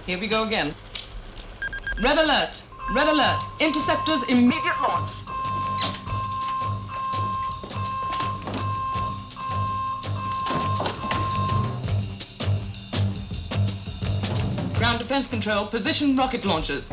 Here we go again. Red alert! Red alert! Interceptors immediate launch! Ground defense control, position rocket launchers.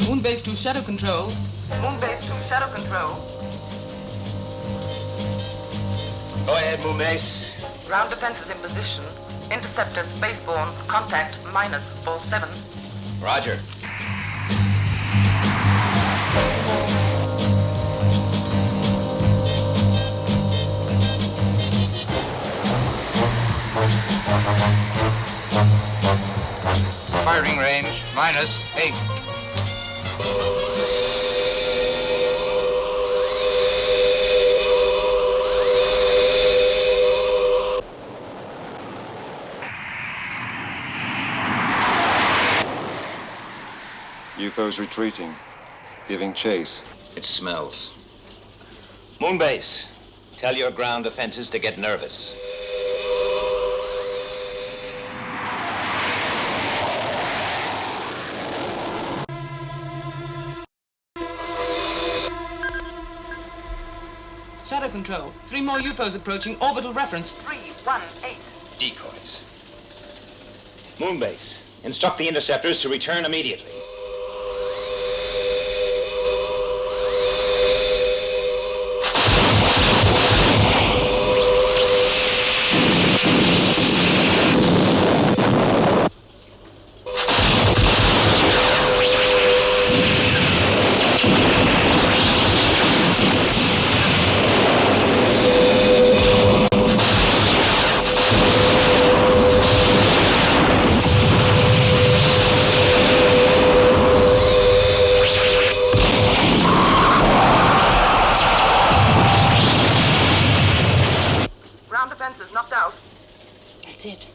Moon base to shadow control. Moon base to shadow control. Go ahead, Moon Base. Ground defenses in position. Interceptor spaceborne. Contact -47. Roger. Firing range -8. UFO's retreating, giving chase. It smells. Moon Base, tell your ground defenses to get nervous. Shadow control. 3 more UFOs approaching. Orbital reference 318. Decoys. Moon Base, instruct the interceptors to return immediately. Knocked out. That's it.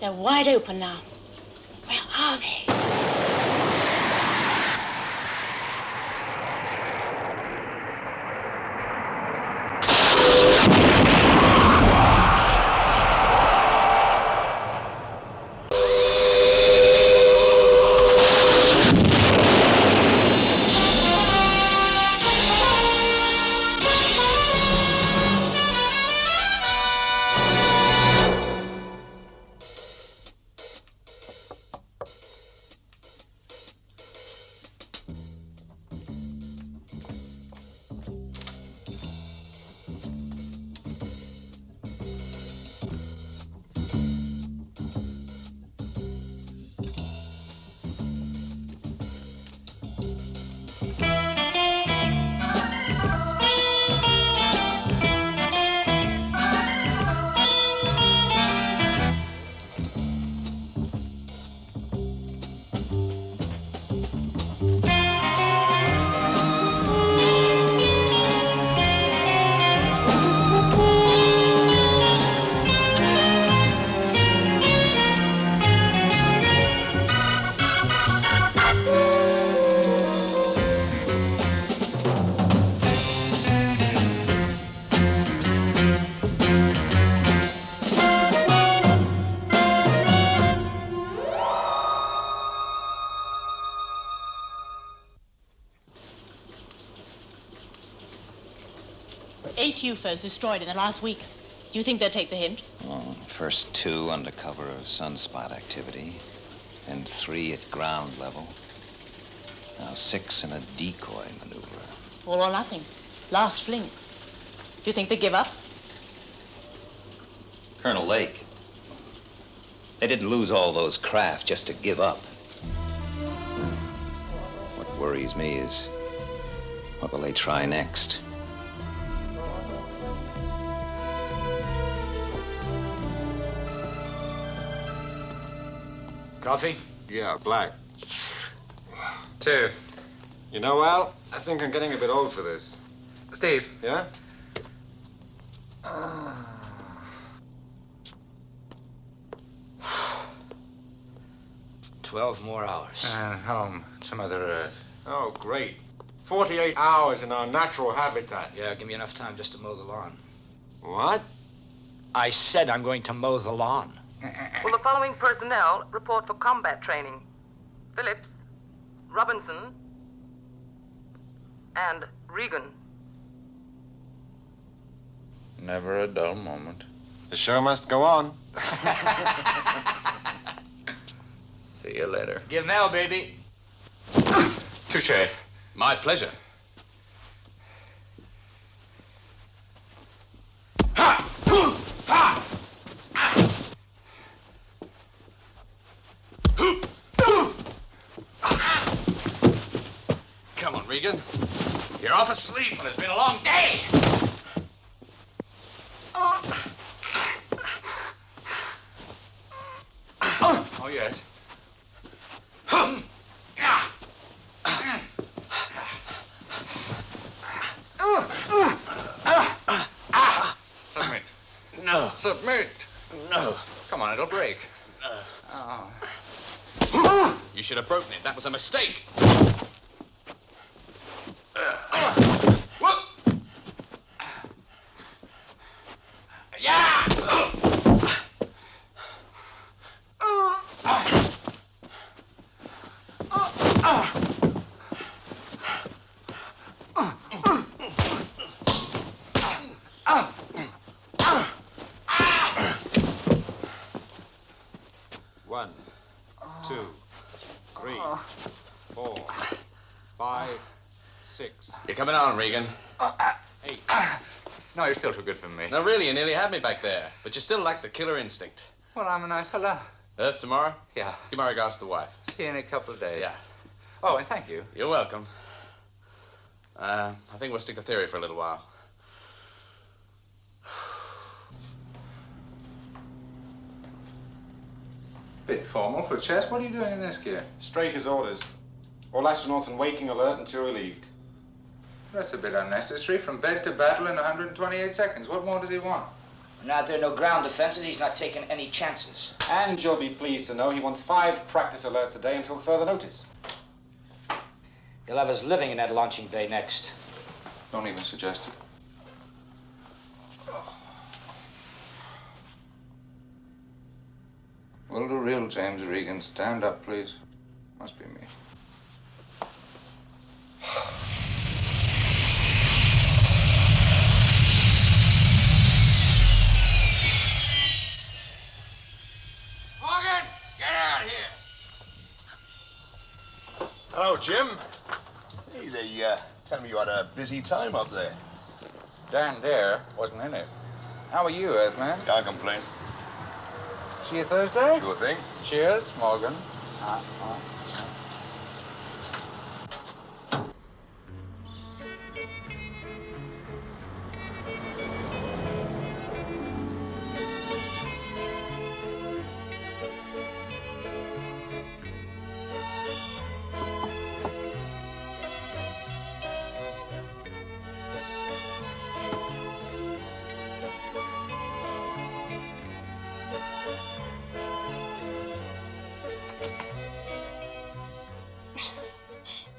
They're wide open now. Where are they? UFOs destroyed in the last week. Do you think they'll take the hint? Well, first 2 under cover of sunspot activity, then 3 at ground level. Now 6 in a decoy maneuver. All or nothing. Last fling. Do you think they give up? Colonel Lake, they didn't lose all those craft just to give up. What worries me is, what will they try next? Coffee? Yeah, black. 2. You know, Al, I think I'm getting a bit old for this. Steve? Yeah? 12 more hours. And home, some other Earth. Oh, great. 48 hours in our natural habitat. Yeah, give me enough time just to mow the lawn. What? I said I'm going to mow the lawn. Will the following personnel report for combat training? Phillips, Robinson, and Regan. Never a dull moment. The show must go on. See you later. Give Mel, baby. Touche. My pleasure. Come on, Regan. You're off asleep, and it's been a long day. Oh, yes. Submit. No. Submit. No. Come on, it'll break. You should have broken it. That was a mistake. Yeah! One, two, three, 4, 5, 6. You're coming on, Regan. 8. No, you're still too good for me. No, really, you nearly had me back there. But you still lack the killer instinct. Well, I'm a nice fella. Earth tomorrow? Yeah. Give my regards to the wife. See you in a couple of days. Yeah. Oh, and thank you. You're welcome. I think we'll stick to theory for a little while. Bit formal for chess. What are you doing in this gear? Straight as orders. All astronauts on waking alert until relieved. That's a bit unnecessary. From bed to battle in 128 seconds. What more does he want? Now there are no ground defenses, he's not taking any chances. And you'll be pleased to know he wants 5 practice alerts a day until further notice. He'll have us living in that launching bay next. Don't even suggest it. Will the real James Regan stand up, please? Must be me. Morgan, get out here. Hello, Jim. Hey, they tell me you had a busy time up there. Dan Dare wasn't in it. How are you, Earthman? Can't complain. See you Thursday? Sure thing. Cheers, Morgan.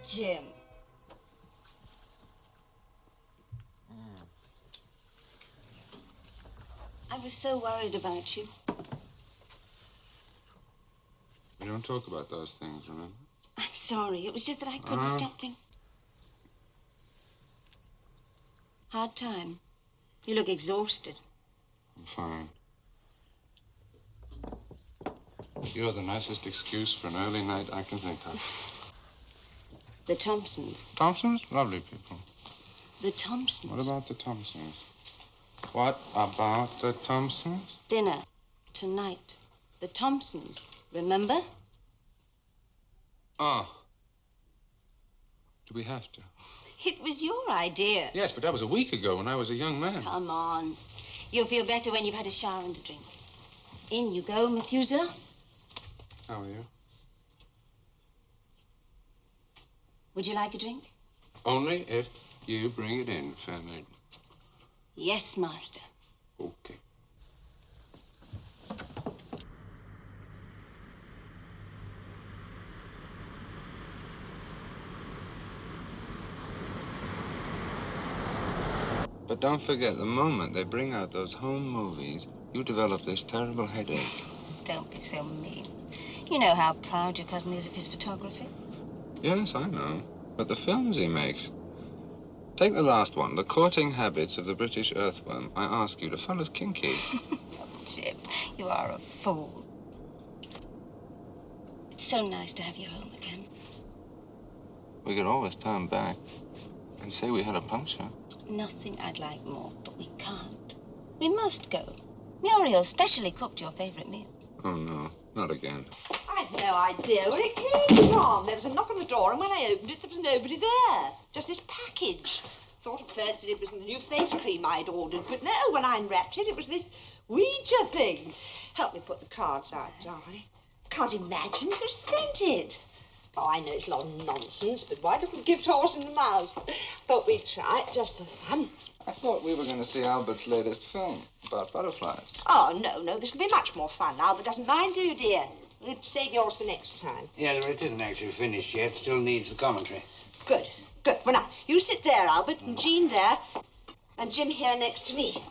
Jim. I was so worried about you. We don't talk about those things, remember? I'm sorry. It was just that I couldn't stop thinking. Hard time. You look exhausted. I'm fine. You're the nicest excuse for an early night I can think of. The Thompsons. Thompsons? Lovely people. The Thompsons. What about the Thompsons? What about the Thompsons? Dinner. Tonight. The Thompsons. Remember? Oh. Do we have to? It was your idea. Yes, but that was a week ago when I was a young man. Come on. You'll feel better when you've had a shower and a drink. In you go, Methuselah. How are you? Would you like a drink? Only if you bring it in, fair maiden. Yes, master. Okay. don't forget, the moment they bring out those home movies, you develop this terrible headache. Don't be so mean. You know how proud your cousin is of his photography. Yes, I know. But the films he makes. Take the last one, The Courting Habits of the British Earthworm. I ask you, the fellow's kinky. Oh, Jim, you are a fool. It's so nice to have you home again. We could always turn back and say we had a puncture. Nothing I'd like more, but we can't. We must go. Muriel specially cooked your favorite meal. Oh, no, not again. I've no idea where it came from. There was a knock on the door, and when I opened it, there was nobody there. Just this package. Thought at first that it was the new face cream I'd ordered, but no, when I unwrapped it, it was this Ouija thing. Help me put the cards out, darling. Can't imagine who sent it. Oh, I know it's a lot of nonsense, but why don't we gift horse in the mouth? Thought we'd try it just for fun. I thought we were going to see Albert's latest film about butterflies. Oh, no, this'll be much more fun. Albert doesn't mind, do you, dear? We'll save yours for next time. Yeah, well, it isn't actually finished yet. Still needs the commentary. Good. Well, now, you sit there, Albert, and Jean there, and Jim here next to me.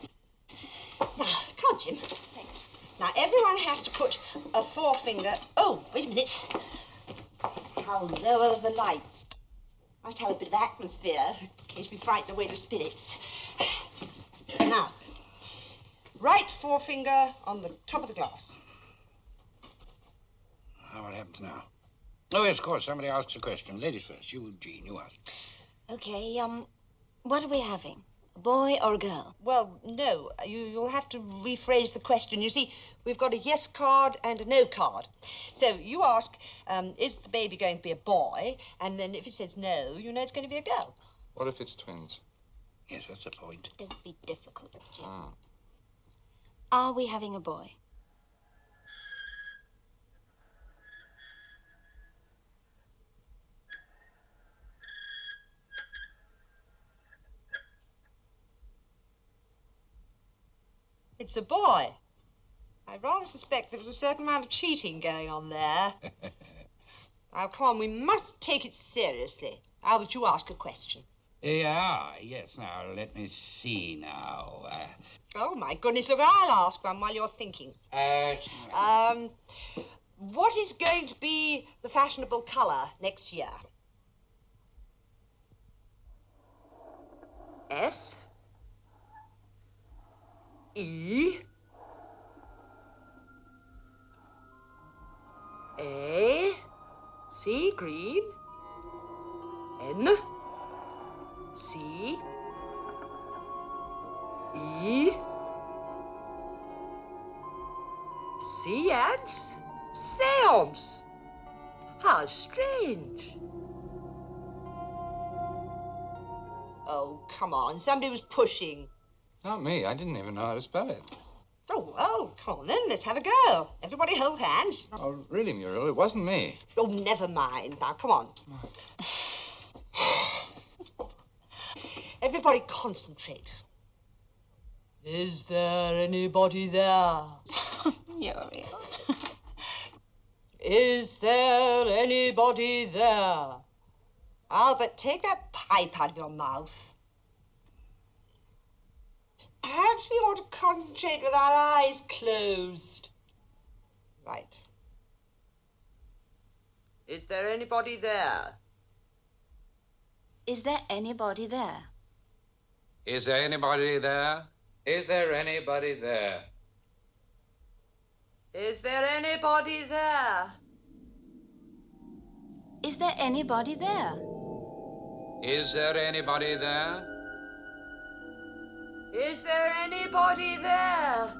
Now, come on, Jim. Now, everyone has to put a forefinger... Oh, wait a minute. I'll lower the lights. Must have a bit of atmosphere, in case we frighten away the spirits. Now, right forefinger on the top of the glass. What happens now? Oh, yes, of course. Somebody asks a question. Ladies first. You, Jean, you ask. Okay, what are we having? A boy or a girl? Well, no, you'll have to rephrase the question. You see, we've got a yes card and a no card. So you ask, is the baby going to be a boy? And then if it says no, you know it's going to be a girl. What if it's twins? Yes, that's the point. Don't be difficult, Jim. Are we having a boy? It's a boy. I rather suspect there was a certain amount of cheating going on there. Now, come on, we must take it seriously. Albert, you ask a question. Yes. Now, let me see now. Oh, my goodness, look, I'll ask one while you're thinking. What is going to be the fashionable colour next year? S? E? A? C, green. N? C? E? Seance? Seance? How strange. Oh, come on, somebody was pushing. Not me. I didn't even know how to spell it. Oh, well, come on then, let's have a go. Everybody hold hands. Oh, really, Muriel, it wasn't me. Oh, never mind. Now, come on. Everybody concentrate. Is there anybody there? Muriel. Is there anybody there? Albert, take that pipe out of your mouth. Perhaps we ought to concentrate with our eyes closed. Right. Is there anybody there? Is there anybody there? Is there anybody there? Is there anybody there? Is there anybody there? Is there anybody there? Is there anybody there? Is there anybody there?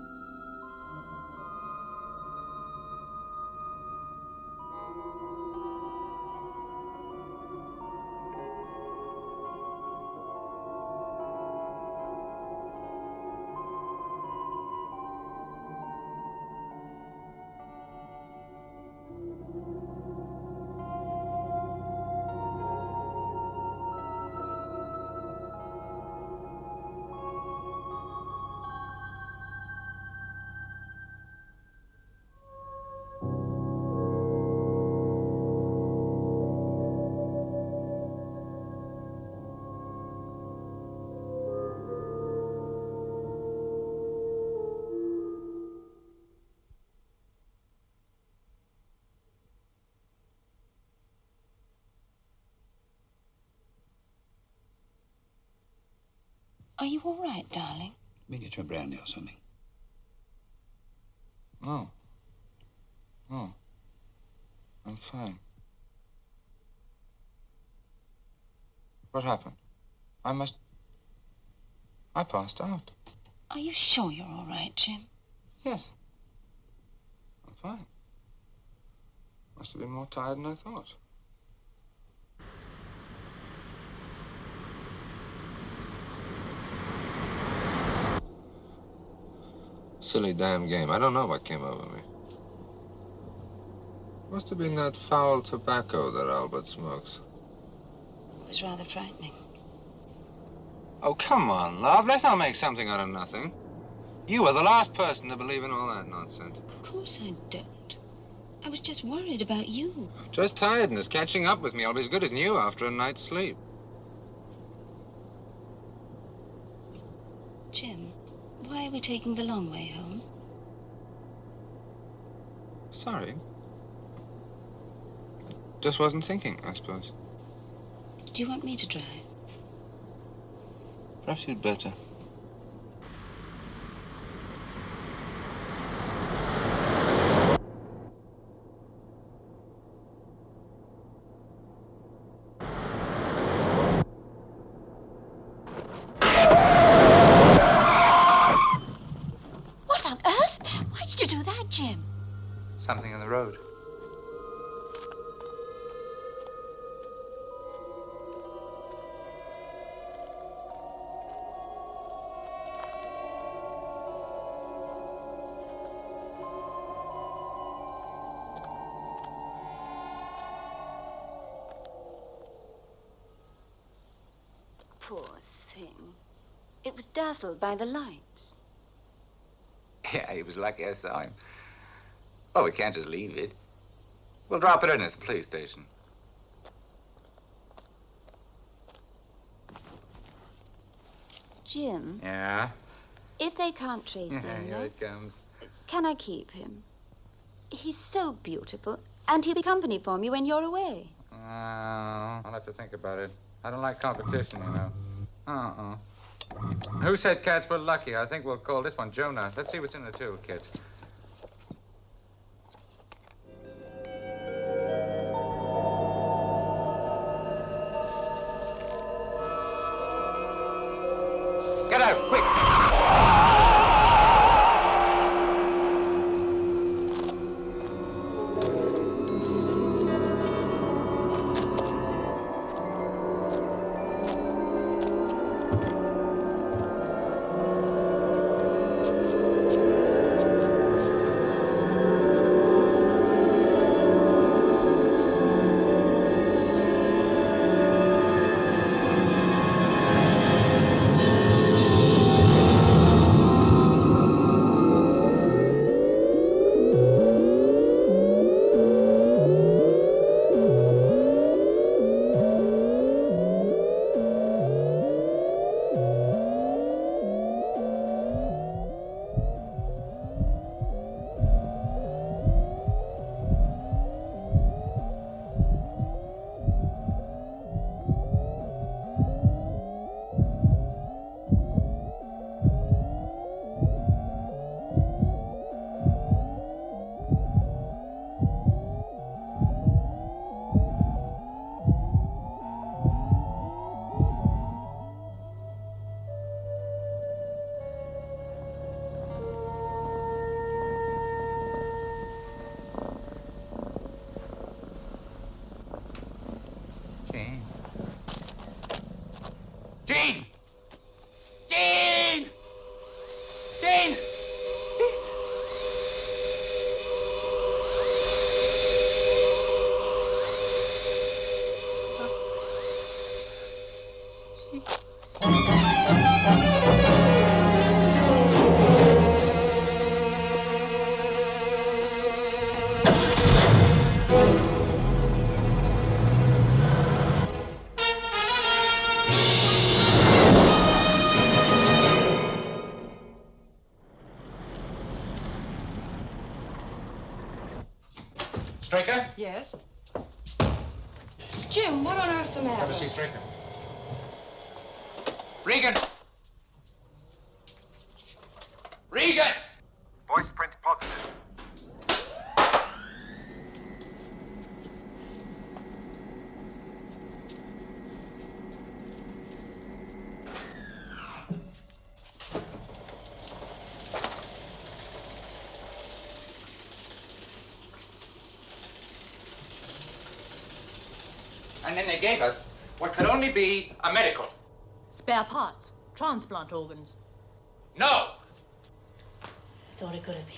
Are you all right, darling? Let me get you a brandy or something. No. No. I'm fine. What happened? I passed out. Are you sure you're all right, Jim? Yes. I'm fine. Must have been more tired than I thought. Silly damn game. I don't know what came over me. Must have been that foul tobacco that Albert smokes. It was rather frightening. Oh, come on, love. Let's not make something out of nothing. You were the last person to believe in all that nonsense. Of course I don't. I was just worried about you. Just tiredness catching up with me. I'll be as good as new after a night's sleep. Jim, why are we taking the long way home? Sorry. Just wasn't thinking, I suppose. Do you want me to drive? Perhaps you'd better. What on earth? Why did you do that, Jim? Something in the road. Poor thing. It was dazzled by the lights. Yeah, he was lucky I saw him. Well, we can't just leave it. We'll drop it in at the police station. Jim, Yeah? if they can't trace the Here owner, it comes. can I keep him? He's so beautiful, and he'll be company for me when you're away. I'll have to think about it. I don't like competition, you know. Who said cats were lucky? I think we'll call this one Jonah. Let's see what's in the toolkit. Get out, quick! Jean! Jean! Jean! Straker? Yes? Jim, what on earth's the matter? Straker. Regan! Regan! Voice print positive. And then they gave us what could only be a medical. Spare parts, transplant organs. No! Thought it could have been.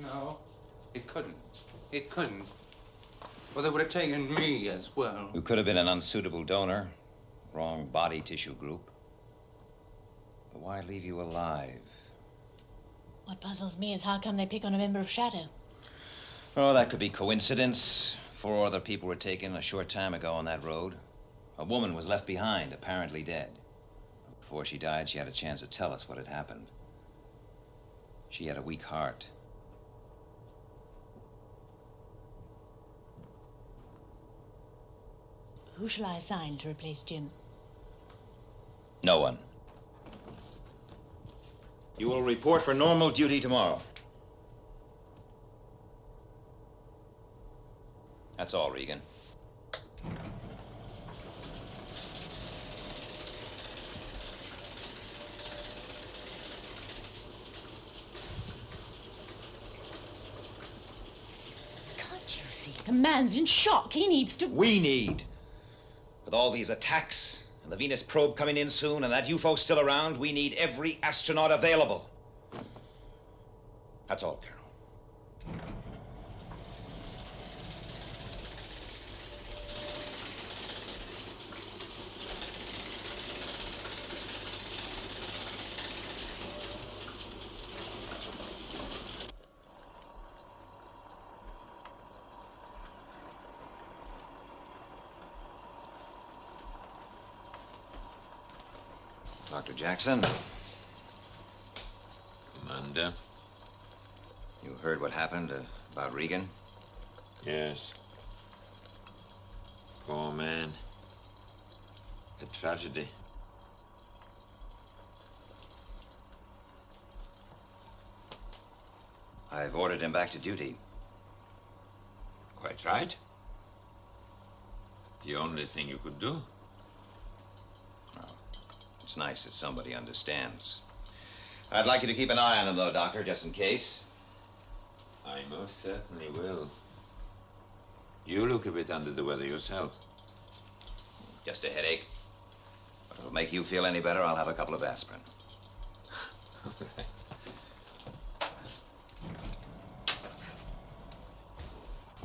No, it couldn't. It couldn't. Well, they would have taken me as well. You could have been an unsuitable donor, wrong body tissue group. But why leave you alive? What puzzles me is how come they pick on a member of SHADO? Oh, that could be coincidence. 4 other people were taken a short time ago on that road. A woman was left behind, apparently dead. Before she died, she had a chance to tell us what had happened. She had a weak heart. Who shall I assign to replace Jim? No one. You will report for normal duty tomorrow. That's all, Regan. Can't you see? The man's in shock. He needs to... We need. With all these attacks, and the Venus probe coming in soon, and that UFO still around, we need every astronaut available. That's all, Carol. Dr. Jackson. Commander. You heard what happened about Regan? Yes. Poor man. A tragedy. I've ordered him back to duty. Quite right. The only thing you could do. It's nice that somebody understands. I'd like you to keep an eye on him, though, Doctor, just in case. I most certainly will. You look a bit under the weather yourself. Just a headache. But if it'll make you feel any better, I'll have a couple of aspirin.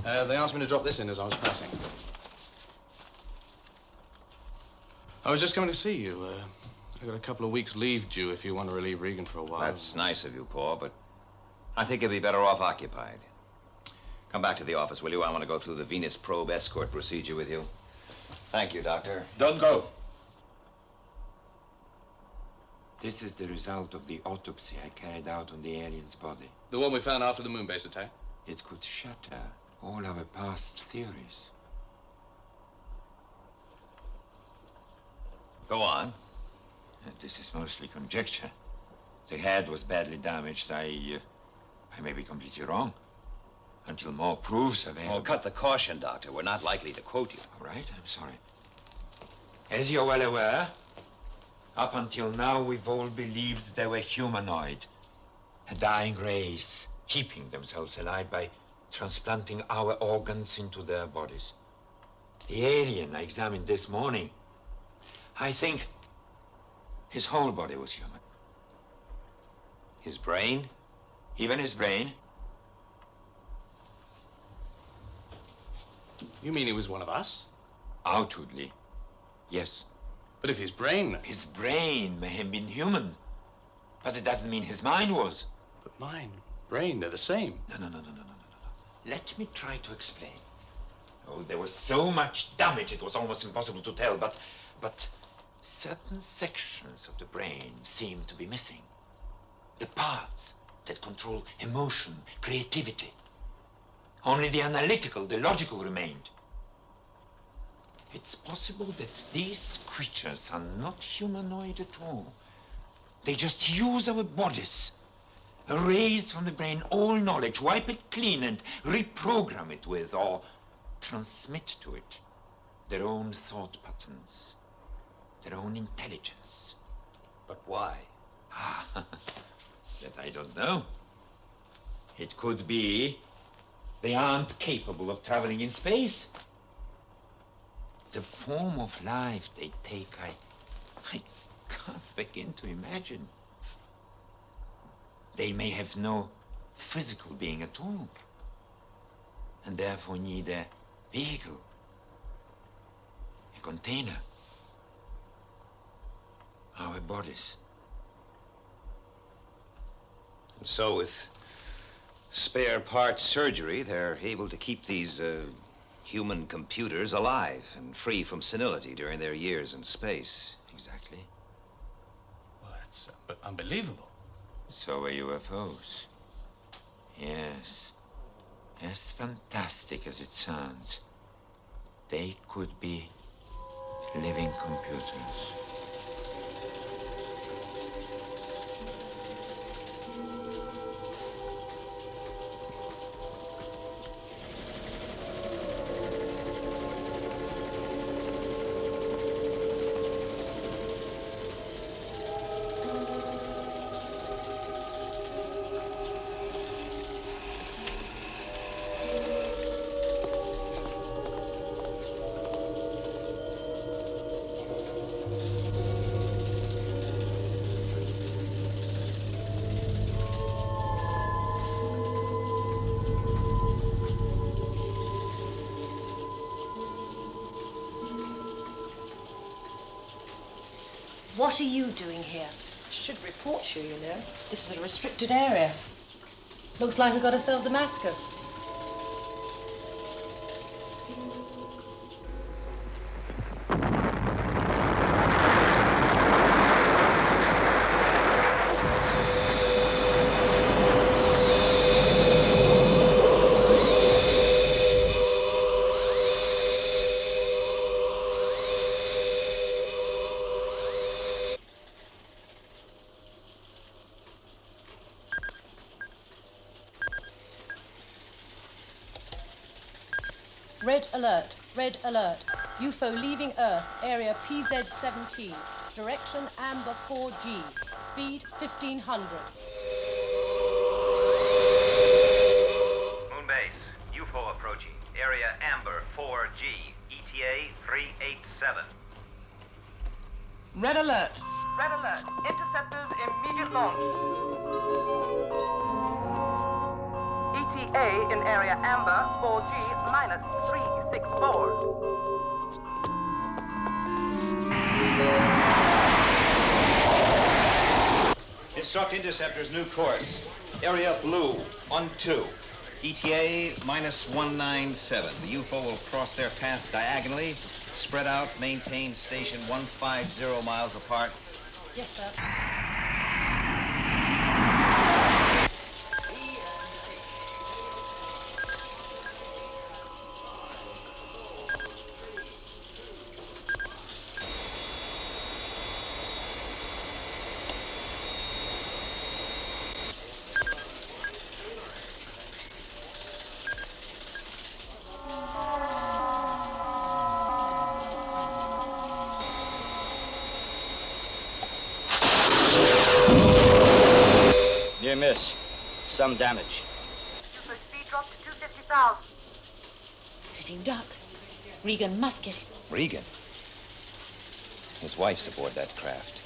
They asked me to drop this in as I was passing. I was just coming to see you. I got a couple of weeks leave due if you want to relieve Regan for a while. That's nice of you, Paul, but I think you'd be better off occupied. Come back to the office, will you? I want to go through the Venus probe escort procedure with you. Thank you, Doctor. Don't go. This is the result of the autopsy I carried out on the alien's body. The one we found after the moon base attack? It could shatter all our past theories. Go on. This is mostly conjecture. The head was badly damaged. I may be completely wrong. Until more proofs are available. Oh, cut the caution, Doctor. We're not likely to quote you. All right, I'm sorry. As you're well aware, up until now, we've all believed they were humanoid. A dying race, keeping themselves alive by transplanting our organs into their bodies. The alien I examined this morning, I think his whole body was human. His brain? Even his brain. You mean he was one of us? Outwardly, yes. But if his brain... His brain may have been human, but it doesn't mean his mind was. But mind, brain, they're the same. No. Let me try to explain. Oh, there was so much damage, it was almost impossible to tell, but certain sections of the brain seem to be missing. The parts that control emotion, creativity. Only the analytical, the logical remained. It's possible that these creatures are not humanoid at all. They just use our bodies, erase from the brain all knowledge, wipe it clean and reprogram it with, or transmit to it their own thought patterns, their own intelligence. But why? That I don't know. It could be they aren't capable of traveling in space. The form of life they take, I can't begin to imagine. They may have no physical being at all, and therefore need a vehicle, a container, our bodies. And so with spare part surgery, they're able to keep these human computers alive and free from senility during their years in space. Exactly. Well, that's unbelievable. So are UFOs. Yes. As fantastic as it sounds, they could be living computers. What are you doing here? Should report you, you know. This is a restricted area. Looks like we got ourselves a massacre. Red alert, red alert. UFO leaving Earth, area PZ-17. Direction Amber 4G. Speed 1500. Moonbase, UFO approaching. Area Amber 4G. ETA 387. Red alert. Red alert. Interceptors immediate launch. ETA in area Amber 4G minus 364. Instruct interceptors new course. Area blue, 1-2. ETA minus 197. The UFO will cross their path diagonally, spread out, maintain station 150 miles apart. Yes, sir. Near miss. Some damage. UFO speed dropped to 250,000. Sitting duck. Regan must get it. Regan? His wife's aboard that craft.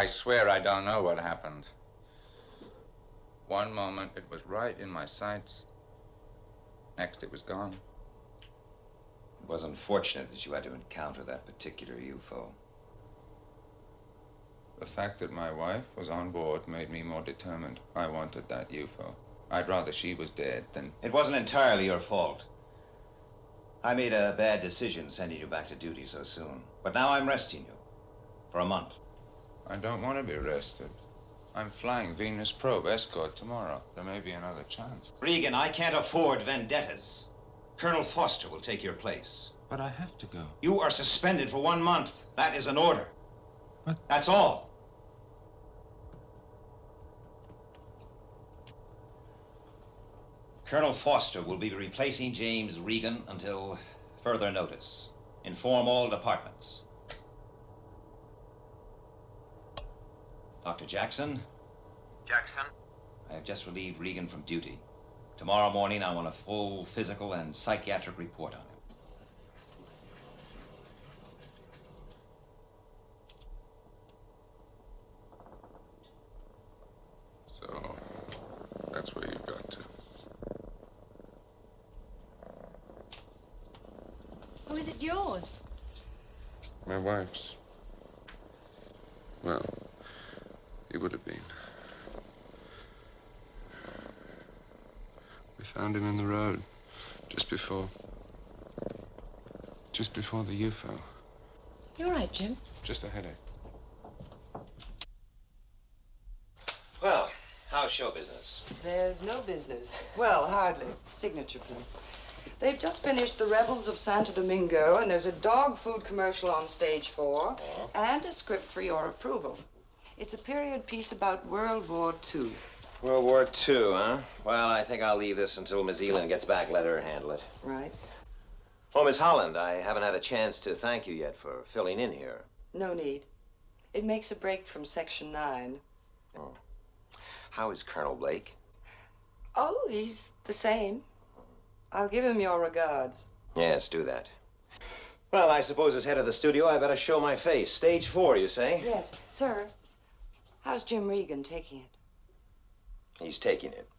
I swear I don't know what happened. One moment it was right in my sights. Next it was gone. It was unfortunate that you had to encounter that particular UFO. The fact that my wife was on board made me more determined. I wanted that UFO. I'd rather she was dead than... It wasn't entirely your fault. I made a bad decision sending you back to duty so soon. But now I'm resting you. For a month. I don't want to be arrested. I'm flying Venus probe escort tomorrow. There may be another chance. Regan, I can't afford vendettas. Colonel Foster will take your place. But I have to go. You are suspended for 1 month. That is an order. What? That's all. Colonel Foster will be replacing James Regan until further notice. Inform all departments. Dr. Jackson? Jackson? I have just relieved Regan from duty. Tomorrow morning, I want a full physical and psychiatric report on him. So, that's where you've got to. Oh, is it yours? My wife's. Well, it would have been. We found him in the road just before the UFO. You all right, Jim? Just a headache. Well, how's show business? There's no business. Well, hardly. Signature play. They've just finished The Rebels of Santo Domingo, and there's a dog food commercial on stage 4, and a script for your approval. It's a period piece about World War II. World War II, huh? Well, I think I'll leave this until Miss Eland gets back. Let her handle it. Right. Oh, Miss Holland, I haven't had a chance to thank you yet for filling in here. No need. It makes a break from Section 9. Oh. How is Colonel Blake? Oh, he's the same. I'll give him your regards. Yes, do that. Well, I suppose as head of the studio, I better show my face. Stage 4, you say? Yes, sir. How's Jim Regan taking it? He's taking it.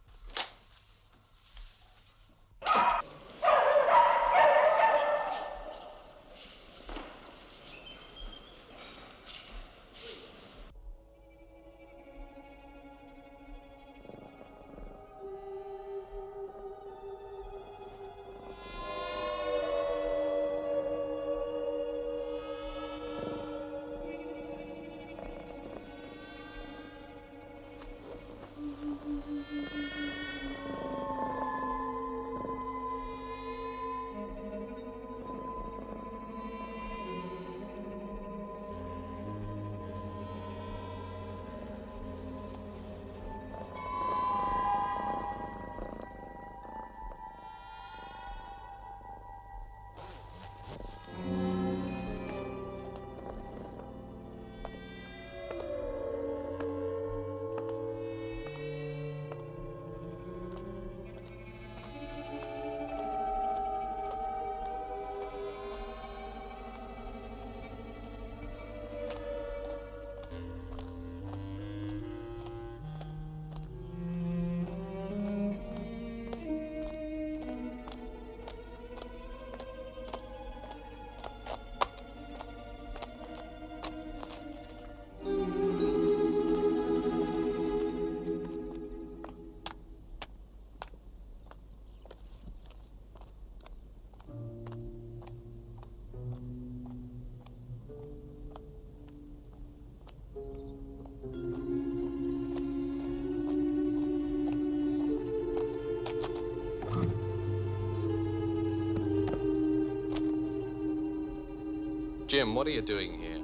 Jim, what are you doing here?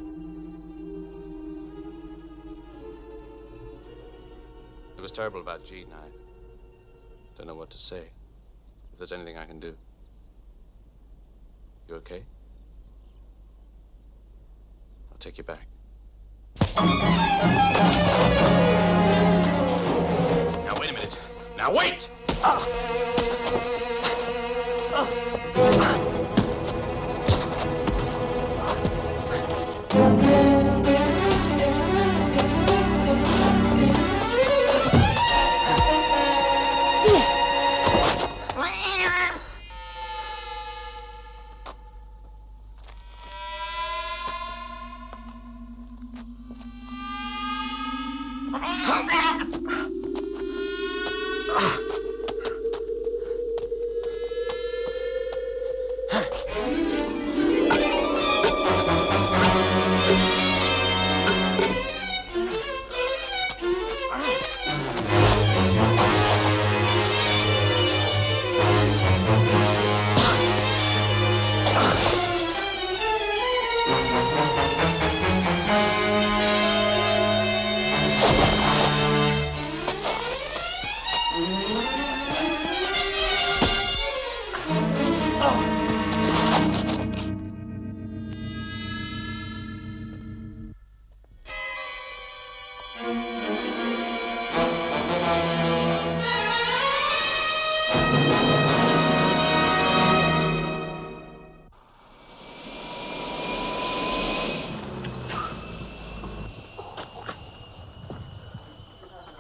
It was terrible about Jean. I don't know what to say. If there's anything I can do. You okay? I'll take you back. Now, wait a minute. Now, wait!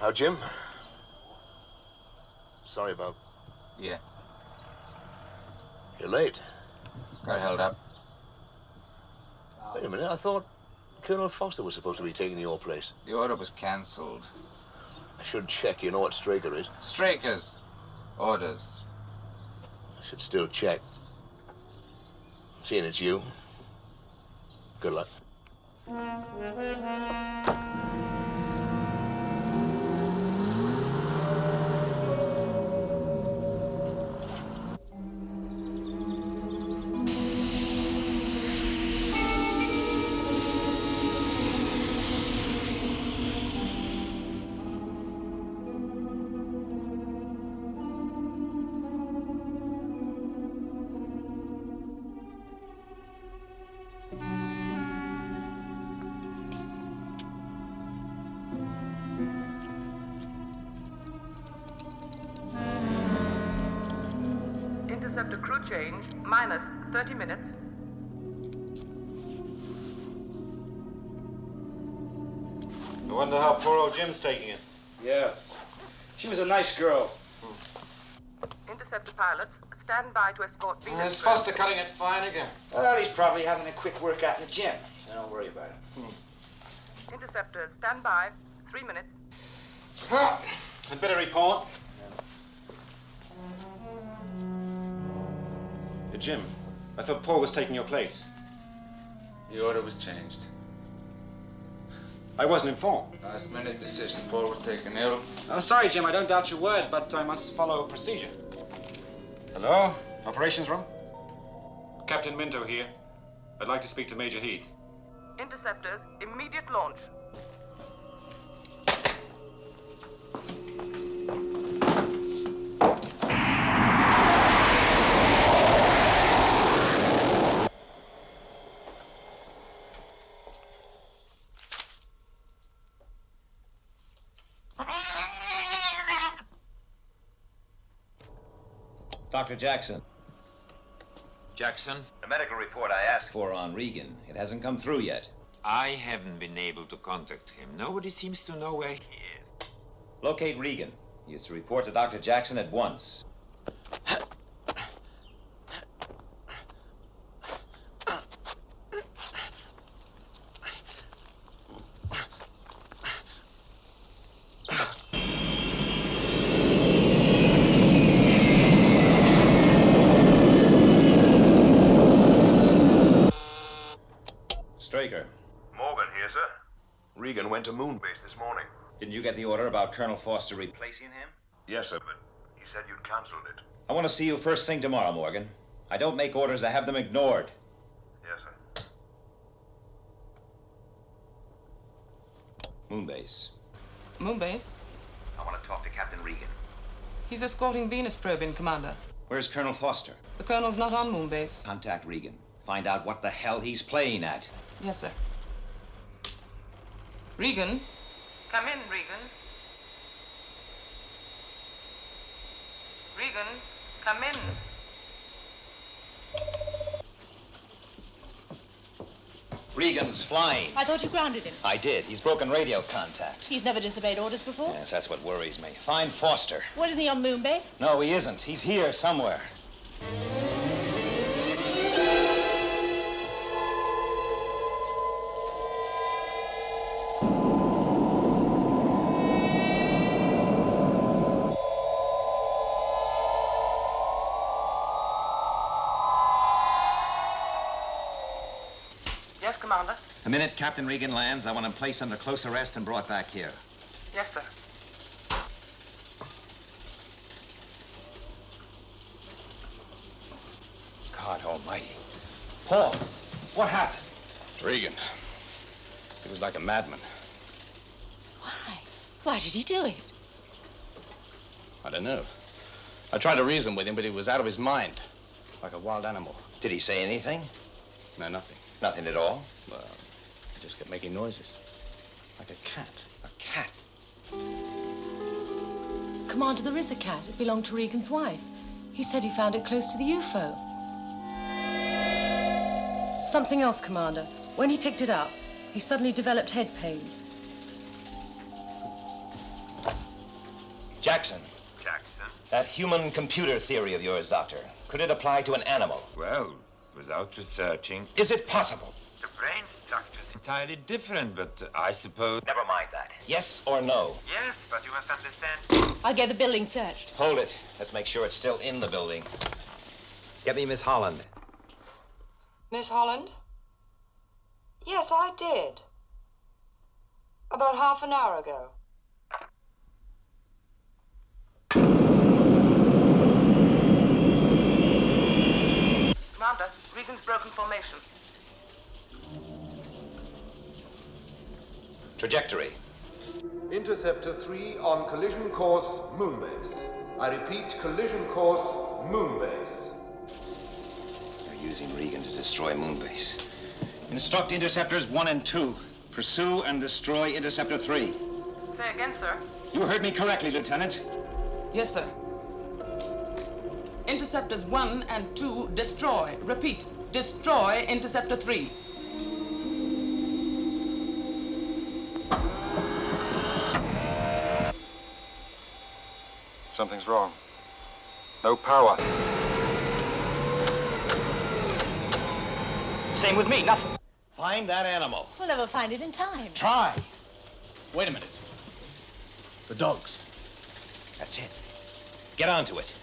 How, Jim? Sorry about... Yeah. You're late. Got held up. Wait a minute, I thought Colonel Foster was supposed to be taking your place. The order was cancelled. I should check. You know what Straker is? Straker's orders. I should still check. Seeing it's you. Good luck. Interceptor crew change, minus 30 minutes. I wonder how poor old Jim's taking it. Yeah. She was a nice girl. Interceptor pilots, stand by to escort Venus. Is Foster cutting it fine again? Well, he's probably having a quick workout in the gym, so don't worry about it. Interceptors, stand by. 3 minutes. I'd better report. Hey, Jim, I thought Paul was taking your place. The order was changed. I wasn't informed. Last minute decision. Paul was taken ill. Oh, sorry, Jim, I don't doubt your word, but I must follow procedure. Hello? Operations room? Captain Minto here. I'd like to speak to Major Heath. Interceptors, immediate launch. Dr. Jackson. Jackson? The medical report I asked for on Regan. It hasn't come through yet. I haven't been able to contact him. Nobody seems to know where he is. Locate Regan. He is to report to Dr. Jackson at once. Straker. Morgan here, sir. Regan went to Moonbase this morning. Didn't you get the order about Colonel Foster replacing him? Yes, sir, but he said you'd cancelled it. I want to see you first thing tomorrow, Morgan. I don't make orders, I have them ignored. Yes, sir. Moonbase. Moonbase? I want to talk to Captain Regan. He's escorting Venus probe in, Commander. Where's Colonel Foster? The Colonel's not on Moonbase. Contact Regan. Find out what the hell he's playing at. Yes, sir. Regan? Come in, Regan. Regan, come in. Regan's flying. I thought you grounded him. I did. He's broken radio contact. He's never disobeyed orders before. Yes, that's what worries me. Find Foster. What, isn't he on Moonbase? No, he isn't. He's here somewhere. Yes, Commander. The minute Captain Regan lands, I want him placed under close arrest and brought back here. Yes, sir. God almighty. Paul, what happened? Regan. He was like a madman. Why? Why did he do it? I don't know. I tried to reason with him, but he was out of his mind. Like a wild animal. Did he say anything? No, nothing. Nothing at all? Well, he just kept making noises. Like a cat. A cat? Commander, there is a cat. It belonged to Regan's wife. He said he found it close to the UFO. Something else, Commander. When he picked it up, he suddenly developed head pains. Jackson. Jackson? That human computer theory of yours, Doctor, could it apply to an animal? Well, without researching. Is it possible? The brain structure's Entirely different, but I suppose. Never mind that. Yes or no? Yes, but you must understand. I'll get the building searched. Hold it. Let's make sure it's still in the building. Get me Miss Holland. Miss Holland? Yes, I did. About half an hour ago. Commander, Regan's broken formation. Trajectory. Interceptor 3 on collision course Moonbase. I repeat, collision course Moonbase. They're using Regan to destroy Moonbase. Instruct Interceptors 1 and 2. Pursue and destroy Interceptor 3. Say again, sir. You heard me correctly, Lieutenant. Yes, sir. Interceptors 1 and 2, destroy. Repeat, destroy Interceptor 3. Something's wrong. No power. Same with me, nothing. Find that animal. We'll never find it in time. Try. Wait a minute. The dogs. That's it. Get onto it.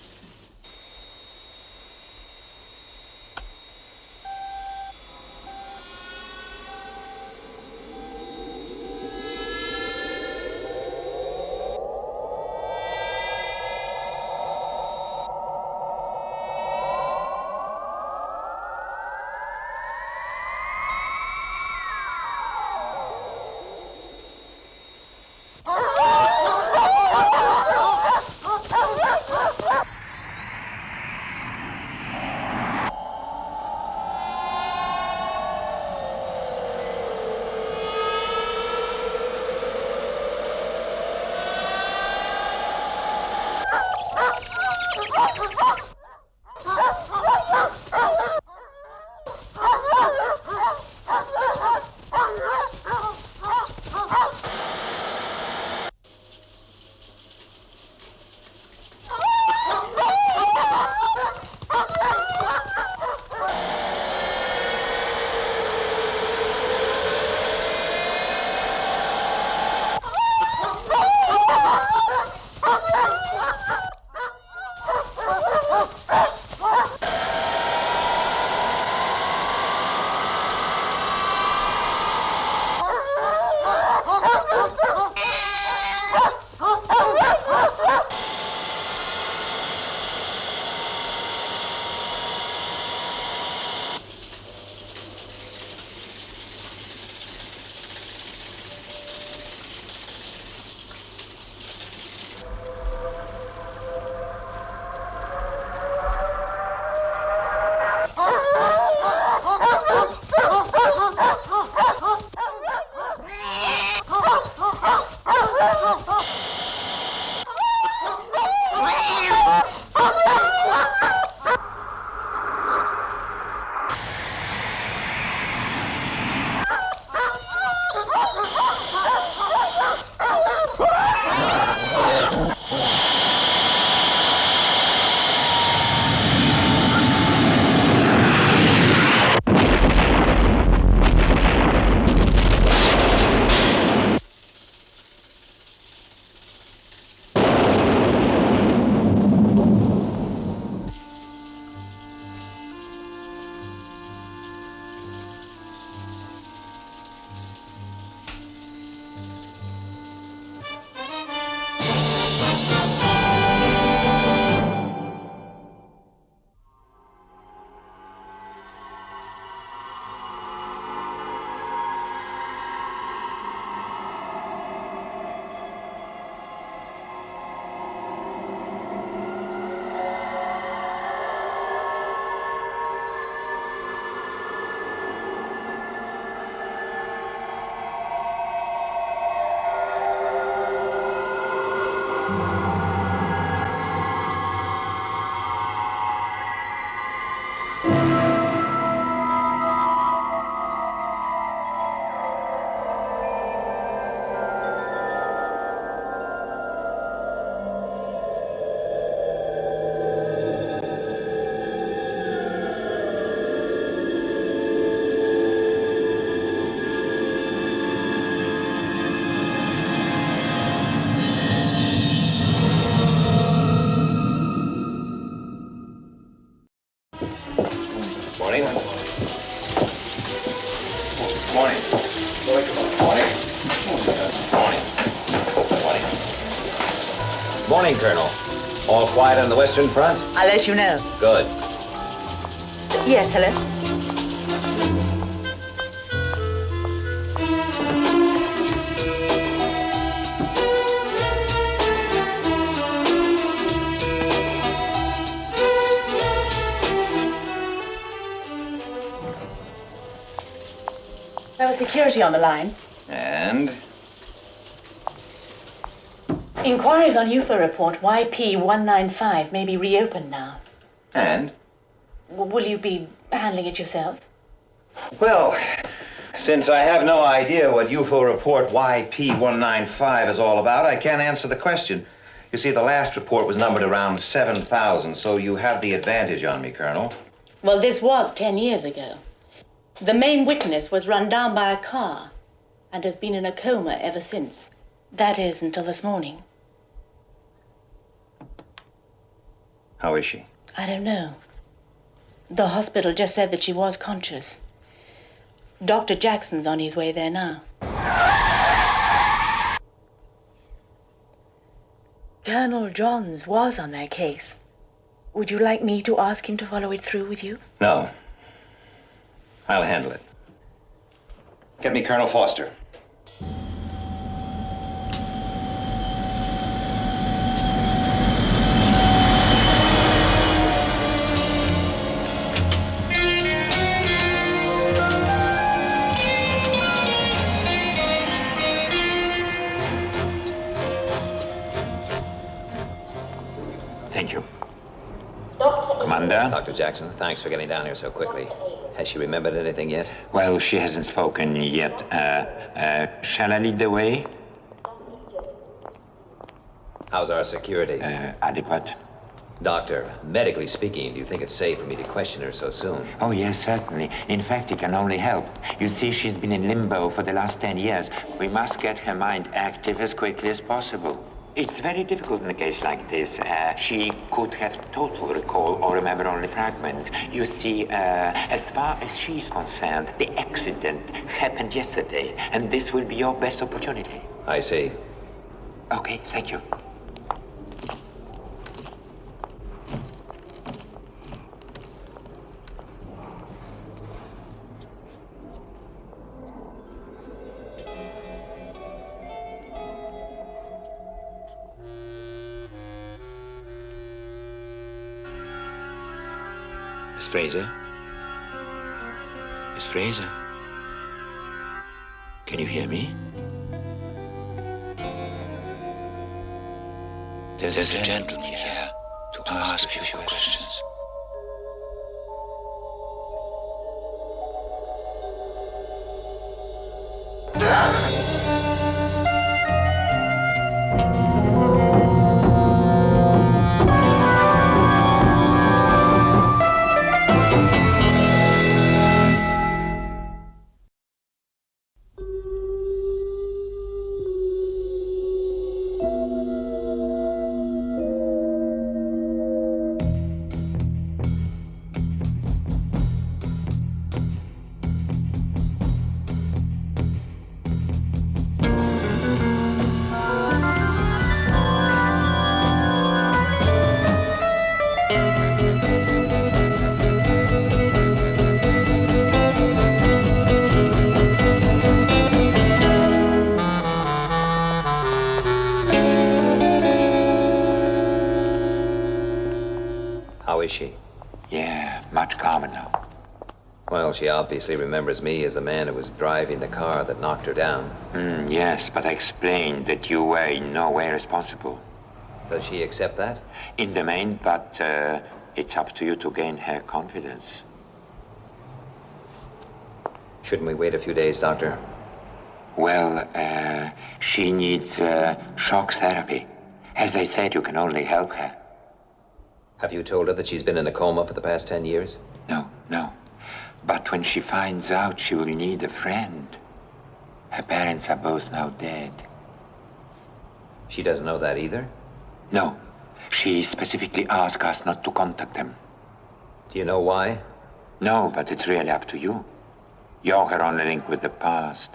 Morning, Colonel. All quiet on the Western Front? I'll let you know. Good. Yes, hello? There was security on the line. And? Inquiries on UFO report YP195 may be reopened now. And? Will you be handling it yourself? Well, since I have no idea what UFO report YP195 is all about, I can't answer the question. You see, the last report was numbered around 7,000, so you have the advantage on me, Colonel. Well, this was 10 years ago. The main witness was run down by a car and has been in a coma ever since. That is, until this morning. How is she? I don't know. The hospital just said that she was conscious. Dr. Jackson's on his way there now. Colonel Johns was on that case. Would you like me to ask him to follow it through with you? No. I'll handle it. Get me Colonel Foster. Thank you. Commander? Dr. Jackson, thanks for getting down here so quickly. Has she remembered anything yet? Well, she hasn't spoken yet. Shall I lead the way? How's our security? Adequate. Doctor, medically speaking, do you think it's safe for me to question her so soon? Oh, yes, certainly. In fact, it can only help. You see, she's been in limbo for the last 10 years. We must get her mind active as quickly as possible. It's very difficult in a case like this. She could have total recall or remember only fragments. You see, as far as she's concerned, the accident happened yesterday, and this will be your best opportunity. I see. Okay, thank you. Miss Fraser? Miss Fraser? Can you hear me? There's a gentleman here to ask you a few questions. How is she? Yeah, much calmer now. Well, she obviously remembers me as the man who was driving the car that knocked her down. Yes, but I explained that you were in no way responsible. Does she accept that? In the main, but it's up to you to gain her confidence. Shouldn't we wait a few days, Doctor? Well, she needs shock therapy. As I said, you can only help her. Have you told her that she's been in a coma for the past 10 years? No. But when she finds out, she will need a friend. Her parents are both now dead. She doesn't know that either? No. She specifically asked us not to contact them. Do you know why? No, but it's really up to you. You're her only link with the past.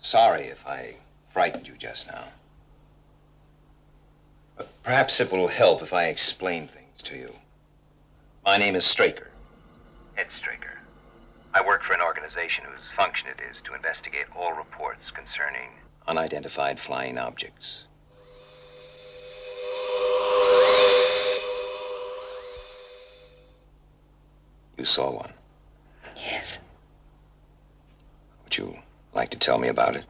Sorry if I frightened you just now. But perhaps it will help if I explain things to you. My name is Straker. Ed Straker. I work for an organization whose function it is to investigate all reports concerning unidentified flying objects. You saw one? Yes. Would you like to tell me about it?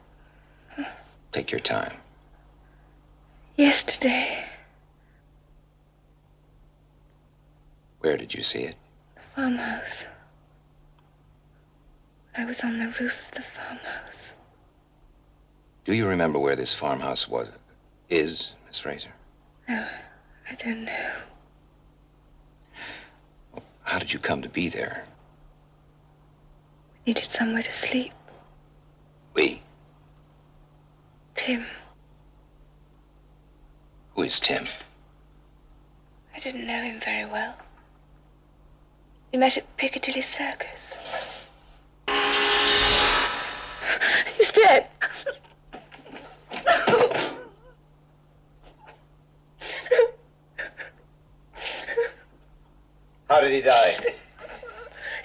Take your time. Yesterday, Where did you see it? the farmhouse. I was on the roof of the farmhouse. Do you remember where this farmhouse is, Miss Fraser? No, I don't know. How did you come to be there? We needed somewhere to sleep. We? Tim. Who is Tim? I didn't know him very well. We met at Piccadilly Circus. He's dead. How did he die?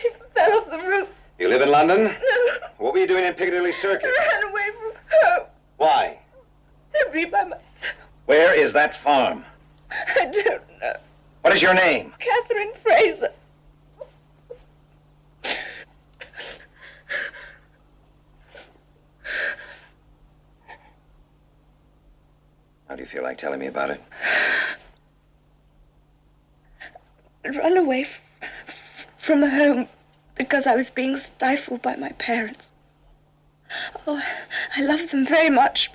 He fell off the roof. You live in London? No, What were you doing in Piccadilly Circus? I ran away from home. Why? To be by myself. Where is that farm? I don't know. What is your name? Catherine Fraser. How do you feel like telling me about it? I'd run away from home because I was being stifled by my parents. Oh, I loved them very much,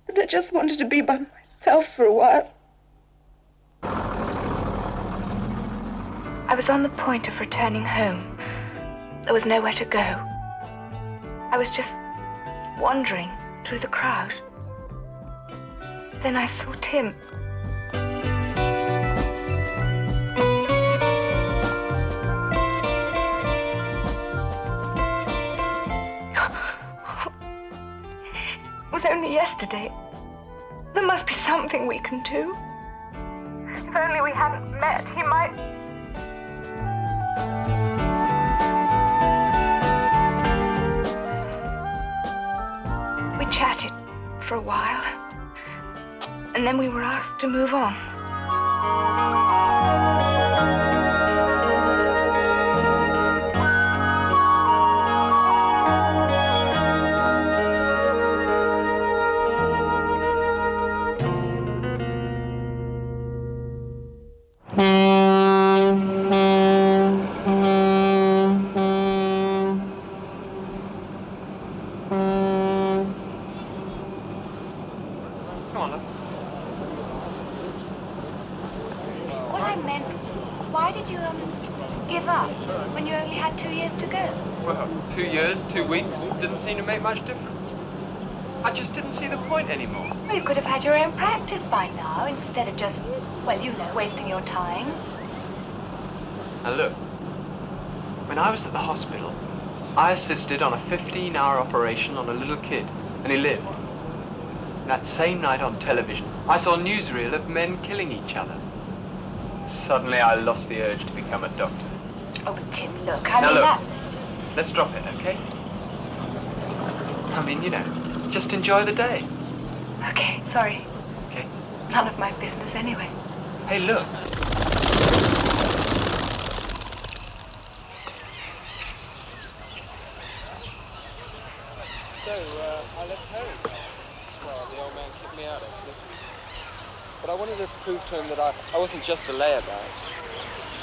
but I just wanted to be by myself for a while. I was on the point of returning home. There was nowhere to go. I was just wandering through the crowd. Then I saw Tim. It was only yesterday. There must be something we can do. If only we hadn't met, he might... We chatted for a while, and then we were asked to move on. What I meant was, why did you give up when you only had 2 years to go? Well, 2 years, 2 weeks, didn't seem to make much difference. I just didn't see the point anymore. Well, you could have had your own practice by now, instead of just, well, you know, wasting your time. Now look, when I was at the hospital, I assisted on a 15-hour operation on a little kid, and he lived. That same night on television, I saw a newsreel of men killing each other. Suddenly I lost the urge to become a doctor. Oh, but Tim, look, Now look, let's drop it, okay? I mean, you know, just enjoy the day. Okay, sorry. Okay. None of my business anyway. Hey, look. So, I left home. Well, the old man kicked me out, actually. But I wanted to prove to him that I wasn't just a layabout.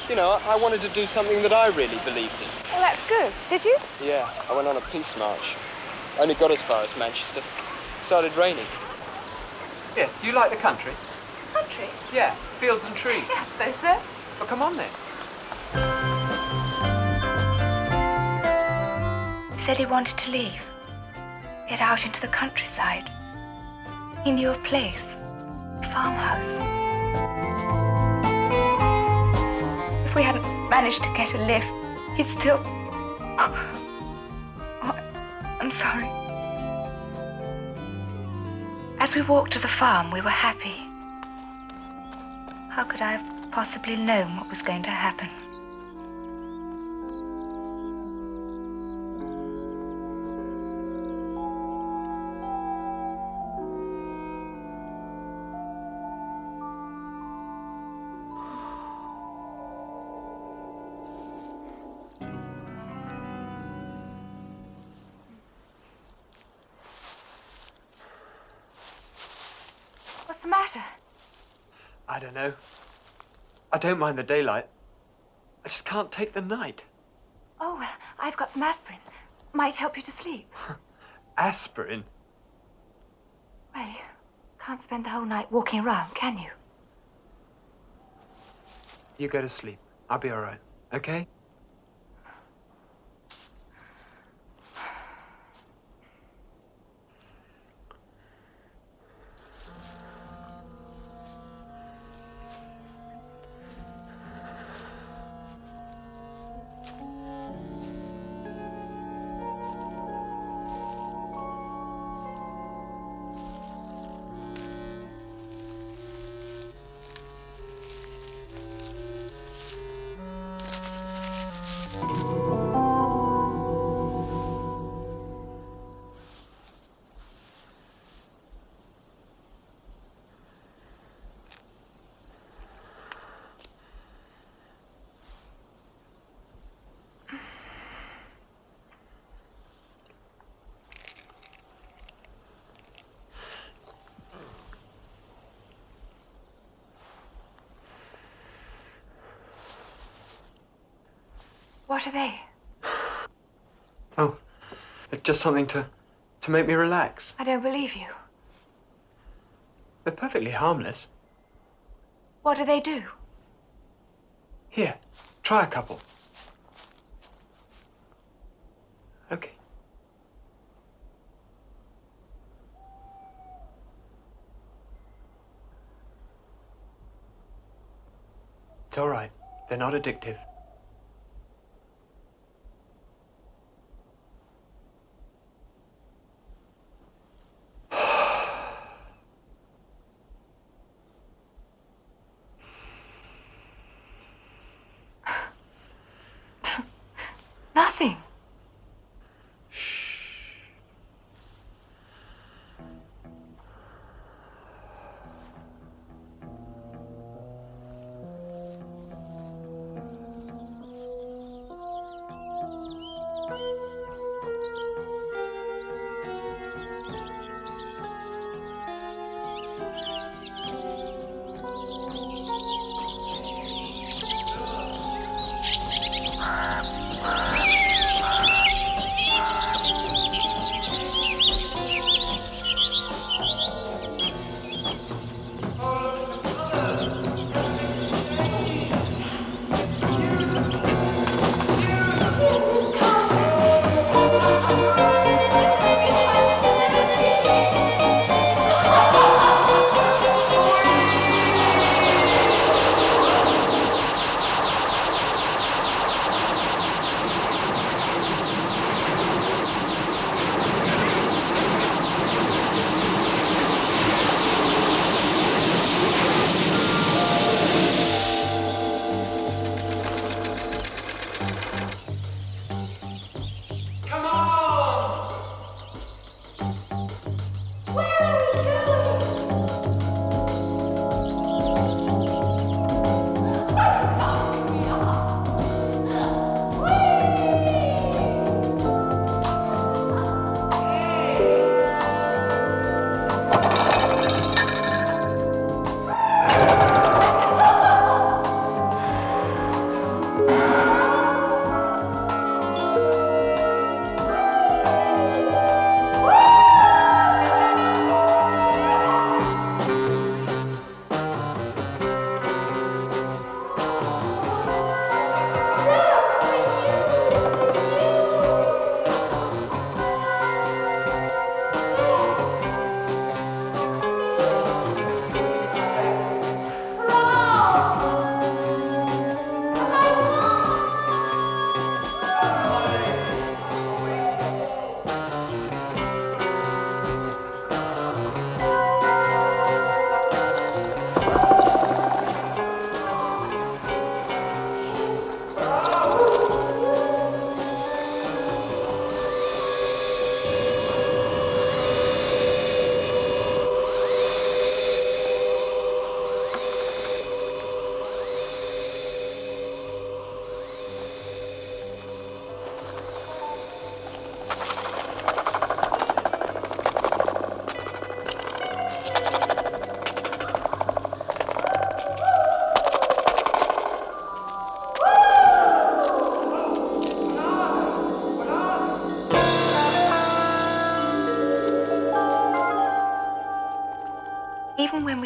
You know, I wanted to do something that I really believed in. Well, that's good. Did you? Yeah, I went on a peace march. Only got as far as Manchester. It started raining. Yeah, do you like the country? Country? Yeah, fields and trees. Yeah, I suppose so. Well, come on then. He said he wanted to leave. Get out into the countryside. He knew a place. A farmhouse. If we hadn't managed to get a lift, he'd still... Oh, I'm sorry. As we walked to the farm, we were happy. How could I have possibly known what was going to happen? What's the matter? I don't know. I don't mind the daylight. I just can't take the night. Oh, well, I've got some aspirin. Might help you to sleep. Aspirin? Well, you can't spend the whole night walking around, can you? You go to sleep. I'll be all right. Okay? What are they? Oh, it's just something to make me relax. I don't believe you. They're perfectly harmless. What do they do? Here, try a couple. Okay. It's all right. They're not addictive. Nothing.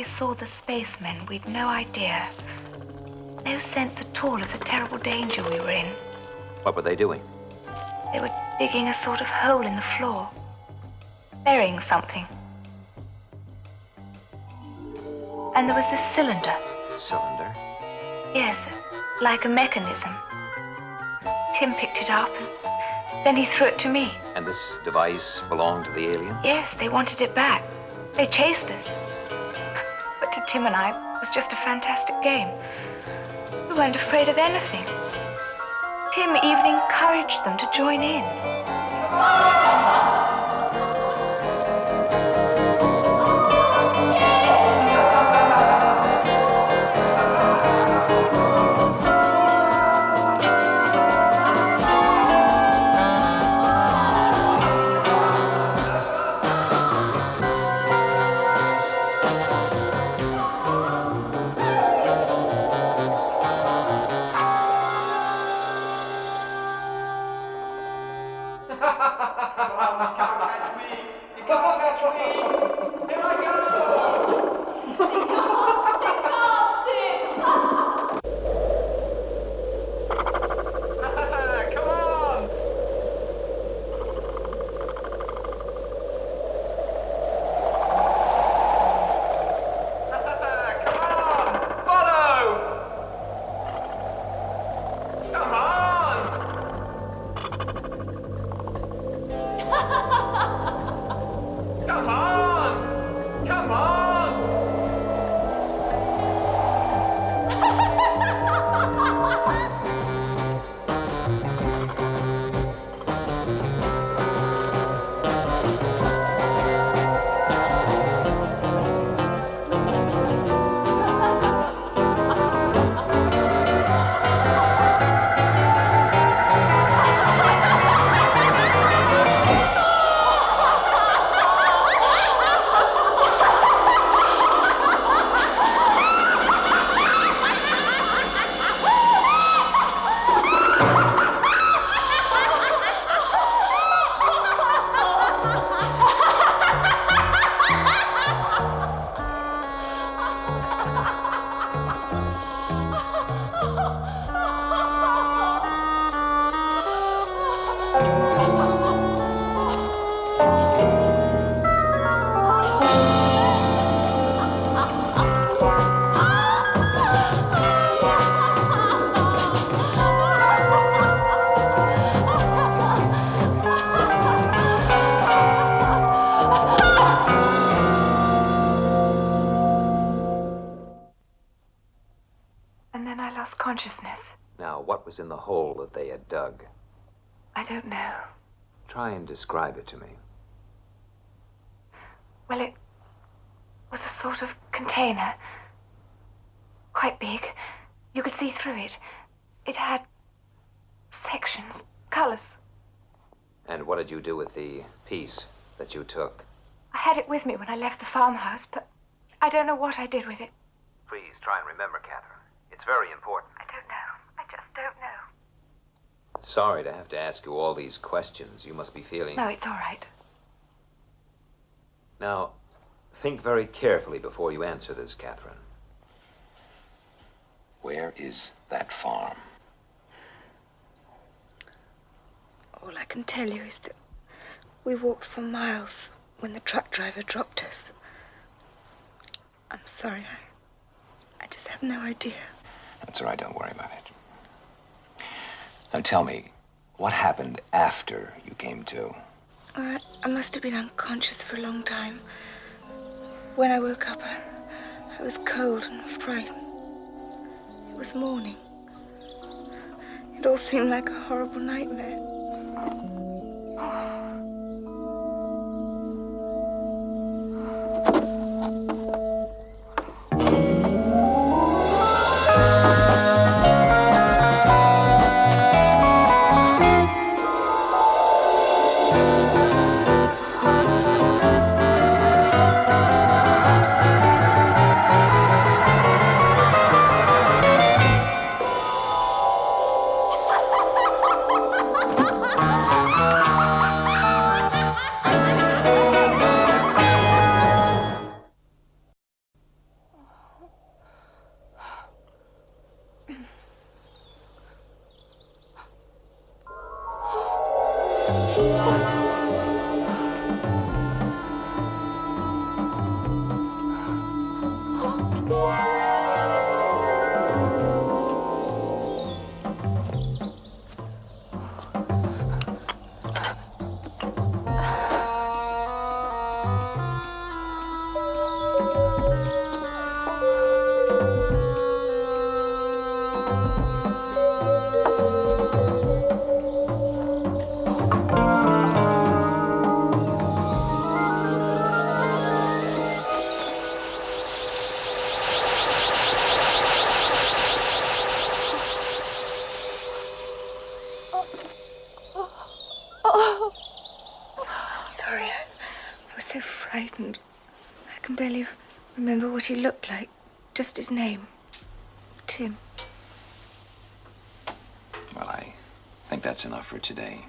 saw the spacemen, we'd no idea. No sense at all of the terrible danger we were in. What were they doing? They were digging a sort of hole in the floor, burying something. And there was this cylinder. Cylinder? Yes, like a mechanism. Tim picked it up, and then he threw it to me. And this device belonged to the aliens? Yes, they wanted it back. They chased us. But to Tim and I, it was just a fantastic game. We weren't afraid of anything. Tim even encouraged them to join in. Consciousness. Now, what was in the hole that they had dug? I don't know. Try and describe it to me. Well, it was a sort of container. Quite big. You could see through it. It had sections, colors. And what did you do with the piece that you took? I had it with me when I left the farmhouse, but I don't know what I did with it. Please try and remember, Catherine. It's very important. I don't know. I just don't know. Sorry to have to ask you all these questions. You must be feeling... No, it's all right. Now, think very carefully before you answer this, Catherine. Where is that farm? All I can tell you is that we walked for miles when the truck driver dropped us. I'm sorry, I just have no idea. That's all right, don't worry about it. Now tell me, what happened after you came to? I must have been unconscious for a long time. When I woke up, I was cold and frightened. It was morning. It all seemed like a horrible nightmare. husband. I can barely remember what he looked like. Just his name. Tim. Well, I think that's enough for today.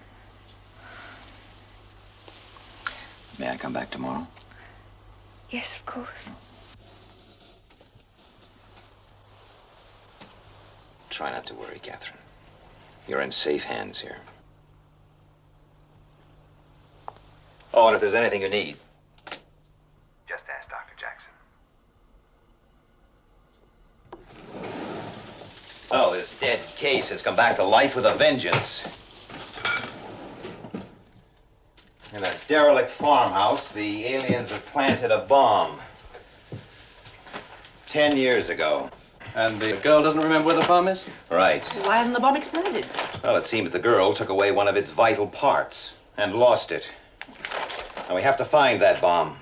May I come back tomorrow? Yes, of course. Try not to worry, Catherine. You're in safe hands here. Oh, and if there's anything you need, Just ask Dr. Jackson. oh, this dead case has come back to life with a vengeance. In a derelict farmhouse, the aliens have planted a bomb. 10 years ago. And the girl doesn't remember where the bomb is? Right. Why hasn't the bomb exploded? Well, it seems the girl took away one of its vital parts and lost it. And we have to find that bomb.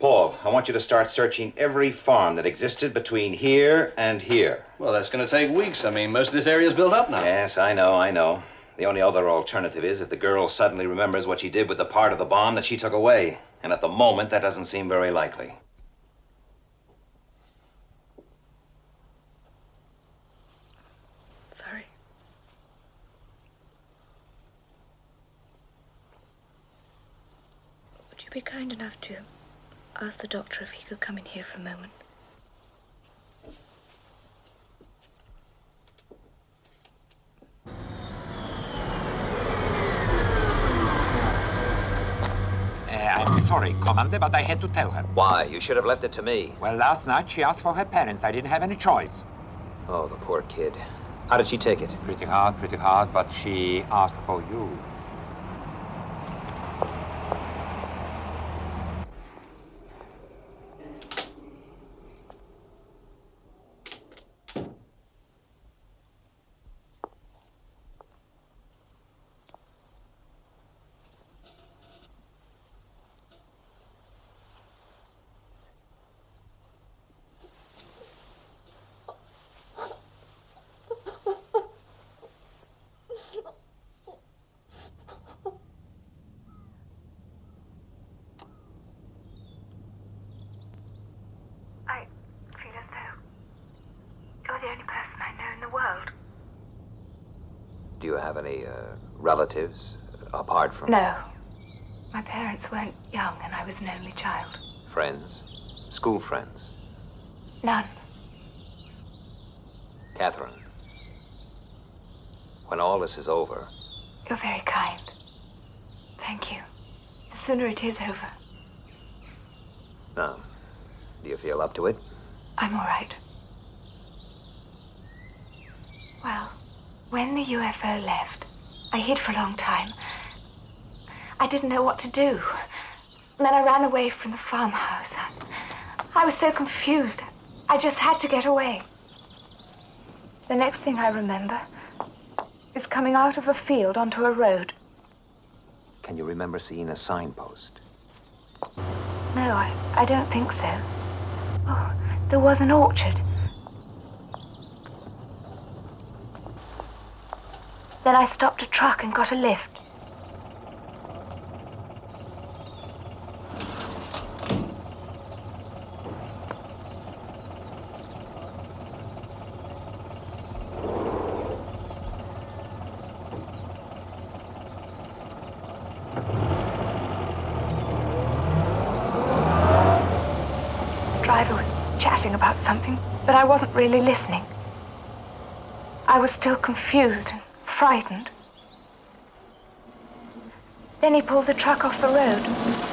Paul, I want you to start searching every farm that existed between here and here. Well, that's going to take weeks. I mean, most of this area's built up now. Yes, I know. The only other alternative is if the girl suddenly remembers what she did with the part of the bomb that she took away. And at the moment, that doesn't seem very likely. Sorry. Would you be kind enough to ask the doctor if he could come in here for a moment? I'm sorry, Commander, but I had to tell her. Why? You should have left it to me. Well, last night she asked for her parents. I didn't have any choice. Oh, the poor kid. How did she take it? Pretty hard, but she asked for you. Do you have any relatives apart from... No. My parents weren't young and I was an only child. Friends? School friends? None. Catherine, when all this is over... You're very kind. Thank you. The sooner it is over. Now, do you feel up to it? I'm all right. Well, when the UFO left, I hid for a long time. I didn't know what to do. And then I ran away from the farmhouse. I was so confused. I just had to get away. The next thing I remember is coming out of a field onto a road. Can you remember seeing a signpost? No, I don't think so. Oh, there was an orchard. Then I stopped a truck and got a lift. The driver was chatting about something, but I wasn't really listening. I was still confused and frightened. Then he pulled the truck off the road.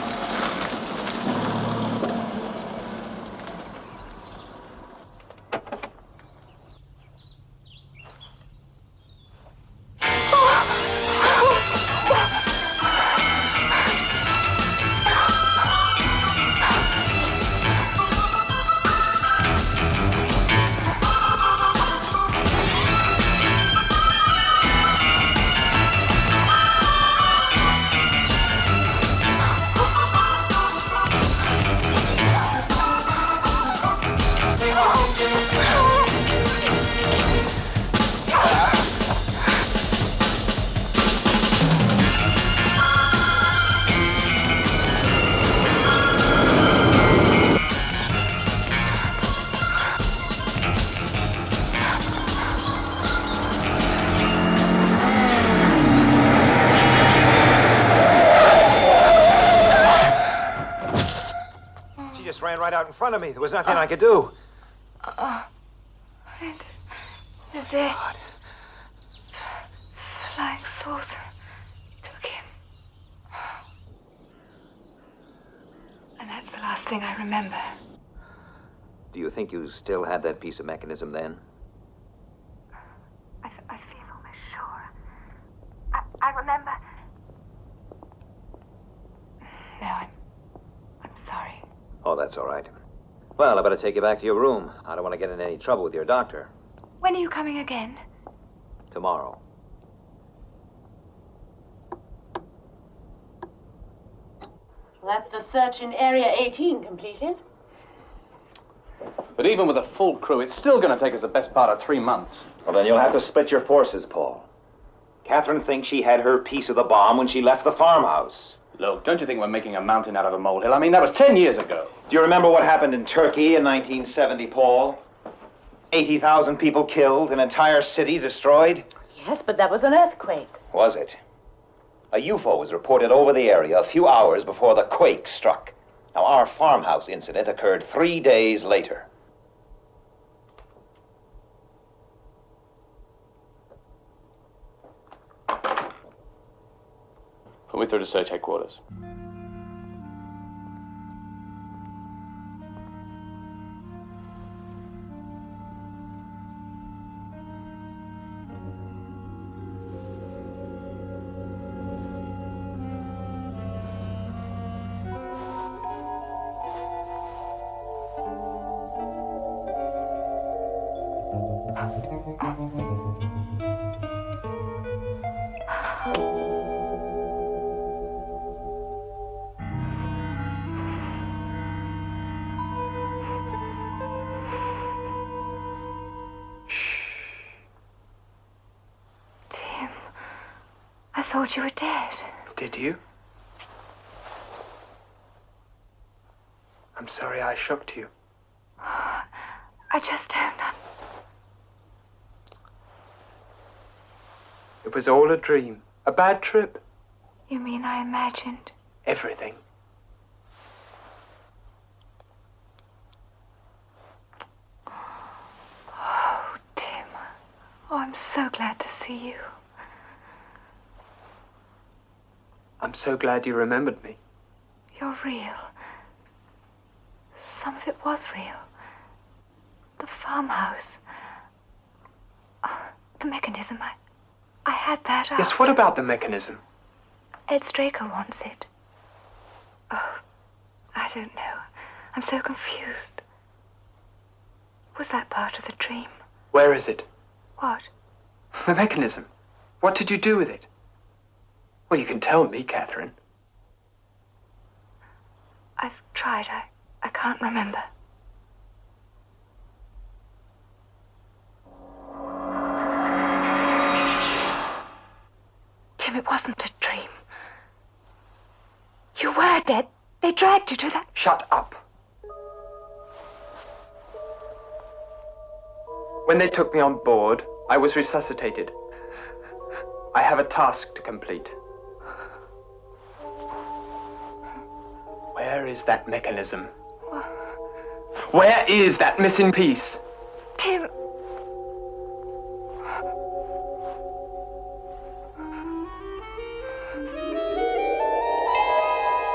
out in front of me. There was nothing I could do. He's dead. Flying saucer took him. And that's the last thing I remember. Do you think you still had that piece of mechanism then? I feel almost sure. I remember. No, I'm sorry. Oh, that's all right. Well, I better take you back to your room. I don't want to get in any trouble with your doctor. When are you coming again? Tomorrow. Well, that's the search in Area 18 completed. But even with a full crew, it's still going to take us the best part of 3 months. Well, then you'll have to split your forces, Paul. Catherine thinks she had her piece of the bomb when she left the farmhouse. Look, don't you think we're making a mountain out of a molehill? I mean, that was 10 years ago. Do you remember what happened in Turkey in 1970, Paul? 80,000 people killed, an entire city destroyed? Yes, but that was an earthquake. Was it? A UFO was reported over the area a few hours before the quake struck. Now, our farmhouse incident occurred 3 days later. Put me through to search headquarters. I thought you were dead. Did you? I'm sorry I shocked you. I just don't know. It was all a dream. A bad trip. You mean I imagined? Everything. Oh, Tim. Oh, I'm so glad to see you. I'm so glad you remembered me. You're real. Some of it was real. The farmhouse. The mechanism. I had that out. Yes, what about the mechanism? Ed Straker wants it. Oh, I don't know. I'm so confused. Was that part of the dream? Where is it? What? The mechanism. What did you do with it? Well, you can tell me, Catherine. I've tried. I can't remember. Tim, it wasn't a dream. You were dead. They dragged you to that. Shut up. When they took me on board, I was resuscitated. I have a task to complete. Where is that mechanism? Where is that missing piece? Tim.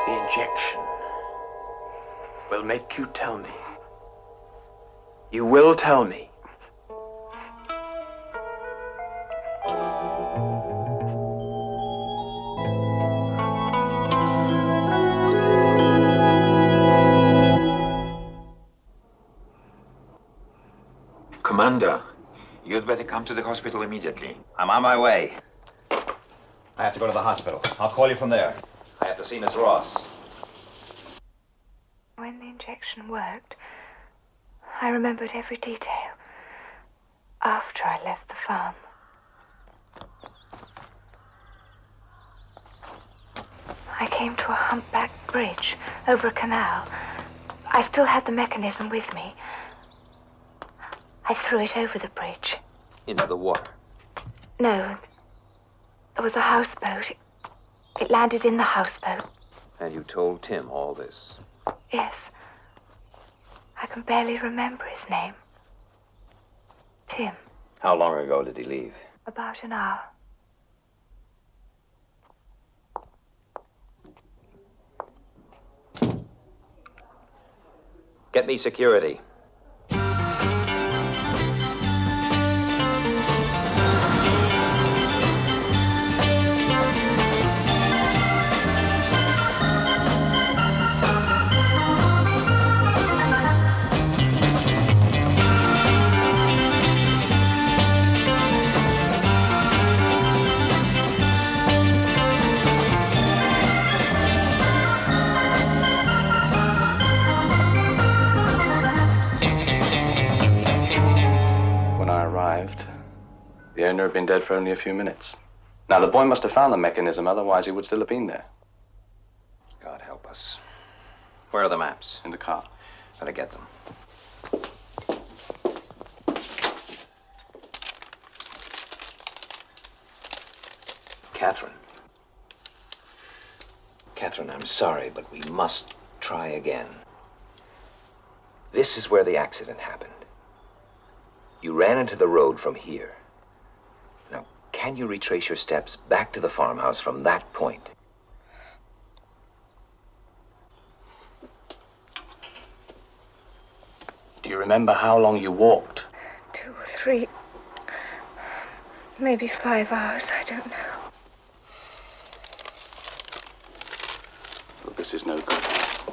The injection will make you tell me. You will tell me. Commander, you'd better come to the hospital immediately. I'm on my way. I have to go to the hospital. I'll call you from there. I have to see Miss Ross. When the injection worked, I remembered every detail. After I left the farm. I came to a humpback bridge over a canal. I still had the mechanism with me. I threw it over the bridge. Into the water? No. There was a houseboat. It landed in the houseboat. And you told Tim all this? Yes. I can barely remember his name. Tim. How long ago did he leave? About an hour. Get me security. The owner had been dead for only a few minutes. Now, the boy must have found the mechanism, otherwise he would still have been there. God help us. Where are the maps? In the car. Better get them. Catherine. Catherine, I'm sorry, but we must try again. This is where the accident happened. You ran into the road from here. Now, can you retrace your steps back to the farmhouse from that point? Do you remember how long you walked? 2 or 3, maybe 5 hours, I don't know. Look, this is no good.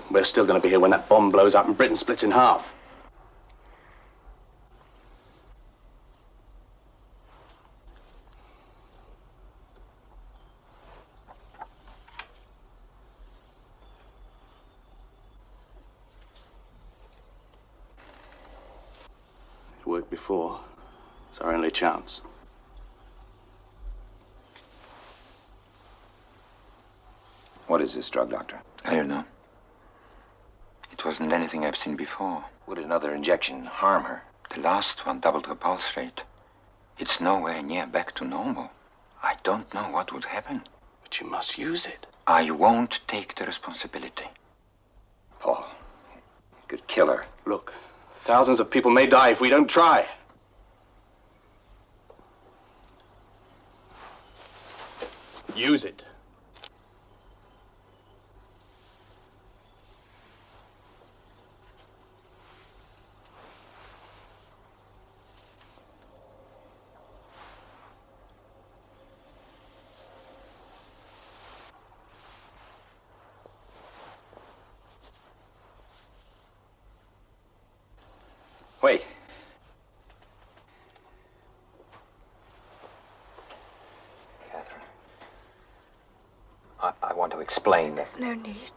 We're still going to be here when that bomb blows up and Britain splits in half. It worked before. It's our only chance. What is this drug, Doctor? I don't know. It wasn't anything I've seen before. Would another injection harm her? The last one doubled her pulse rate. It's nowhere near back to normal. I don't know what would happen. But you must use it. I won't take the responsibility. Paul, you could kill her. Look, thousands of people may die if we don't try. Use it. Wait. Catherine. I want to explain. There's no need.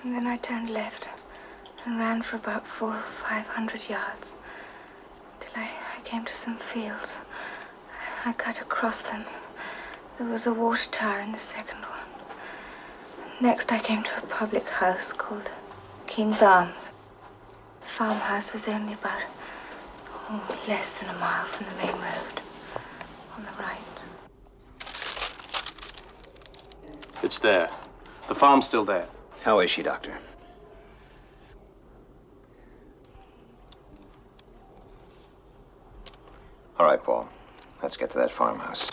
And then I turned left and ran for about 400 or 500 yards till I came to some fields. I cut across them. There was a water tower in the second one. Next I came to a public house called King's Arms. The farmhouse was only about less than a mile from the main road on the right. It's there. The farm's still there. How is she, Doctor? All right, Paul. Let's get to that farmhouse.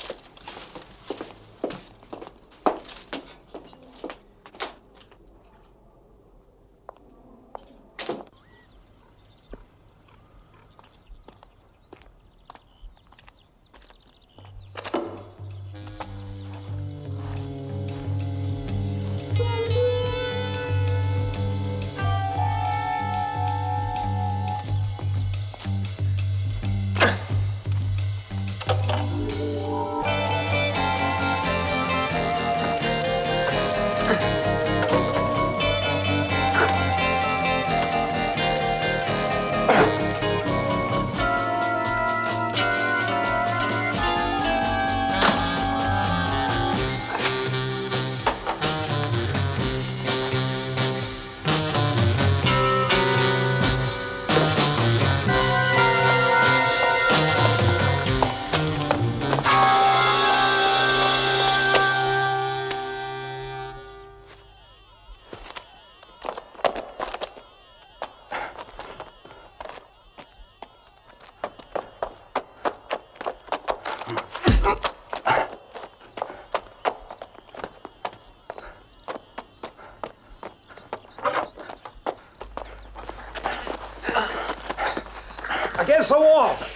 so off.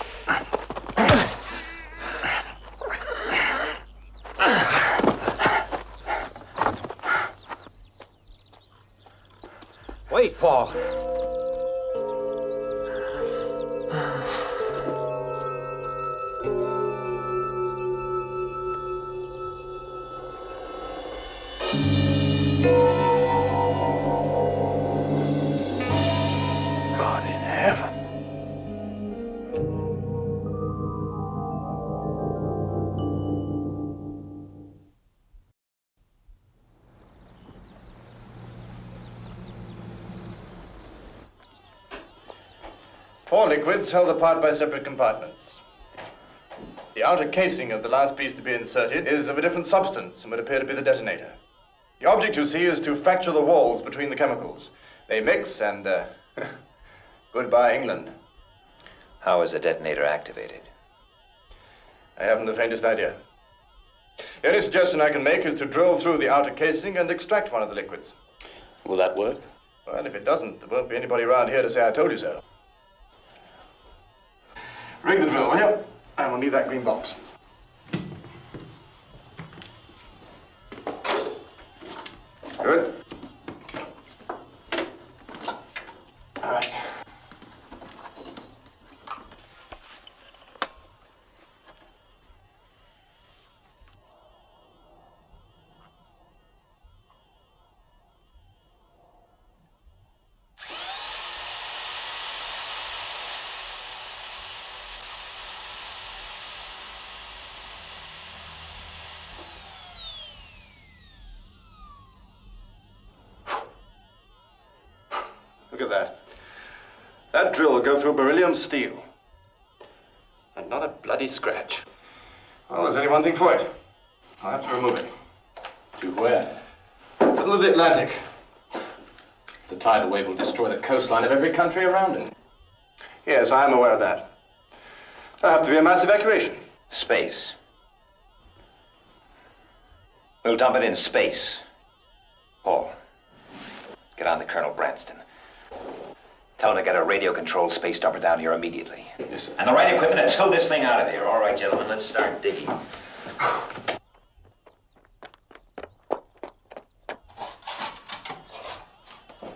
Wait, Paul. God in heaven. Four liquids held apart by separate compartments. The outer casing of the last piece to be inserted is of a different substance and would appear to be the detonator. The object, you see, is to fracture the walls between the chemicals. They mix and, goodbye, England. How is the detonator activated? I haven't the faintest idea. The only suggestion I can make is to drill through the outer casing and extract one of the liquids. Will that work? Well, if it doesn't, there won't be anybody around here to say I told you so. Rig the drill, will you? And we'll need that green box. Good. All right. Look at that. That drill will go through beryllium steel. And not a bloody scratch. Well, there's only one thing for it. I'll have to remove it. To where? Middle of the Atlantic. The tidal wave will destroy the coastline of every country around it. Yes, I am aware of that. There'll have to be a mass evacuation. Space. We'll dump it in space. Paul, get on to Colonel Branston. Tell him to get a radio-controlled space dumper down here immediately. Yes, sir. And the right equipment to tow this thing out of here. All right, gentlemen, let's start digging.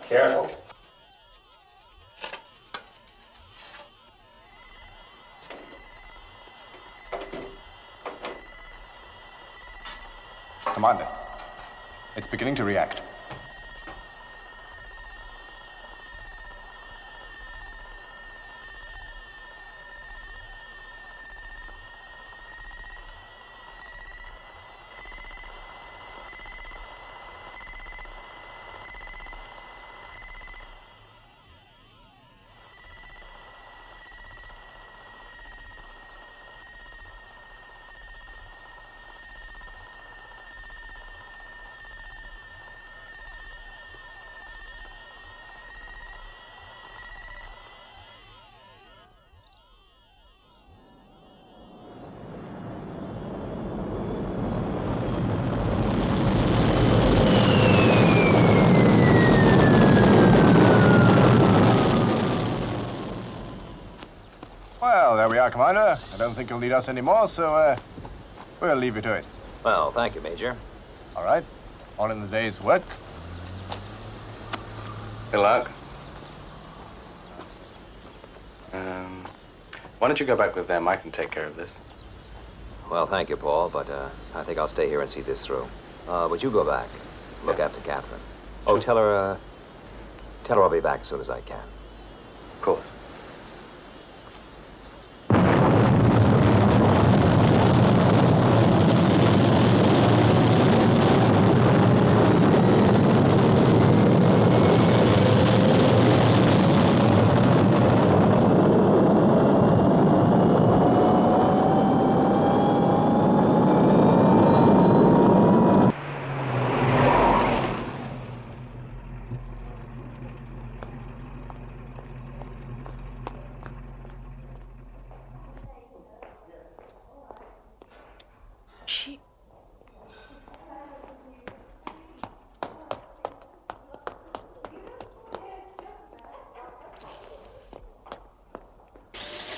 Careful. Commander, it's beginning to react. Well, there we are, Commander. I don't think you'll need us anymore, so, we'll leave you to it. Well, thank you, Major. All right. On in the day's work. Good luck. Why don't you go back with them? I can take care of this. Well, thank you, Paul, but I think I'll stay here and see this through. Would you go back? Look after Catherine. Oh, tell her I'll be back as soon as I can. Of course.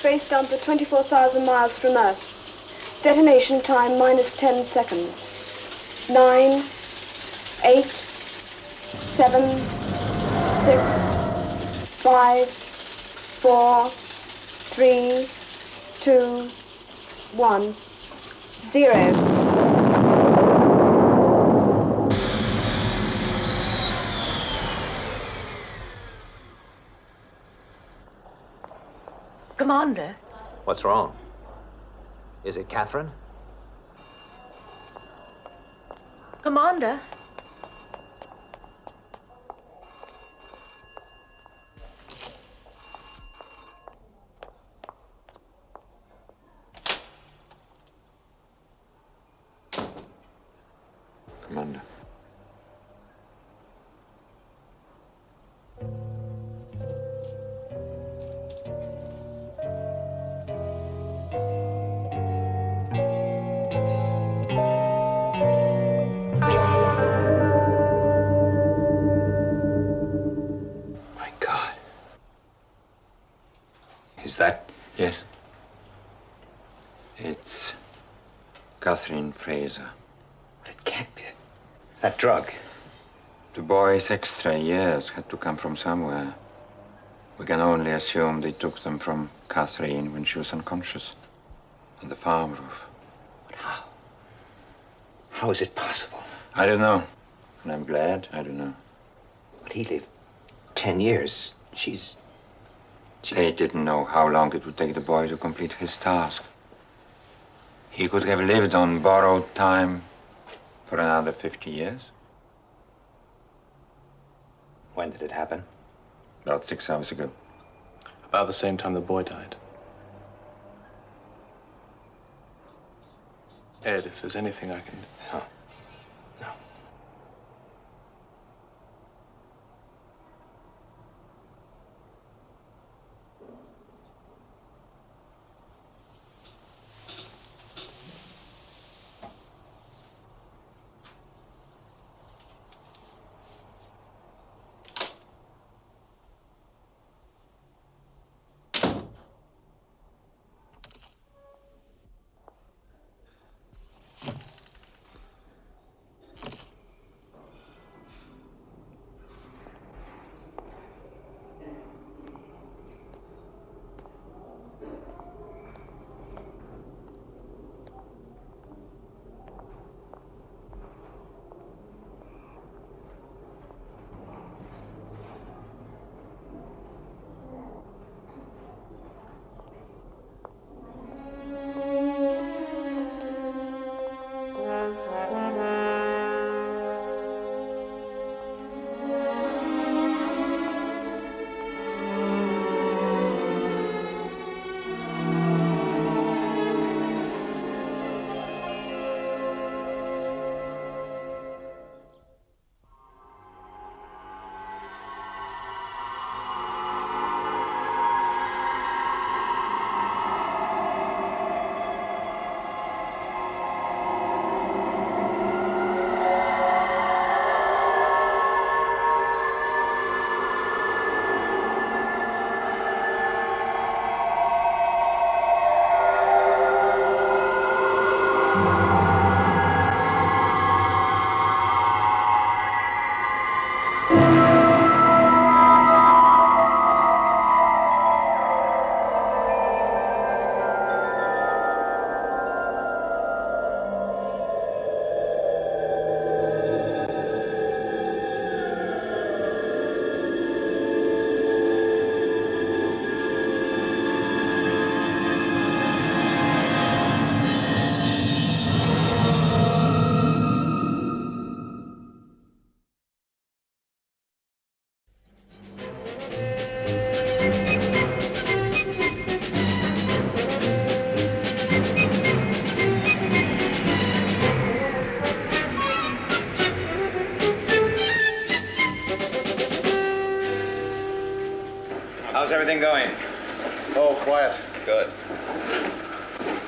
space dump at 24,000 miles from Earth. Detonation time minus 10 seconds. 9, 8, 7, 6, 5, 4, 3, 2, 1, 0. Commander? What's wrong? Is it Catherine? Commander? Commander. Is that? Yes. It's Catherine Fraser. It can't be. That drug. The boy's extra years had to come from somewhere. We can only assume they took them from Catherine when she was unconscious on the farm roof. But how? How is it possible? I don't know. And I'm glad I don't know. But he lived 10 years. She's... They didn't know how long it would take the boy to complete his task. He could have lived on borrowed time for another 50 years. When did it happen? About 6 hours ago. About the same time the boy died. Ed, if there's anything I can... No. No. How's everything going? Oh, quiet. Good.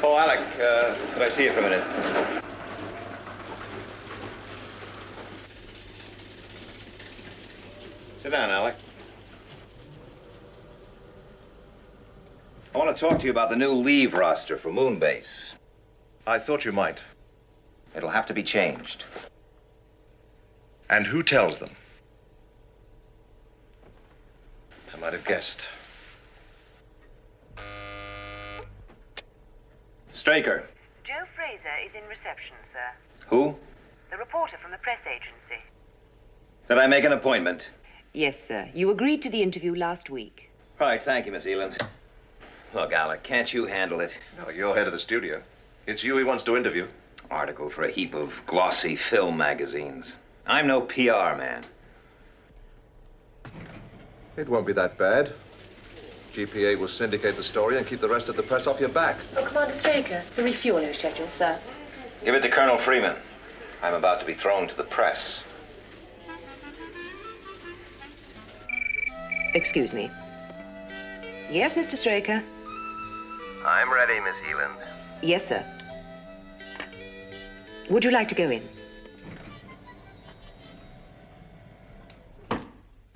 Oh, Alec, could I see you for a minute? Sit down, Alec. I want to talk to you about the new leave roster for Moonbase. I thought you might. It'll have to be changed. And who tells them? I might have guessed. Straker. Joe Fraser is in reception, sir. Who? The reporter from the press agency. Did I make an appointment? Yes, sir. You agreed to the interview last week. Right, thank you, Miss Eland. Look, Alec, can't you handle it? No, you're head of the studio. It's you he wants to interview. Article for a heap of glossy film magazines. I'm no PR man. It won't be that bad. GPA will syndicate the story and keep the rest of the press off your back. Oh, Commander Straker, the refueling schedule, sir. Give it to Colonel Freeman. I'm about to be thrown to the press. Excuse me. Yes, Mr. Straker? I'm ready, Miss Eland. Yes, sir. Would you like to go in?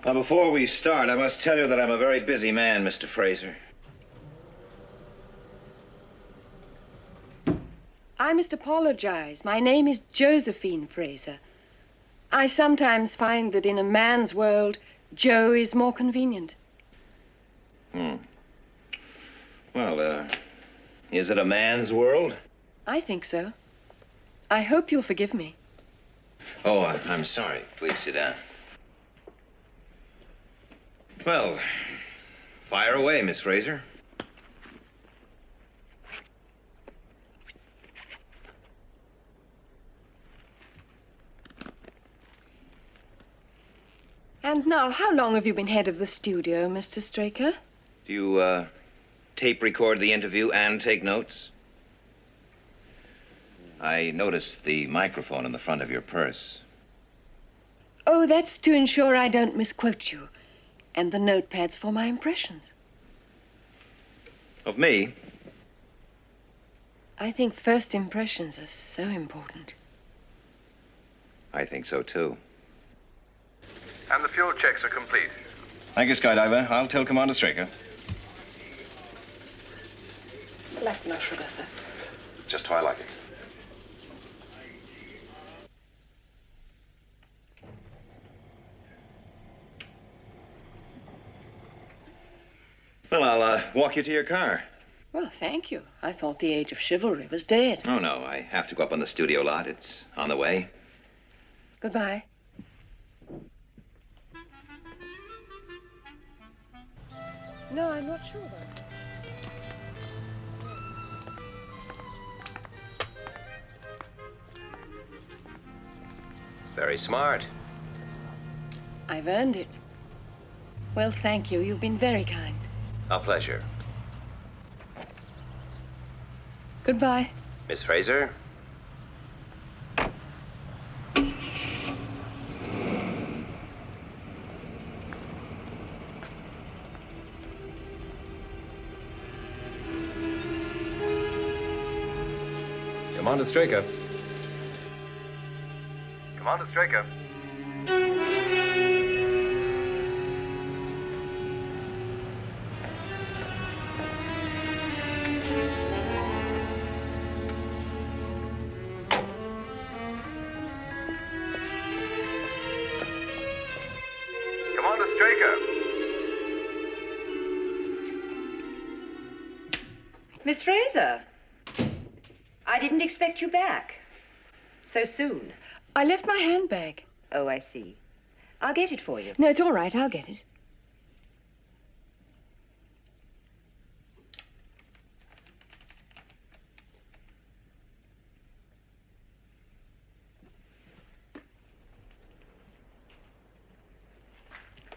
Now, before we start, I must tell you that I'm a very busy man, Mr. Fraser. I must apologize. My name is Josephine Fraser. I sometimes find that in a man's world, Joe is more convenient. Well, is it a man's world? I think so. I hope you'll forgive me. Oh, I'm sorry. Please sit down. Well, fire away, Miss Fraser. And now, how long have you been head of the studio, Mr. Straker? Do you, tape record the interview and take notes? I noticed the microphone in the front of your purse. Oh, that's to ensure I don't misquote you. And the notepad's for my impressions. Of me? I think first impressions are so important. I think so, too. And the fuel checks are complete. Thank you, Skydiver. I'll tell Commander Straker. Black, no sugar, sir. It's just how I like it. Well, I'll walk you to your car. Well, thank you. I thought the age of chivalry was dead. Oh, no, I have to go up on the studio lot. It's on the way. Goodbye. No, I'm not sure about that. Very smart. I've earned it. Well, thank you. You've been very kind. A pleasure. Goodbye. Miss Fraser? Commander Straker. Commander Straker. Commander Straker. Miss Fraser, I didn't expect you back so soon. I left my handbag. Oh, I see. I'll get it for you. No, it's all right. I'll get it.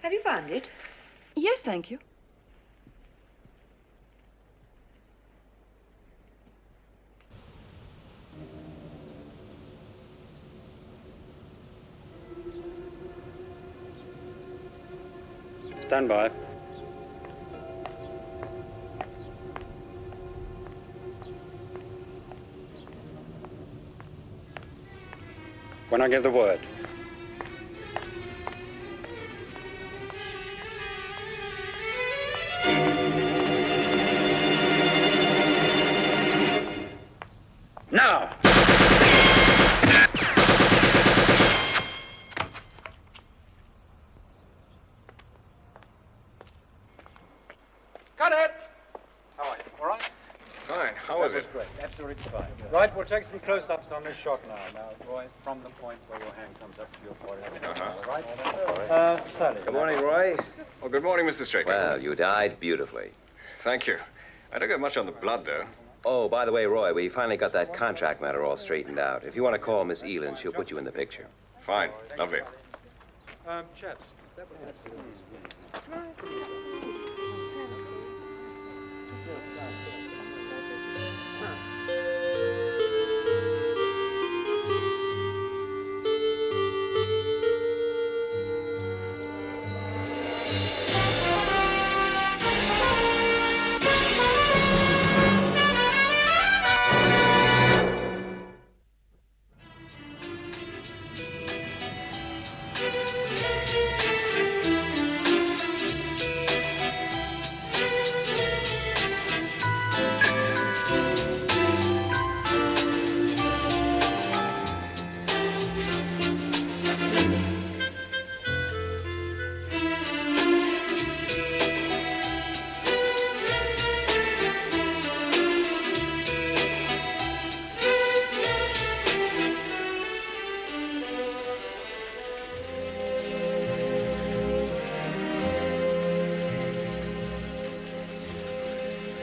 Have you found it? Yes, thank you. Stand by. When I give the word. Now! Got it! How are you? All right? Fine. How was it? Great. Absolutely fine. Right, we'll take some close-ups on this shot now. Now, Roy, from the point where your hand comes up to your forehead. All right? Sally. Good morning, Roy. Well, good morning, Mr. Straker. Well, you died beautifully. Thank you. I don't get much on the blood, though. Oh, by the way, Roy, we finally got that contract matter all straightened out. If you want to call Miss Elin, she'll put you in the picture. Fine. Lovely. Chaps, that was absolutely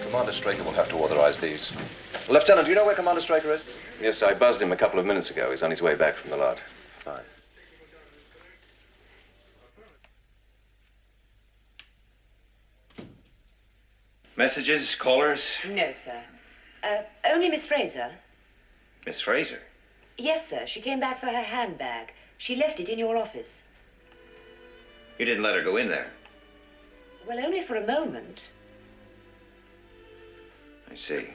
Commander Straker will have to authorize these. Lieutenant, do you know where Commander Straker is? Yes, I buzzed him a couple of minutes ago. He's on his way back from the lot. Fine. Messages, callers? No, sir. Only Miss Fraser. Miss Fraser? Yes, sir. She came back for her handbag. She left it in your office. You didn't let her go in there. Well, only for a moment. I see.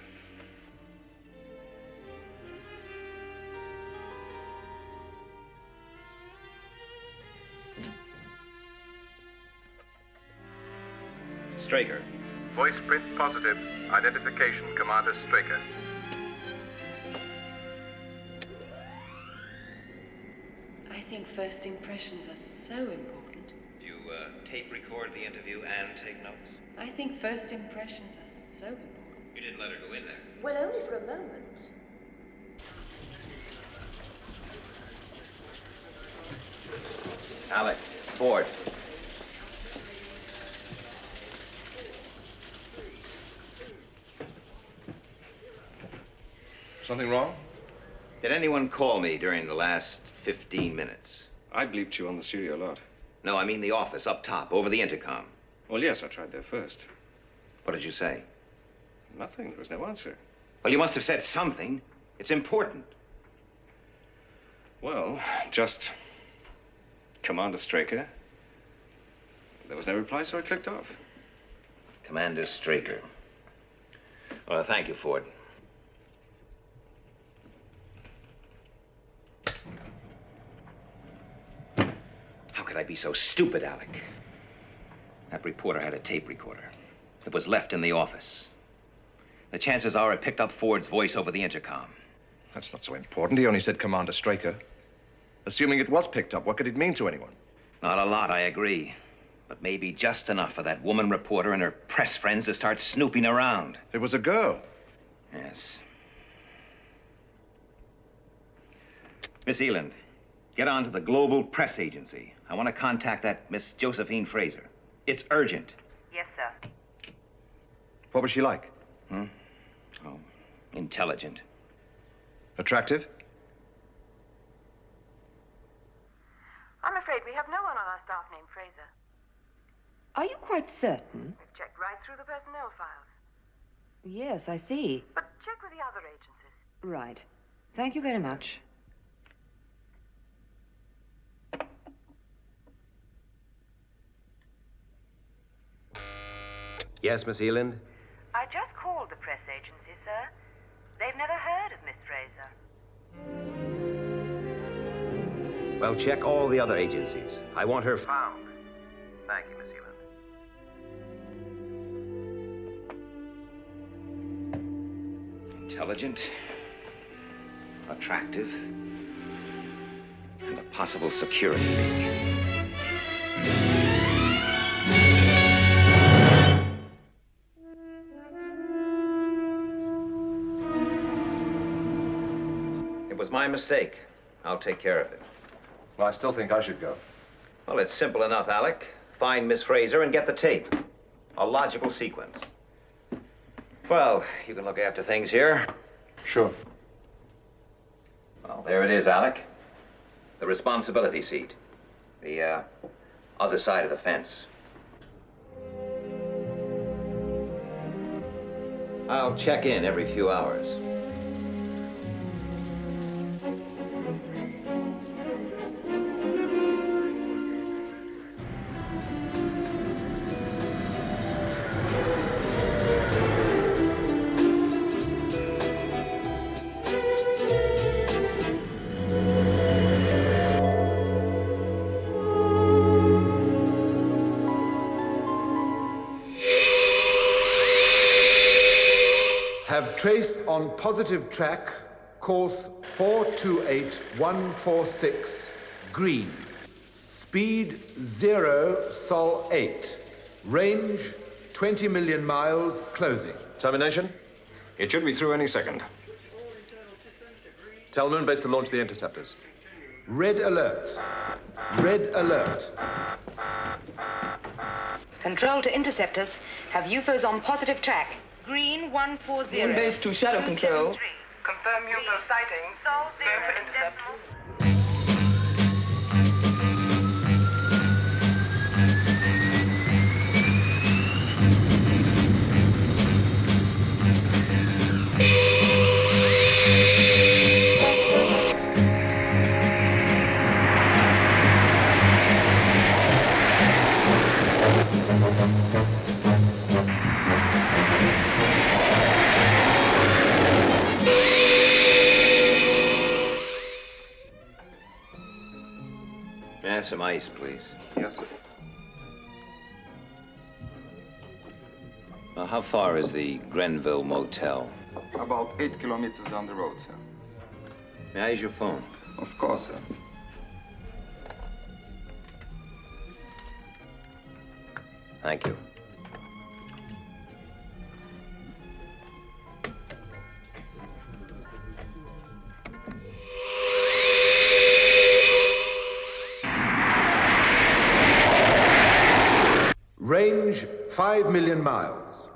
Straker. Voice print positive. Identification, Commander Straker. I think first impressions are so important. Do you tape record the interview and take notes? I think first impressions are so important. You didn't let her go in there. Well, only for a moment. Alec, Ford. Something wrong? Did anyone call me during the last 15 minutes? I bleeped you on the studio lot. No, I mean the office up top, over the intercom. Well, yes, I tried there first. What did you say? Nothing. There was no answer. Well, you must have said something. It's important. Well, just Commander Straker. There was no reply, so I clicked off. Commander Straker. Well, thank you, Ford. How could I be so stupid, Alec? That reporter had a tape recorder. It was left in the office. The chances are it picked up Ford's voice over the intercom. That's not so important. He only said Commander Straker. Assuming it was picked up, what could it mean to anyone? Not a lot, I agree. But maybe just enough for that woman reporter and her press friends to start snooping around. It was a girl. Yes. Miss Eland, get on to the Global Press Agency. I want to contact that Miss Josephine Fraser. It's urgent. Yes, sir. What was she like? Oh, intelligent. Attractive? I'm afraid we have no one on our staff named Fraser. Are you quite certain? We've checked right through the personnel files. Yes, I see. But check with the other agencies. Right. Thank you very much. Yes, Miss Eland? I just called the press agency, sir. They've never heard of Miss Fraser. Well, check all the other agencies. I want her... Found. Thank you, Miss Eland. Intelligent. attractive, and a possible security leak. It was my mistake. I'll take care of it. Well, I still think I should go. Well, it's simple enough, Alec. Find Miss Fraser and get the tape. A logical sequence. Well, you can look after things here. Sure. Well, there it is, Alec. The responsibility seat. The, other side of the fence. I'll check in every few hours. Have trace on positive track, course 428146, green. Speed 0 Sol 8. Range 20 million miles, closing. Termination? It should be through any second. Tell Moonbase to launch the interceptors. Red alert. Red alert. Control to interceptors. Have UFOs on positive track. Green 140. Moonbase to Shadow Control. Confirm UFO sightings. Sol 0 for intercept. Have some ice, please. Yes, sir. Now, how far is the Grenville Motel? About 8 kilometers down the road, sir. May I use your phone? Of course, sir. Thank you. Range 5 million miles.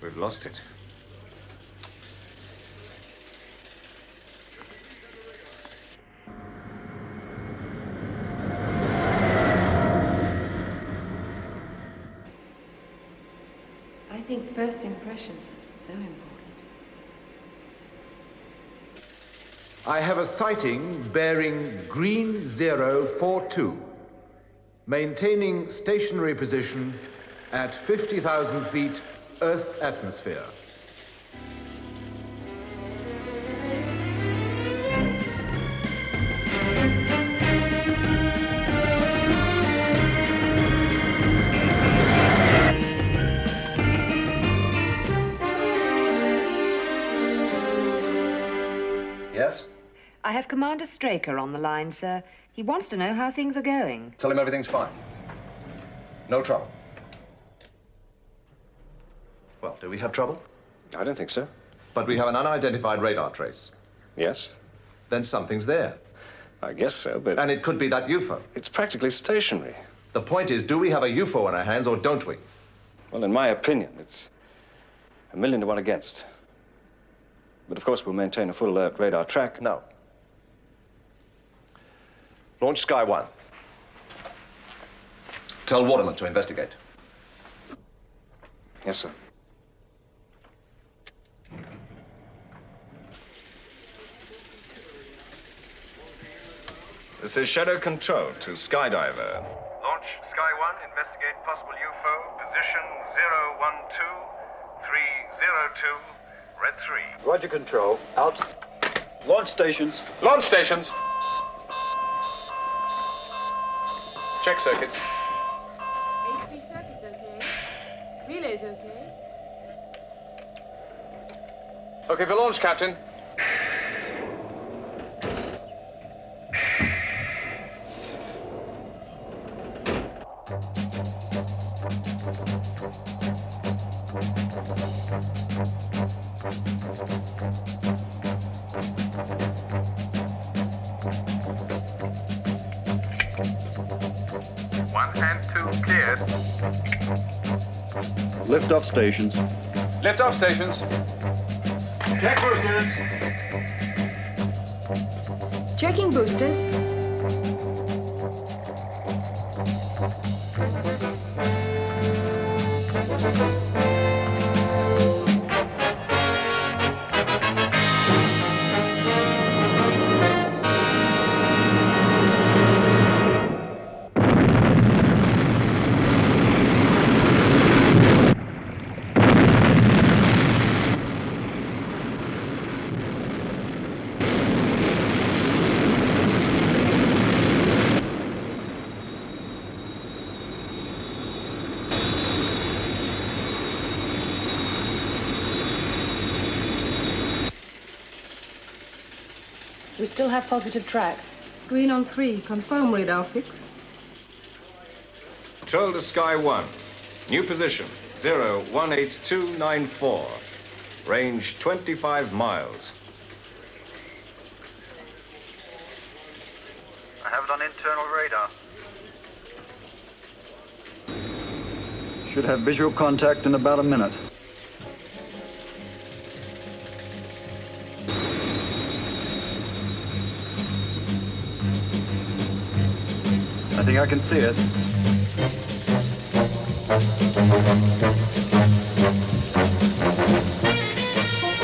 We've lost it. I think first impressions are so important. I have a sighting bearing green 042, maintaining stationary position at 50,000 feet Earth's atmosphere. Yes? I have Commander Straker on the line, sir. He wants to know how things are going. Tell him everything's fine. No trouble. Well, do we have trouble? I don't think so. But we have an unidentified radar trace. Yes? Then something's there. I guess so, but... And it could be that UFO. It's practically stationary. The point is, do we have a UFO on our hands or don't we? Well, in my opinion, it's 1,000,000 to 1 against. But of course, we'll maintain a full alert radar track. No. Launch Sky 1. Tell Waterman to investigate. Yes, sir. This is Shadow Control to Skydiver. Launch Sky 1, investigate possible UFO, position 012302, red 3. Roger, Control. Out. Launch stations. Launch stations. Check circuits. HV circuit's okay. Relay's okay. Okay for launch, Captain. One and two cleared. Lift-off stations. Lift-off stations. Check boosters. Checking boosters. We still have positive track. Green on 3. Confirm radar fix. Control to Sky 1. New position 018294. Range 25 miles. I have it on internal radar. Should have visual contact in about a minute. I think I can see it.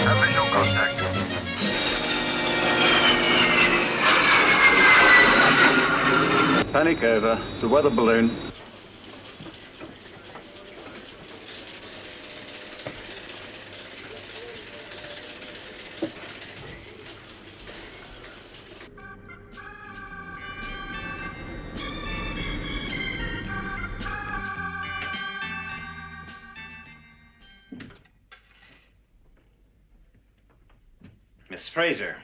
Have visual contact. Panic over. It's a weather balloon. Miss Fraser,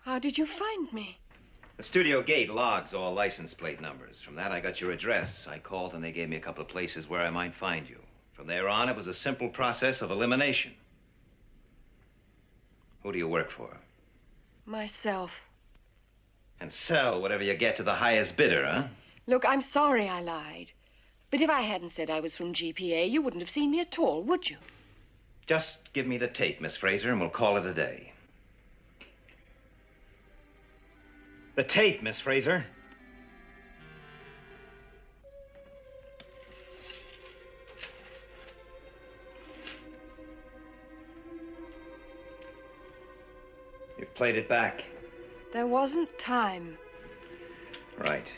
How did you find me? the studio gate logs all license plate numbers. From that, I got your address. I called, and they gave me a couple of places where I might find you. From there on, it was a simple process of elimination. Who do you work for? Myself. And sell whatever you get to the highest bidder, huh? Look, I'm sorry I lied. But if I hadn't said I was from GPA, you wouldn't have seen me at all, would you? Just give me the tape, Miss Fraser, and we'll call it a day. The tape, Miss Fraser. You've played it back. There wasn't time. Right.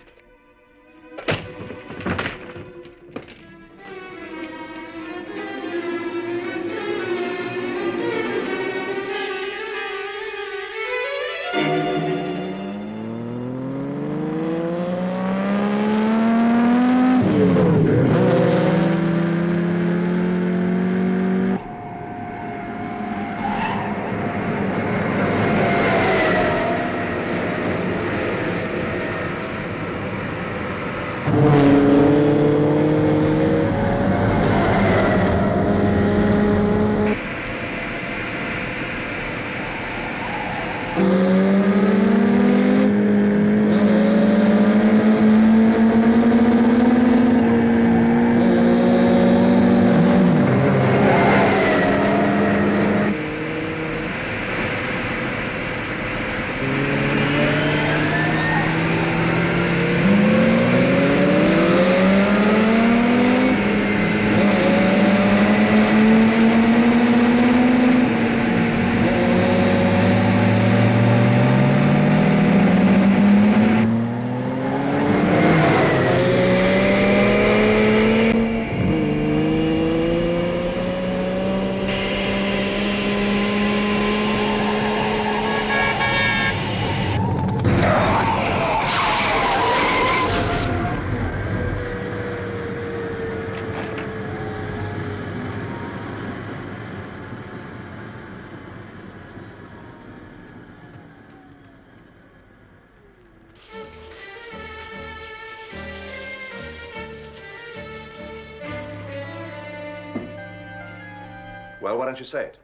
Well, why don't you say it?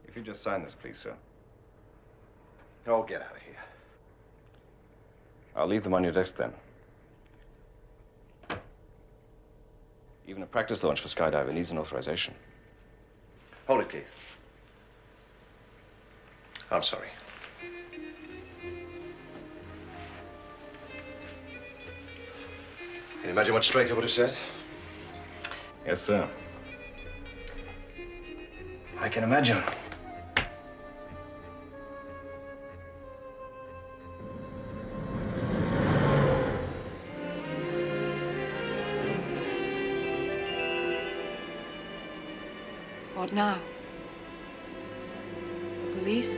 If you just sign this, please, sir. Oh, get out of here. I'll leave them on your desk then. Even a practice launch for skydiver needs an authorization. Hold it, Keith. I'm sorry. Can you imagine what Straker would have said? Yes, sir. I can imagine. What now? The police?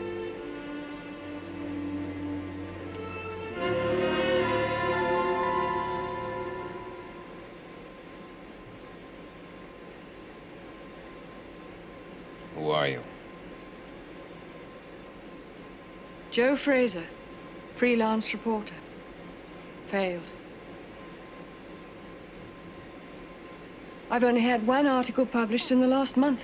Who are you? Joe Fraser, freelance reporter. Failed. I've only had one article published in the last month.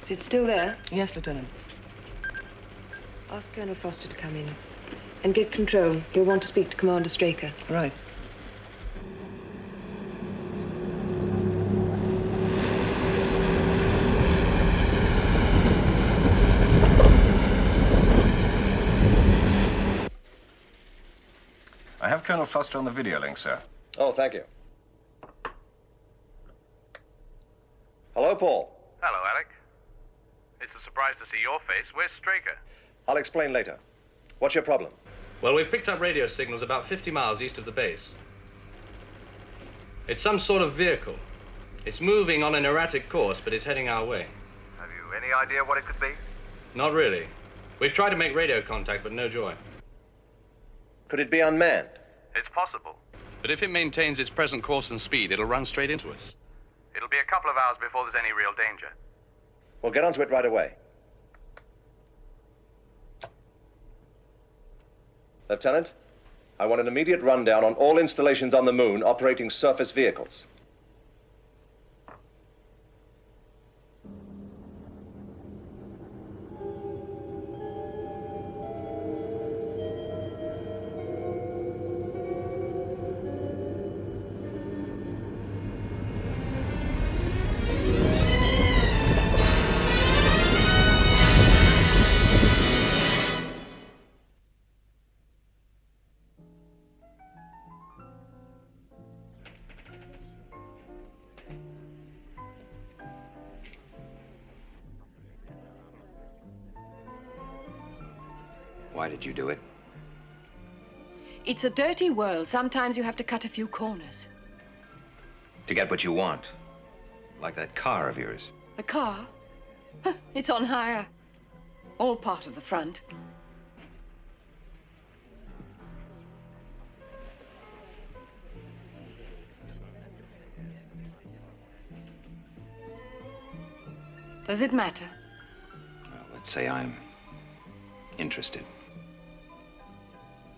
Is it still there? Yes, Lieutenant. Ask Colonel Foster to come in. And get control. He'll want to speak to Commander Straker. Right. I have Colonel Foster on the video link, sir. Oh, thank you. Hello, Paul. Hello, Alec. It's a surprise to see your face. Where's Straker? I'll explain later. What's your problem? Well, we've picked up radio signals about 50 miles east of the base. It's some sort of vehicle. It's moving on an erratic course, but it's heading our way. Have you any idea what it could be? Not really. We've tried to make radio contact, but no joy. Could it be unmanned? It's possible. But if it maintains its present course and speed, it'll run straight into us. It'll be a couple of hours before there's any real danger. We'll get onto it right away. Lieutenant, I want an immediate rundown on all installations on the moon operating surface vehicles. Why did you do it? It's a dirty world. Sometimes you have to cut a few corners. To get what you want. Like that car of yours. The car? It's on hire. All part of the front. Does it matter? Well, let's say I'm interested.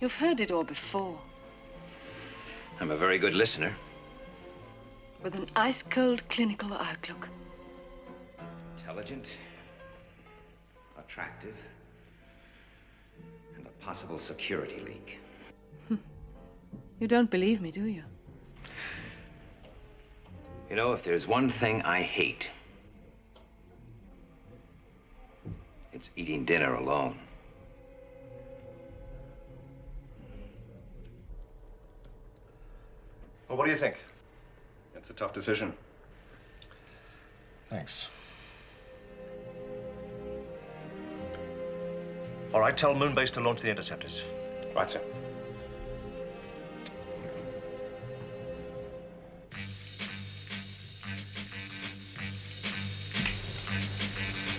You've heard it all before. I'm a very good listener. With an ice-cold clinical outlook. Intelligent, attractive, and a possible security leak. You don't believe me, do you? You know, if there's one thing I hate, it's eating dinner alone. Well, what do you think? It's a tough decision. Thanks. All right, tell Moonbase to launch the interceptors. Right, sir.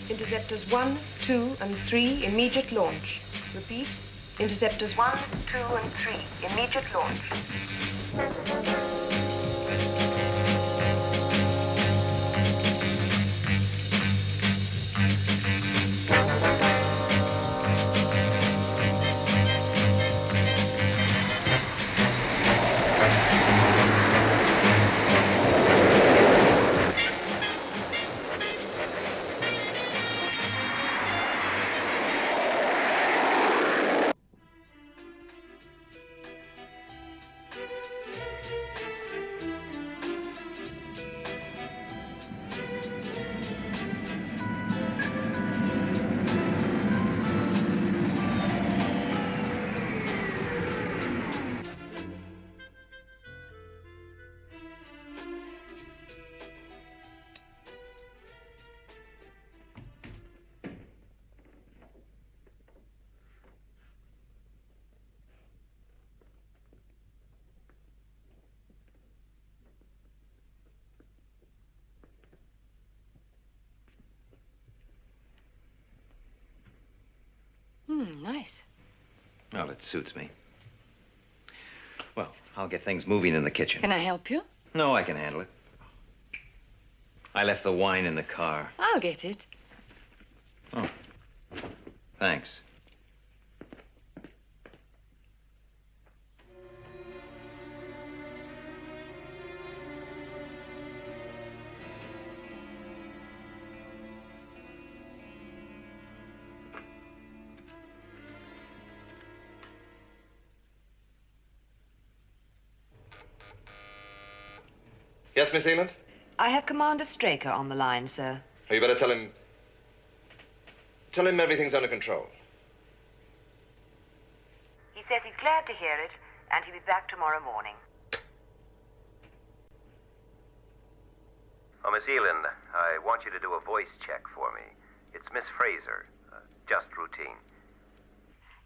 Interceptors 1, 2, and 3, immediate launch. Repeat, Interceptors 1, 2, and 3. Immediate launch. Nice. Well, it suits me. Well, I'll get things moving in the kitchen. Can I help you? No, I can handle it. I left the wine in the car. I'll get it. Oh, thanks. Yes, Miss Eland? I have Commander Straker on the line, sir. Oh, you better tell him... Tell him everything's under control. He says he's glad to hear it, and he'll be back tomorrow morning. Oh, Miss Eland, I want you to do a voice check for me. It's Miss Fraser. Just routine.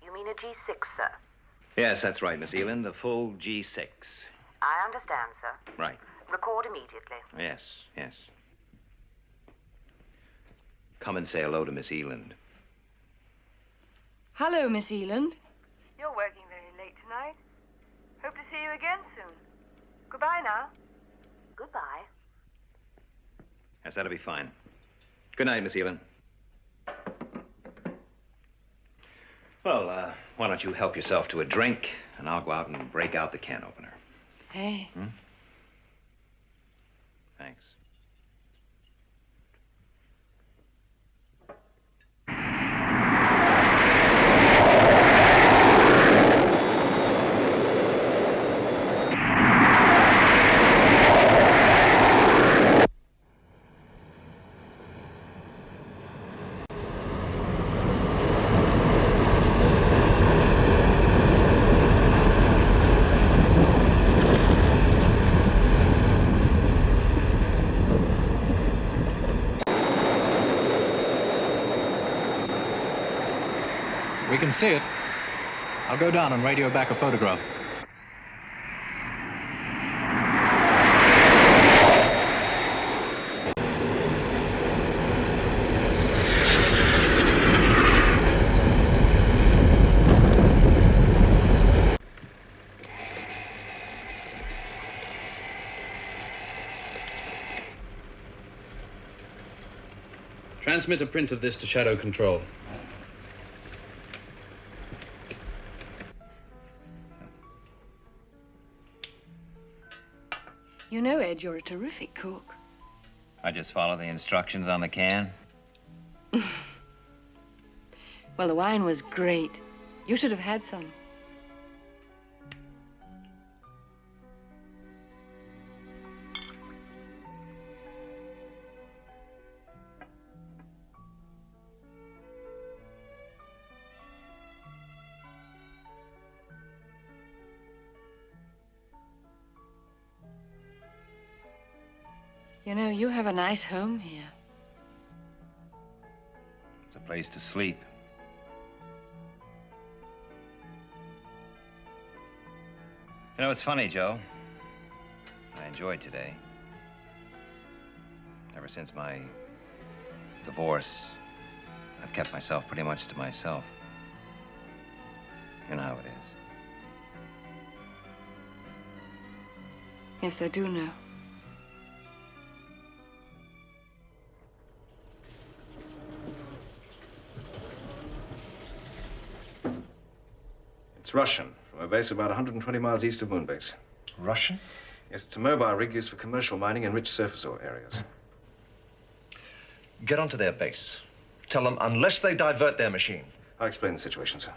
You mean a G6, sir? Yes, that's right, Miss Eland. The full G6. I understand, sir. Right. Record immediately. Yes, yes. Come and say hello to Miss Eland. Hello, Miss Eland. You're working very late tonight. Hope to see you again soon. Goodbye now. Goodbye. Yes, that'll be fine. Good night, Miss Eland. Well, why don't you help yourself to a drink, and I'll go out and break out the can opener. Hey. Hmm? Thanks. We can see it. I'll go down and radio back a photograph. Transmit a print of this to Shadow Control. You know, Ed, you're a terrific cook. I just follow the instructions on the can. Well, the wine was great. You should have had some. You know, you have a nice home here. It's a place to sleep. You know, it's funny, Joe. I enjoyed today. Ever since my divorce, I've kept myself pretty much to myself. You know how it is. Yes, I do know. It's Russian, from a base about 120 miles east of Moonbase. Russian? Yes, it's a mobile rig used for commercial mining in rich surface ore areas. Get onto their base. Tell them unless they divert their machine. I'll explain the situation, sir.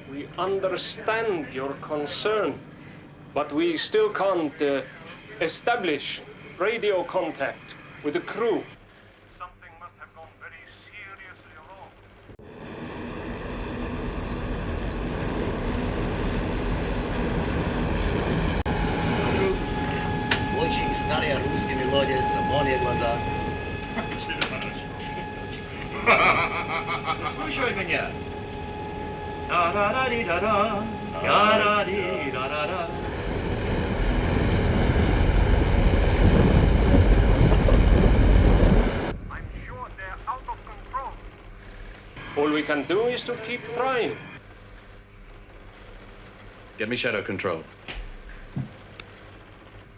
We understand your concern, but we still can't establish radio contact with the crew. Something must have gone very seriously wrong. Очень старая русская мелодия, зеленые глаза. Слушай меня. Да-да-да-ди-да-да, да-да-ди-да-да-да. I'm sure they're out of control. All we can do is to keep trying. Get me Shadow Control.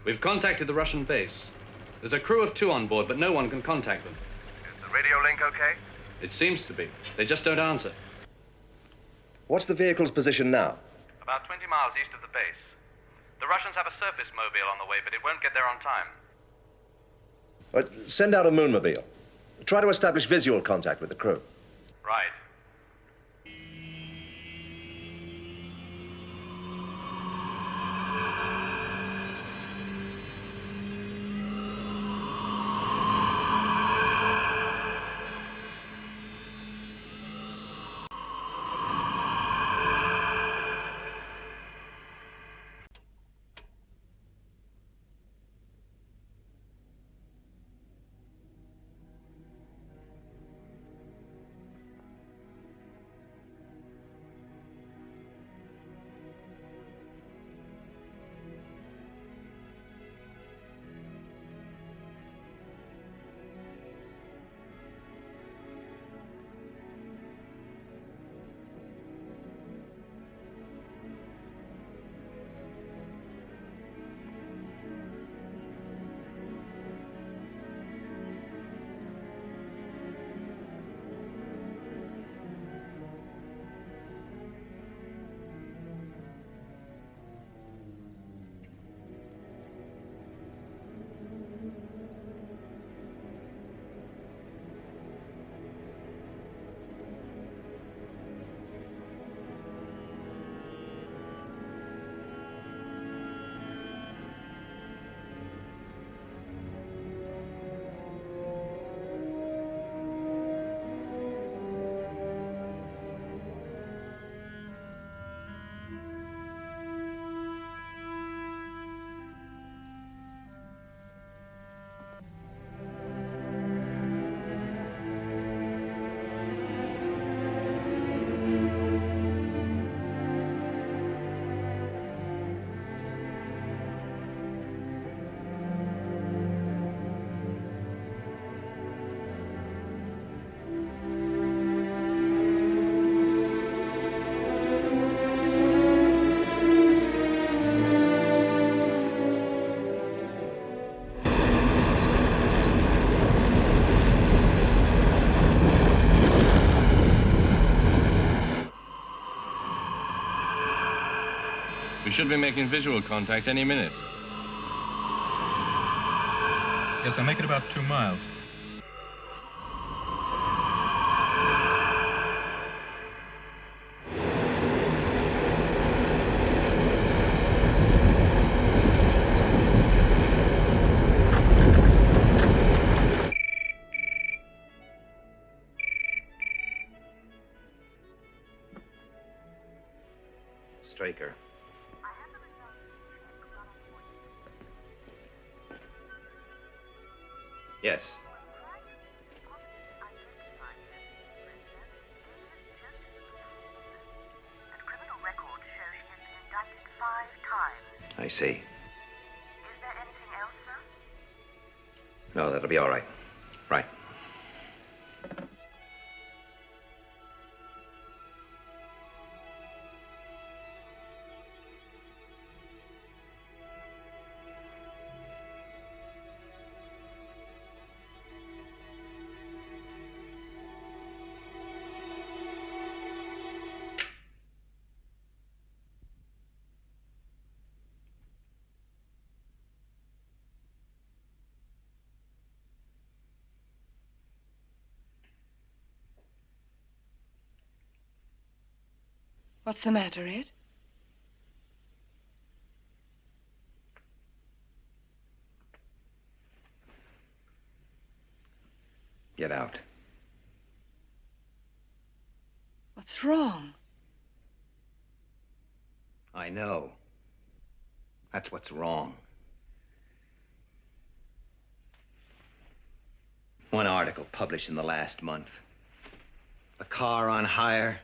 We've contacted the Russian base. There's a crew of 2 on board, but no one can contact them. Is the radio link okay? It seems to be. They just don't answer. What's the vehicle's position now? About 20 miles east of the base. The Russians have a surface mobile on the way, but it won't get there on time. Send out a moonmobile. Try to establish visual contact with the crew. Right. We should be making visual contact any minute. Yes, I'll make it about 2 miles. Straker. Yes. I see. Is there anything else No, that'll be all right. Right. What's the matter, Ed? Get out. What's wrong? I know. That's what's wrong. One article published in the last month. The car on hire.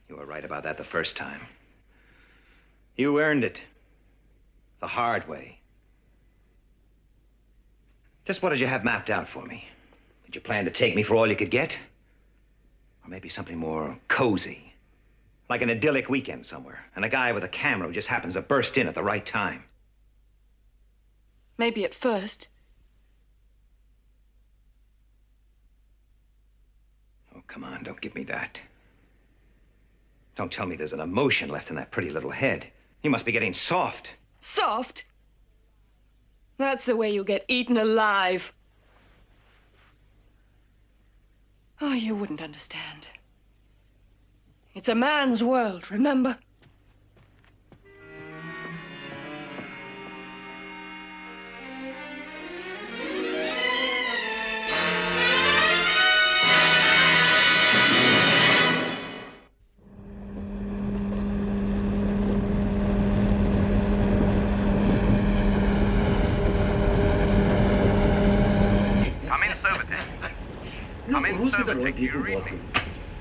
You were right about that the first time. You earned it. The hard way. Just what did you have mapped out for me? Did you plan to take me for all you could get? Or maybe something more cozy? Like an idyllic weekend somewhere, and a guy with a camera who just happens to burst in at the right time. Maybe at first. Oh, come on, don't give me that. Don't tell me there's an emotion left in that pretty little head. You must be getting soft. Soft? That's the way you get eaten alive. Oh, you wouldn't understand. It's a man's world, remember?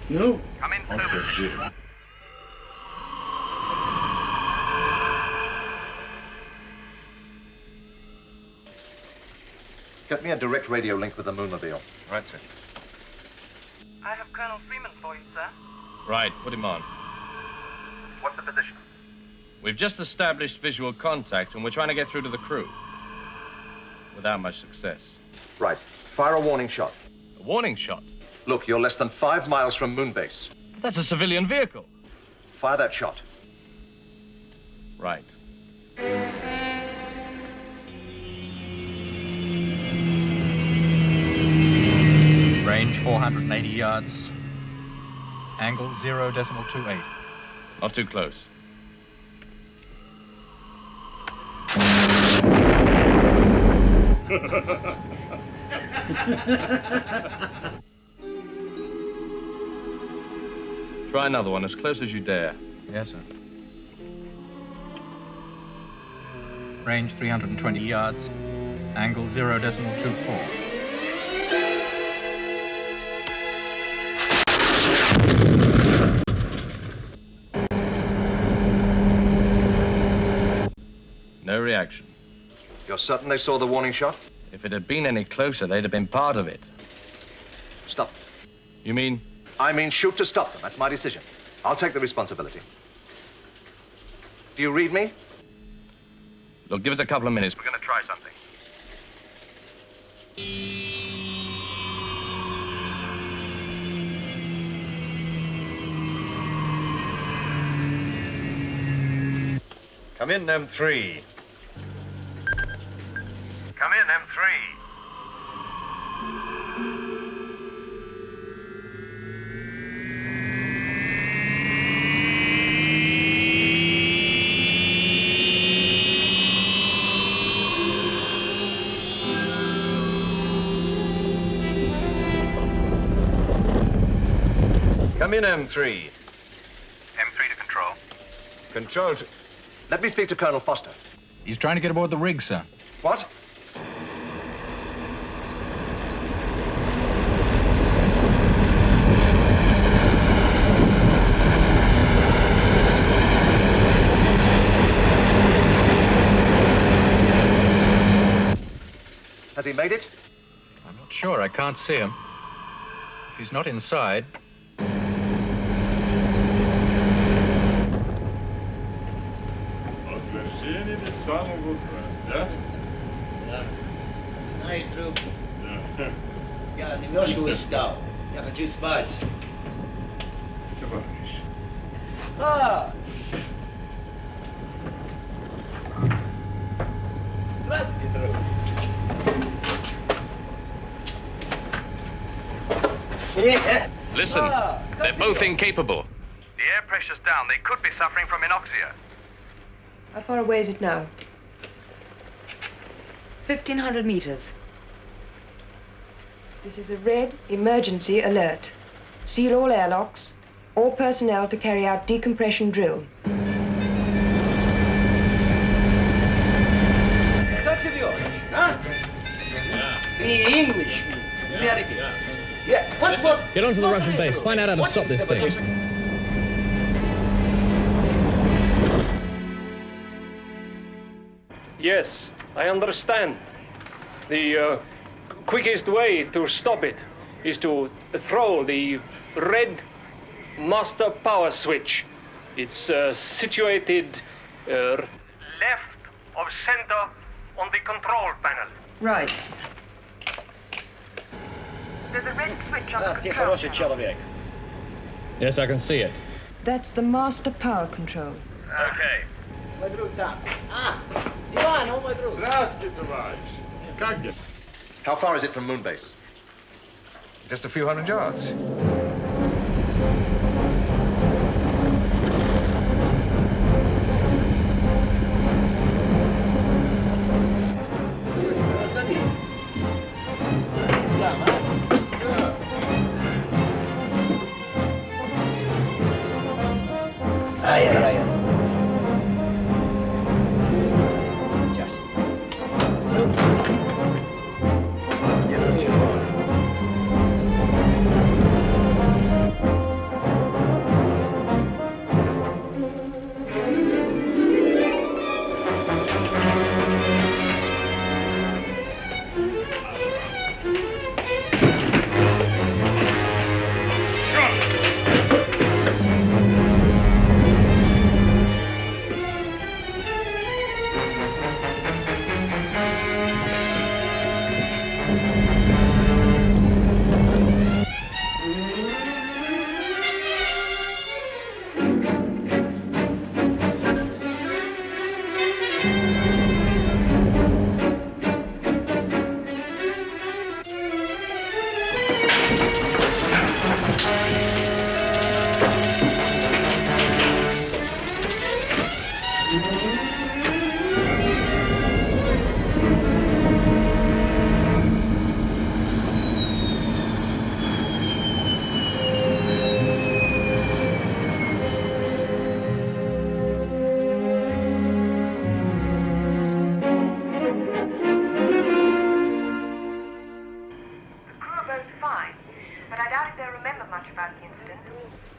No. Come in, Silverton. Get me a direct radio link with the Moonmobile. Right, sir. I have Colonel Freeman for you, sir. Right, put him on. What's the position? We've just established visual contact, and we're trying to get through to the crew. Without much success. Right. Fire a warning shot. A warning shot? Look, you're less than 5 miles from Moonbase. That's a civilian vehicle. Fire that shot. Right. Range 480 yards. Angle 0.28. Not too close. Try another one, as close as you dare. Yes, sir. Range 320 yards. Angle 0.24. No reaction. You're certain they saw the warning shot? If it had been any closer, they'd have been part of it. Stop. You mean? I mean shoot to stop them. That's my decision. I'll take the responsibility. Do you read me? Look, give us a couple of minutes. We're going to try something. Come in, M3. Come in, M3. Come in, M3. M3 to control. Control to... Let me speak to Colonel Foster. He's trying to get aboard the rig, sir. What? made it? I'm not sure. I can't see him. If he's not inside... Nice room. Я немножко устал. Я хочу спать. А! Здравствуйте, друг. Listen, they're both incapable. The air pressure's down. They could be suffering from anoxia. How far away is it now? 1,500 meters. This is a red emergency alert. Seal all airlocks. All personnel to carry out decompression drill. Кто тебе? А? English. American. Yeah. What? Get onto the Russian base. Find out how to stop this thing. Yes, I understand. The quickest way to stop it is to throw the red master power switch. It's situated left of center on the control panel. Right. There's a red switch on the Ты control хороший panel. человек. Yes, I can see it. That's the master power control. Okay. Мой друг там. Иван, он мой друг. Здравствуйте, товарищ. Как дела? How far is it from Moonbase? Just a few hundred yards.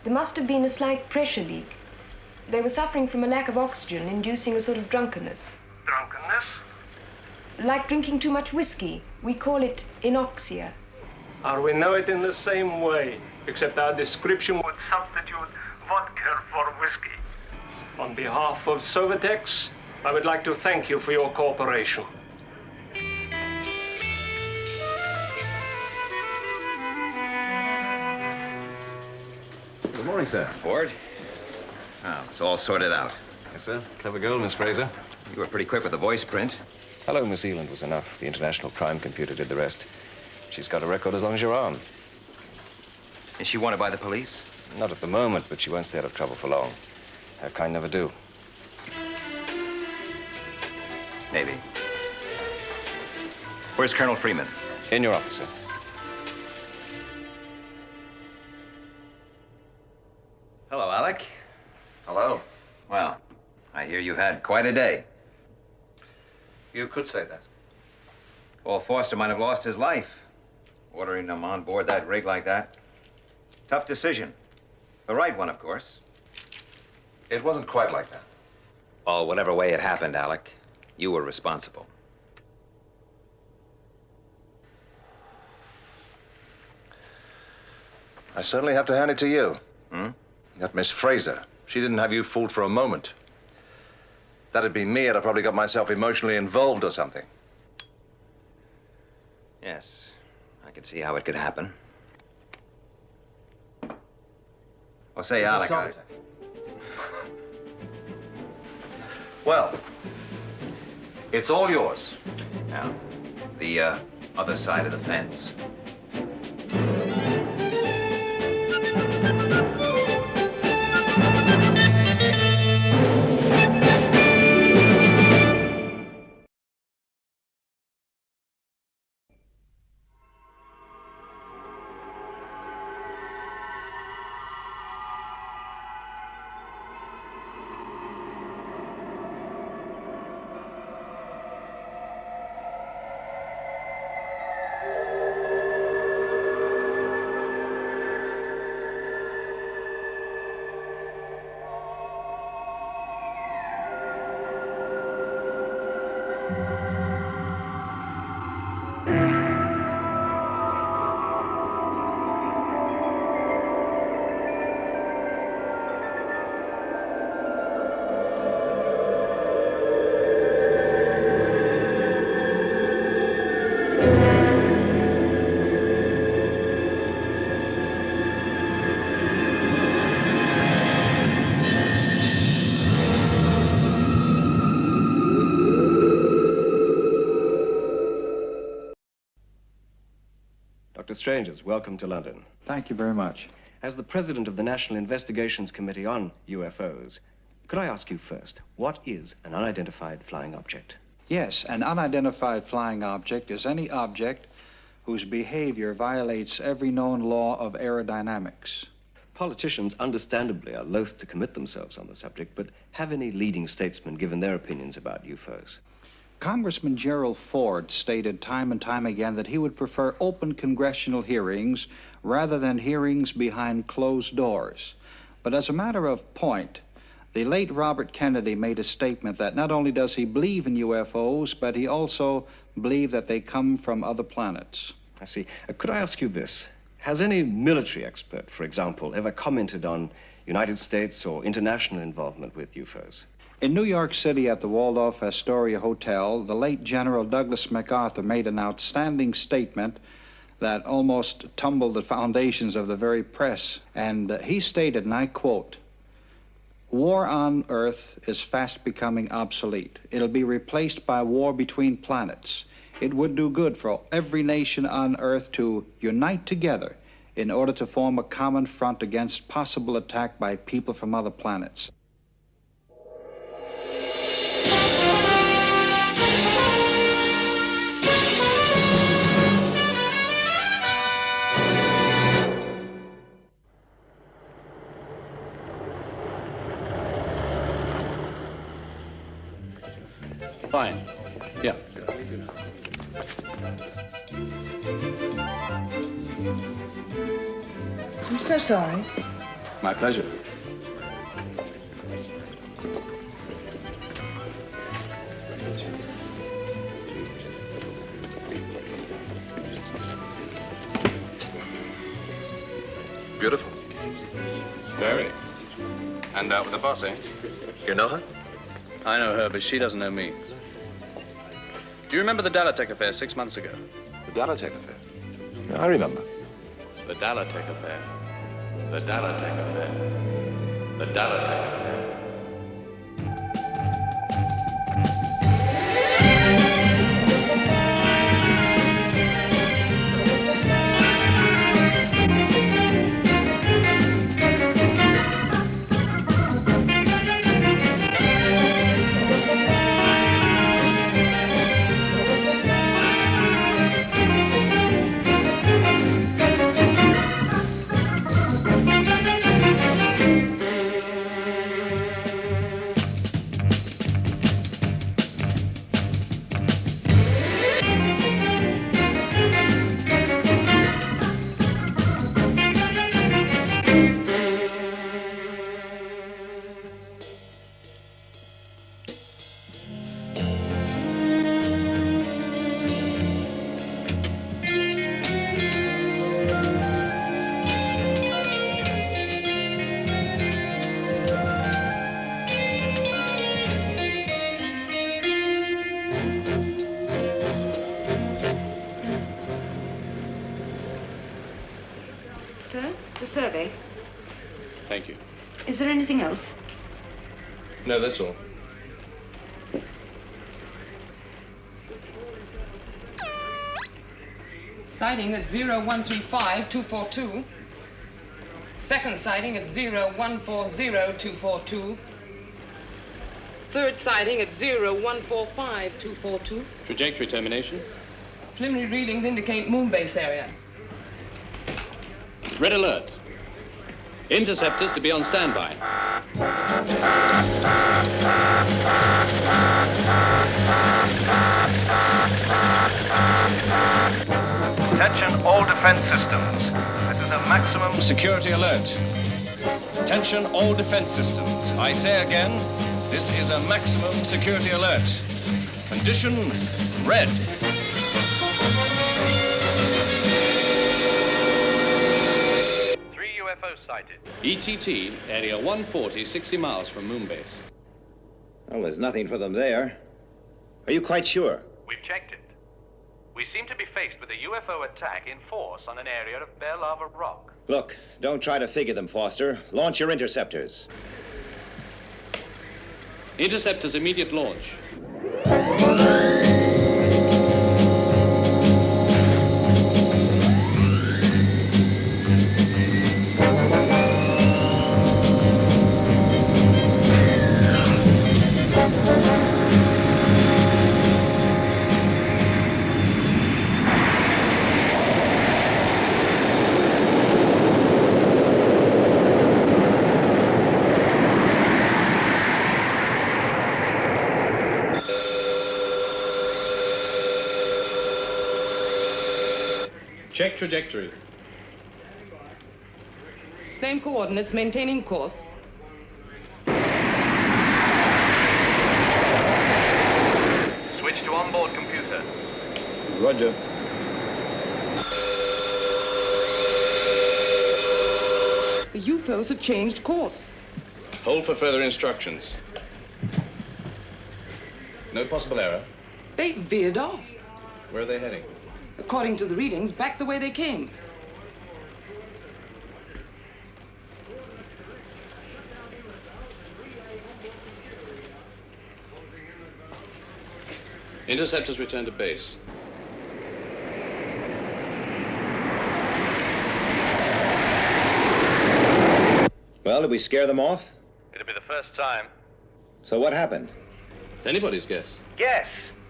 There must have been a slight pressure leak. They were suffering from a lack of oxygen, inducing a sort of drunkenness. Drunkenness? Like drinking too much whiskey. We call it anoxia. We know it in the same way, except our description would substitute vodka for whiskey. On behalf of Sovitex, I would like to thank you for your cooperation. Good morning, sir. Ford? Oh, it's all sorted out. Yes, sir. Clever girl, Miss Fraser. You were pretty quick with the voice print. Hello, Miss Zealand was enough. The international crime computer did the rest. She's got a record as long as you're on. Is she wanted by the police? Not at the moment, but she won't stay out of trouble for long. Her kind never do. Maybe. Where's Colonel Freeman? In your office, sir. Hello, Alec. Hello. Well, I hear you've had quite a day. You could say that. Well, Foster might have lost his life. Ordering them on board that rig like that. Tough decision. The right one, of course. It wasn't quite like that. Oh, whatever way it happened, Alec, you were responsible. I certainly have to hand it to you. That Miss Fraser, she didn't have you fooled for a moment. If that'd been me, I'd have probably got myself emotionally involved or something. Yes, I could see how it could happen. Well, say, Alec, Well, it's all yours. Now, the other side of the fence. Dr. Strangers, welcome to London. Thank you very much. As the president of the National Investigations Committee on UFOs, could I ask you first, what is an unidentified flying object? Yes, an unidentified flying object is any object whose behavior violates every known law of aerodynamics. Politicians, understandably, are loath to commit themselves on the subject, but have any leading statesmen given their opinions about UFOs? Congressman Gerald Ford stated time and time again that he would prefer open congressional hearings rather than hearings behind closed doors. But as a matter of point, the late Robert Kennedy made a statement that not only does he believe in UFOs, but he also believes that they come from other planets. I see. Could I ask you this? Has any military expert, for example, ever commented on United States or international involvement with UFOs? In New York City at the Waldorf Astoria Hotel, the late General Douglas MacArthur made an outstanding statement that almost tumbled the foundations of the very press. And he stated, and I quote, "War on Earth is fast becoming obsolete. It'll be replaced by war between planets. It would do good for every nation on Earth to unite together in order to form a common front against possible attack by people from other planets." Fine. Yeah. I'm so sorry. My pleasure. Beautiful. Very. And out with the boss, eh? You know her? I know her, but she doesn't know me. Do you remember the Dalotek Affair 6 months ago? The Dalotek Affair? I remember. The Dalotek Affair. The Dalotek Affair. The Dalotek Affair. survey. Thank you. Is there anything else? No, that's all. Sighting at 0135242. Second sighting at 0140242. Third sighting at 0145242. Trajectory termination. Preliminary readings indicate moon base area. Red alert. Interceptors to be on standby. Attention all defense systems. This is a maximum security alert. Attention all defense systems. I say again, this is a maximum security alert. Condition red. UFO sighted. ETT, area 140, 60 miles from Moonbase. Well, there's nothing for them there. Are you quite sure? We've checked it. We seem to be faced with a UFO attack in force on an area of bare lava rock. Look, don't try to figure them, Foster. Launch your interceptors. Interceptors immediate launch. Check trajectory. Same coordinates, maintaining course. Switch to onboard computer. Roger. The UFOs have changed course. Hold for further instructions. No possible error. They veered off. Where are they heading? According to the readings, back the way they came. Interceptors return to base. Well, did we scare them off? It'll be the first time. So what happened? It's anybody's guess. Guess?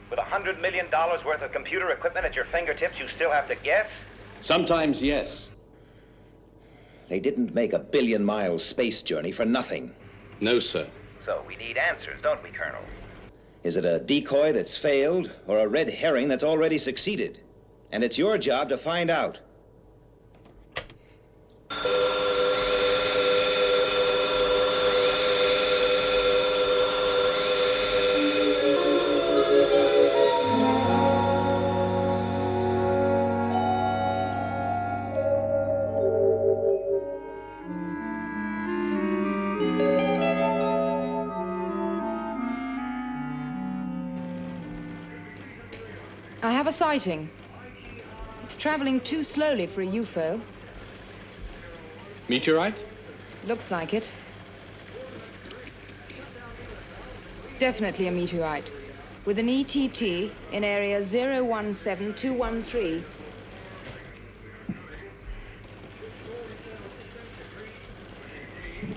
With $100 million worth of computer equipment at your fingertips, you still have to guess? Sometimes, yes. They didn't make a billion-mile space journey for nothing. No, sir. So we need answers, don't we, Colonel? Is it a decoy that's failed or a red herring that's already succeeded? And it's your job to find out. I have a sighting. It's traveling too slowly for a UFO. Meteorite? Looks like it. Definitely a meteorite. With an ETT in area 017213.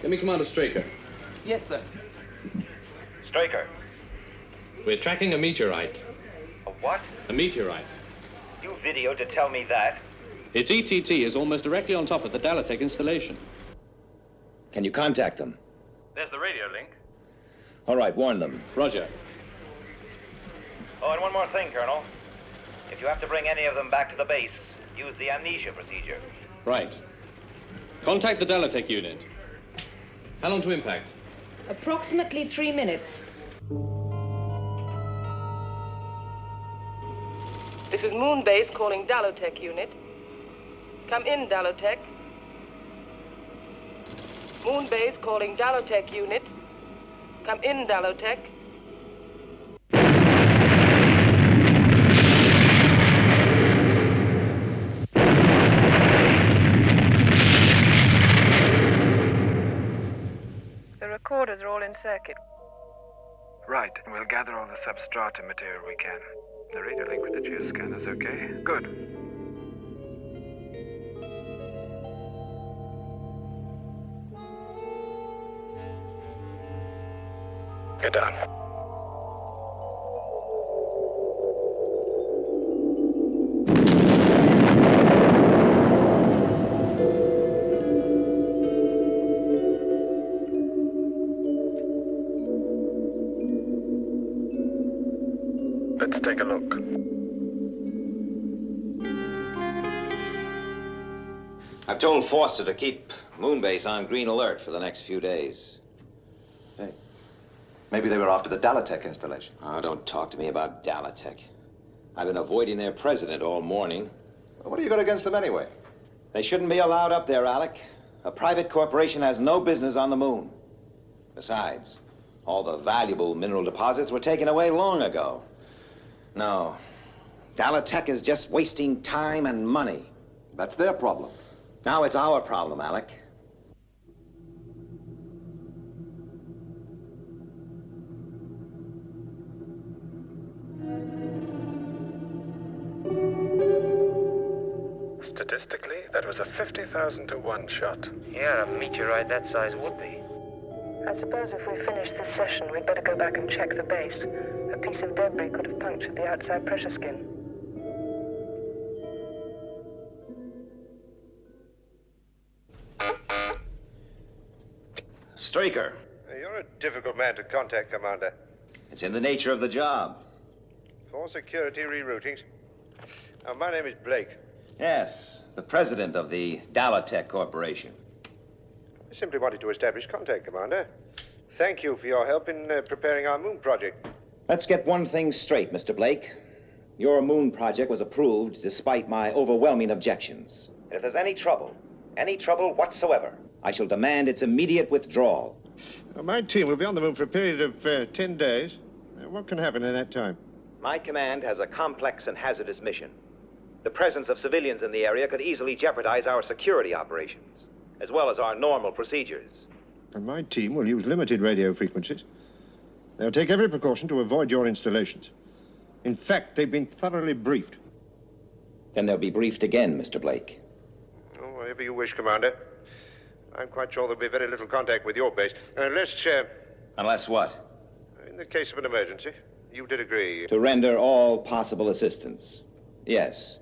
Let me Commander Straker. Yes, sir. Straker. We're tracking a meteorite. A what? A meteorite. You videoed to tell me that. Its ETT is almost directly on top of the Dalotek installation. Can you contact them? There's the radio link. All right, warn them. Roger. Oh, and one more thing, Colonel. If you have to bring any of them back to the base, use the amnesia procedure. Right. Contact the Dalotek unit. How long to impact? Approximately 3 minutes. This is Moonbase calling Dalotek unit. Come in, Dalotek. Moonbase calling Dalotek unit. Come in, Dalotek. recorders are all in circuit. Right, and we'll gather all the substrata material we can. The radio link with the geoscanner's okay? Good. Get down. Let's take a look. I've told Foster to keep Moonbase on green alert for the next few days. Hey, maybe they were after the Dalotek installation. Oh, don't talk to me about Dalotek. I've been avoiding their president all morning. Well, what do you got against them anyway? They shouldn't be allowed up there, Alec. A private corporation has no business on the moon. Besides, all the valuable mineral deposits were taken away long ago. No, Dalotek is just wasting time and money. That's their problem. Now it's our problem, Alec. Statistically, that was a 50,000 to 1 shot. Yeah, a meteorite that size would be. I suppose if we finish this session, we'd better go back and check the base. A piece of debris could have punctured the outside pressure skin. Straker. You're a difficult man to contact, Commander. It's in the nature of the job. For security reroutings. My name is Blake. Yes, the president of the Dalotek Corporation. I simply wanted to establish contact, Commander. Thank you for your help in preparing our moon project. Let's get one thing straight, Mr. Blake. Your moon project was approved despite my overwhelming objections. If there's any trouble whatsoever, I shall demand its immediate withdrawal. My team will be on the moon for a period of 10 days. What can happen in that time? my command has a complex and hazardous mission. The presence of civilians in the area could easily jeopardize our security operations, as well as our normal procedures. And my team will use limited radio frequencies. They'll take every precaution to avoid your installations. In fact, they've been thoroughly briefed. Then they'll be briefed again, Mr. Blake. Oh, whatever you wish, Commander. I'm quite sure there'll be very little contact with your base. Unless what? In the case of an emergency, you did agree. To render all possible assistance. Yes.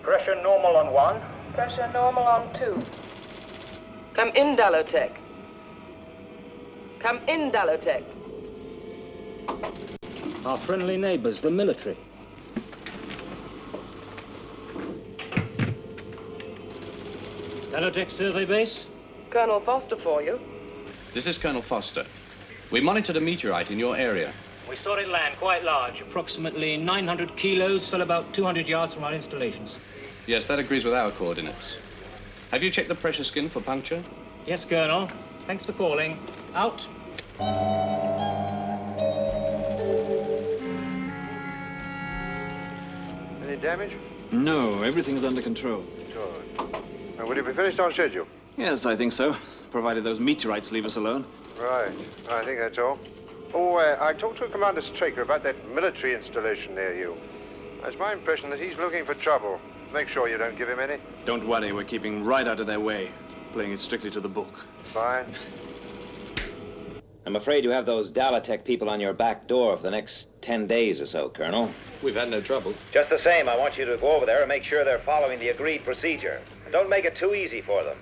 Pressure normal on 1. Pressure normal on 2. Come in, Dalotek. Come in, Dalotek. Our friendly neighbors, the military. Dalotek survey base? Colonel Foster for you. This is Colonel Foster. We monitored a meteorite in your area. We saw it land quite large, approximately 900 kilos, fell about 200 yards from our installations. Yes, that agrees with our coordinates. Have you checked the pressure skin for puncture? Yes, Colonel. Thanks for calling. Out. Any damage? No, everything's under control. Good. And will you be finished on schedule? Yes, I think so, provided those meteorites leave us alone. Right. I think that's all. Oh, I talked to Commander Straker about that military installation near you. It's my impression that he's looking for trouble. Make sure you don't give him any. Don't worry, we're keeping right out of their way, playing it strictly to the book. Fine. I'm afraid you have those Dalotek people on your back door for the next 10 days or so, Colonel. We've had no trouble. Just the same, I want you to go over there and make sure they're following the agreed procedure. And don't make it too easy for them.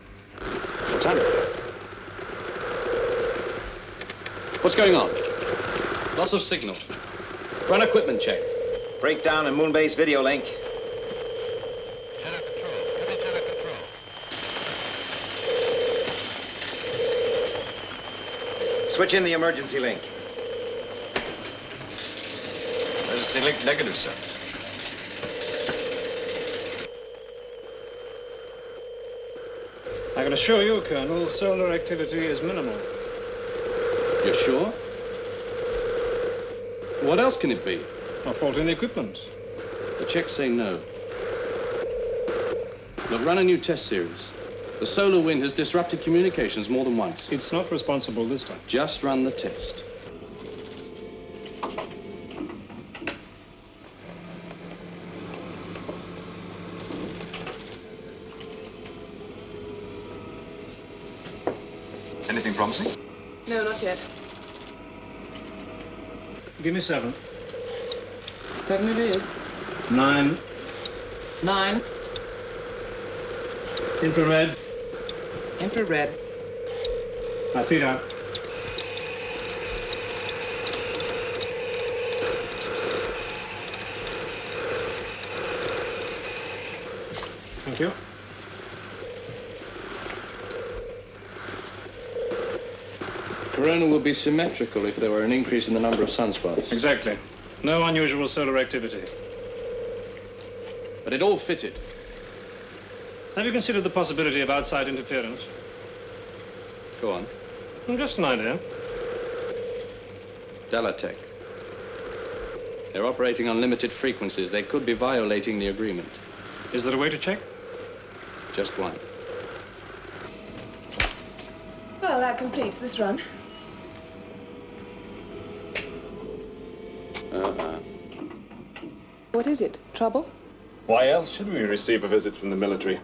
What's happening? What's going on? Loss of signal. Run equipment check. Breakdown in Moonbase video link. Switch in the emergency link. Emergency link negative, sir. I can assure you, Colonel, solar activity is minimal. You're sure? What else can it be? A fault in the equipment. The checks say no. Look, run a new test series. The solar wind has disrupted communications more than once. It's not responsible this time. Just run the test. Anything promising? No, not yet. Give me 7. 7 it is. 9. 9. Infrared. Infrared. My feet out. Thank you. Corona would be symmetrical if there were an increase in the number of sunspots. Exactly. No unusual solar activity. But it all fitted. Have you considered the possibility of outside interference? Go on. Just an idea. Dalotek. They're operating on limited frequencies. They could be violating the agreement. Is there a way to check? Just one. Well, that completes this run. What is it? Trouble? Why else should we receive a visit from the military?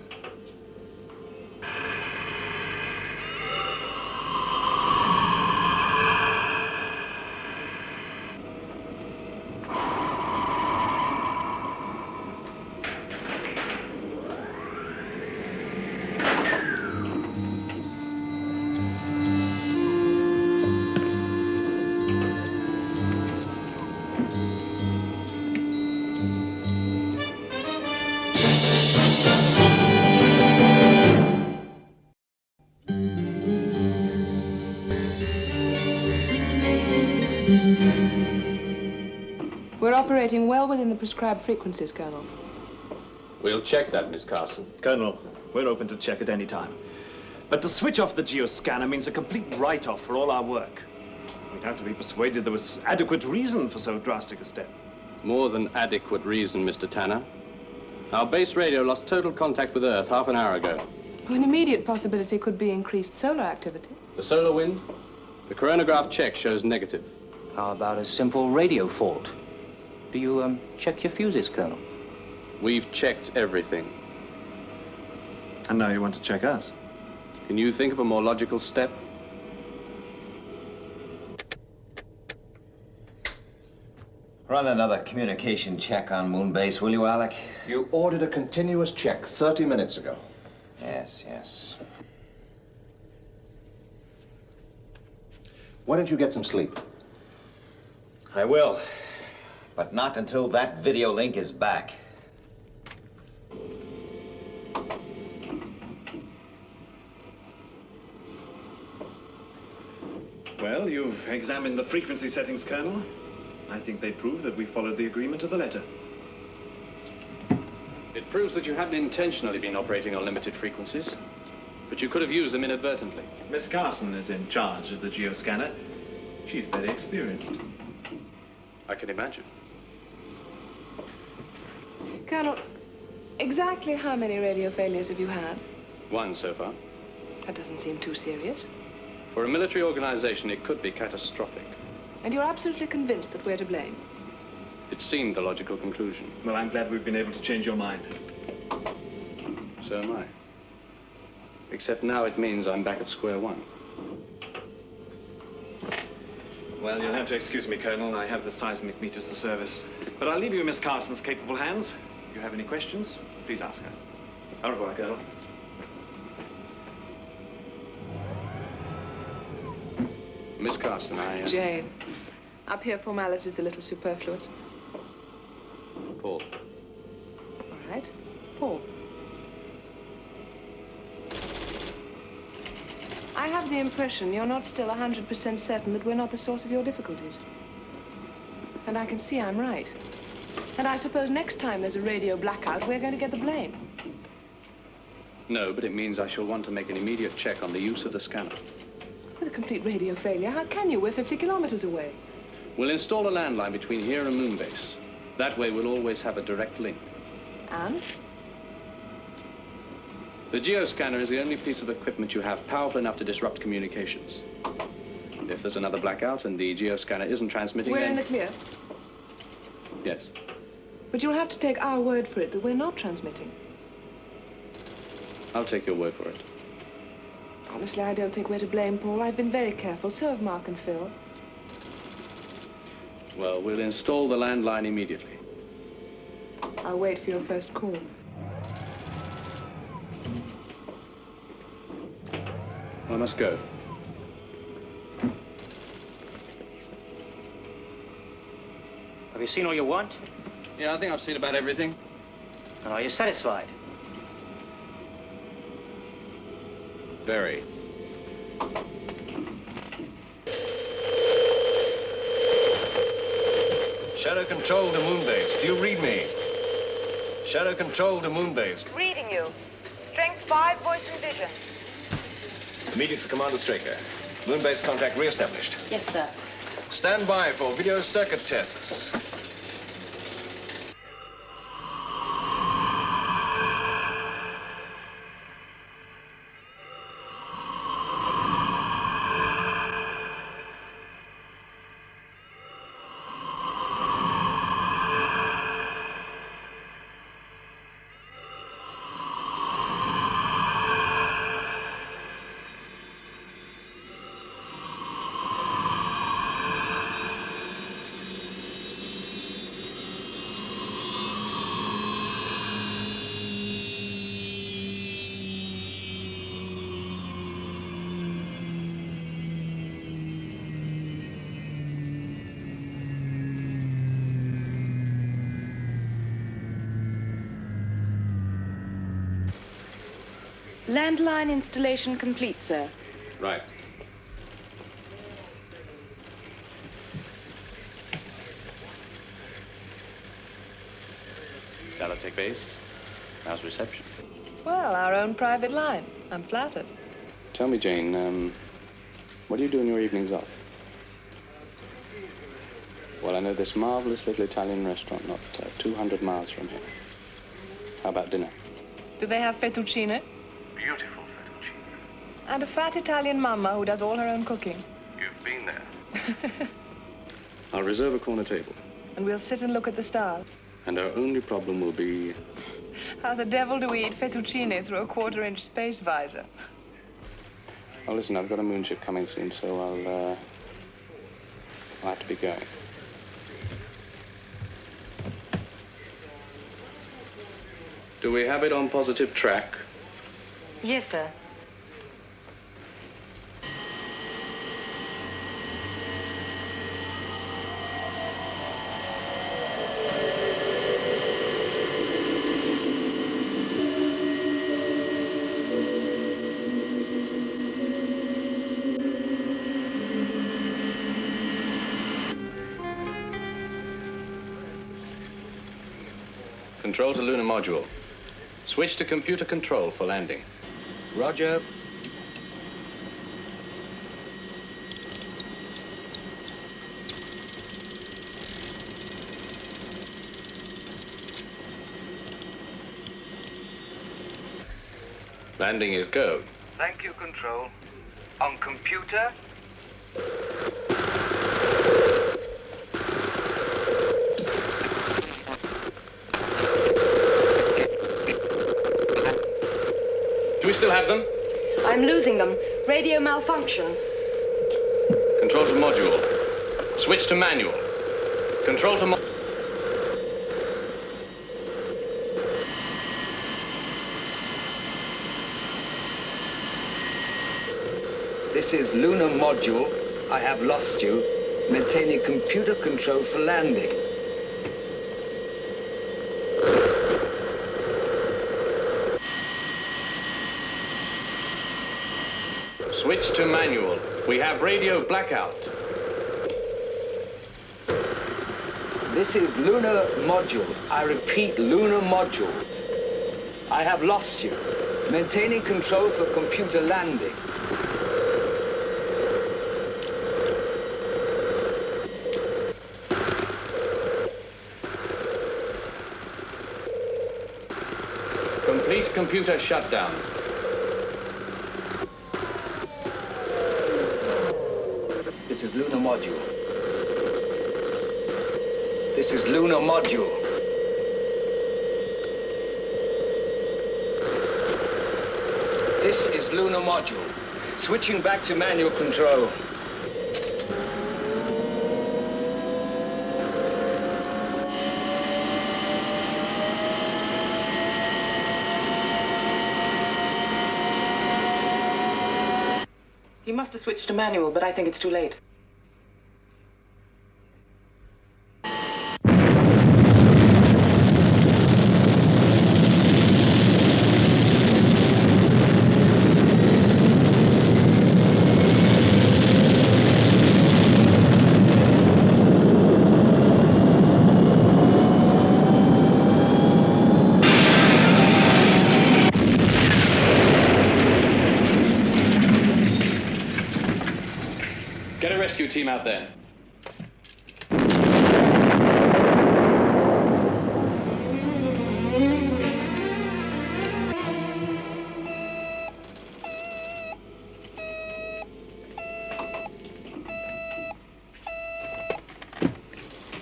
We're operating well within the prescribed frequencies, Colonel. We'll check that, Miss Carson. Colonel, we're open to check at any time. But to switch off the geoscanner means a complete write-off for all our work. We'd have to be persuaded there was adequate reason for so drastic a step. More than adequate reason, Mr. Tanner. Our base radio lost total contact with Earth half an hour ago. An immediate possibility could be increased solar activity. The solar wind? The coronagraph check shows negative. How about a simple radio fault? Do you, check your fuses, Colonel? We've checked everything. And now you want to check us? Can you think of a more logical step? Run another communication check on Moonbase, will you, Alec? You ordered a continuous check 30 minutes ago. Yes, yes. Why don't you get some sleep? I will, but not until that video link is back. Well, you've examined the frequency settings, Colonel. I think they prove that we followed the agreement to the letter. It proves that you haven't intentionally been operating on limited frequencies, but you could have used them inadvertently. Miss Carson is in charge of the geoscanner. She's very experienced. I can imagine. Colonel, exactly how many radio failures have you had? One so far. That doesn't seem too serious. For a military organization, it could be catastrophic. And you're absolutely convinced that we're to blame? It seemed the logical conclusion. Well, I'm glad we've been able to change your mind. So am I. Except now it means I'm back at square one. Well, you'll have to excuse me, Colonel. I have the seismic meters to service. But I'll leave you in Miss Carson's capable hands. If you have any questions, please ask her. Au revoir, Colonel. Miss Carson, Jane, up here formality's a little superfluous. Paul. All right, Paul. I have the impression you're not still 100% certain that we're not the source of your difficulties. And I can see I'm right. And I suppose next time there's a radio blackout, we're going to get the blame. No, but it means I shall want to make an immediate check on the use of the scanner. With a complete radio failure, how can you? We're 50 kilometers away. We'll install a landline between here and Moonbase. That way we'll always have a direct link. And? The geoscanner is the only piece of equipment you have powerful enough to disrupt communications. If there's another blackout and the geoscanner isn't transmitting, We're then... in the clear. Yes. But you'll have to take our word for it that we're not transmitting. I'll take your word for it. Honestly, I don't think we're to blame, Paul. I've been very careful. So have Mark and Phil. Well, we'll install the landline immediately. I'll wait for your first call. I must go. Have you seen all you want? Yeah, I think I've seen about everything. And are you satisfied? Very. Shadow Control to Moonbase. Do you read me? Shadow Control to Moonbase. Reading you. Strength 5, voice and vision. Immediate for Commander Straker. Moonbase contact re-established. Yes, sir. Stand by for video circuit tests. Landline installation complete, sir. Right. Dalotek base. How's reception? Well, our own private line. I'm flattered. Tell me, Jane, what do you do in your evenings off? Well, I know this marvelous little Italian restaurant not 200 miles from here. How about dinner? Do they have fettuccine? Beautiful fettuccine. And a fat Italian mama who does all her own cooking. You've been there. I'll reserve a corner table. And we'll sit and look at the stars. And our only problem will be... How the devil do we eat fettuccine through a 1/4-inch space visor? Oh, listen, I've got a moonship coming soon, so I'll have to be going. Do we have it on positive track? Yes, sir. Control to lunar module. Switch to computer control for landing. Roger. Landing is go. Thank you, Control. On computer? Do we still have them? I'm losing them. Radio malfunction. Control to module. Switch to manual. Control to This is lunar module. I have lost you. Maintaining computer control for landing. Switch to manual. We have radio blackout. This is lunar module. I repeat, lunar module. I have lost you. Maintaining control for computer landing. Complete computer shutdown. This is lunar module. This is lunar module. This is lunar module. Switching back to manual control. He must have switched to manual, but I think it's too late. Get a rescue team out there.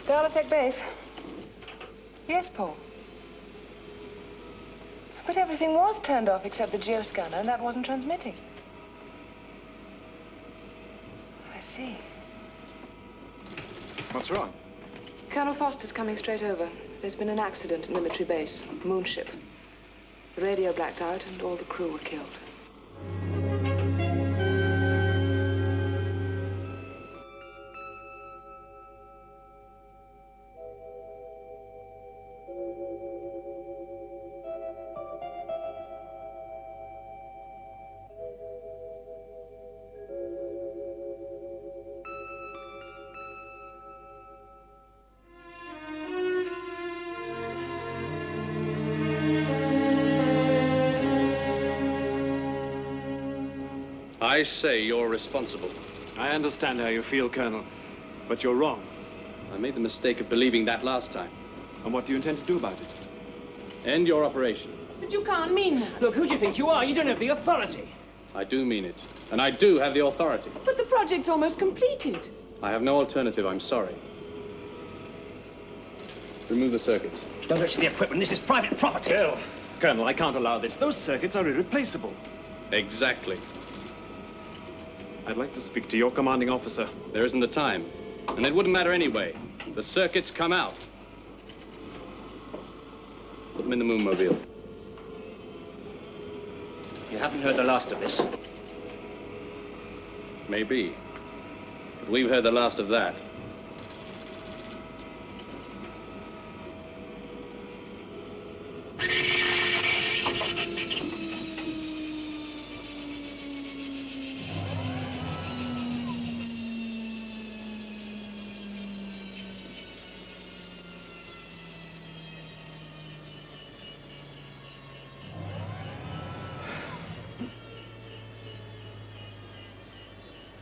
Dalotek base. Yes, Paul. But everything was turned off except the geoscanner, and that wasn't transmitting. I see. What's wrong? Colonel Foster's coming straight over. There's been an accident at military base, moonship. The radio blacked out and all the crew were killed. I say you're responsible. I understand how you feel, Colonel, but you're wrong. I made the mistake of believing that last time. And what do you intend to do about it? End your operation. But you can't mean that. Look, who do you think you are? You don't have the authority. I do mean it. And I do have the authority. But the project's almost completed. I have no alternative, I'm sorry. Remove the circuits. Don't touch the equipment. This is private property. Colonel, I can't allow this. Those circuits are irreplaceable. Exactly. I'd like to speak to your commanding officer. There isn't the time. And it wouldn't matter anyway. The circuits come out. Put them in the moonmobile. You haven't heard the last of this. Maybe. But we've heard the last of that.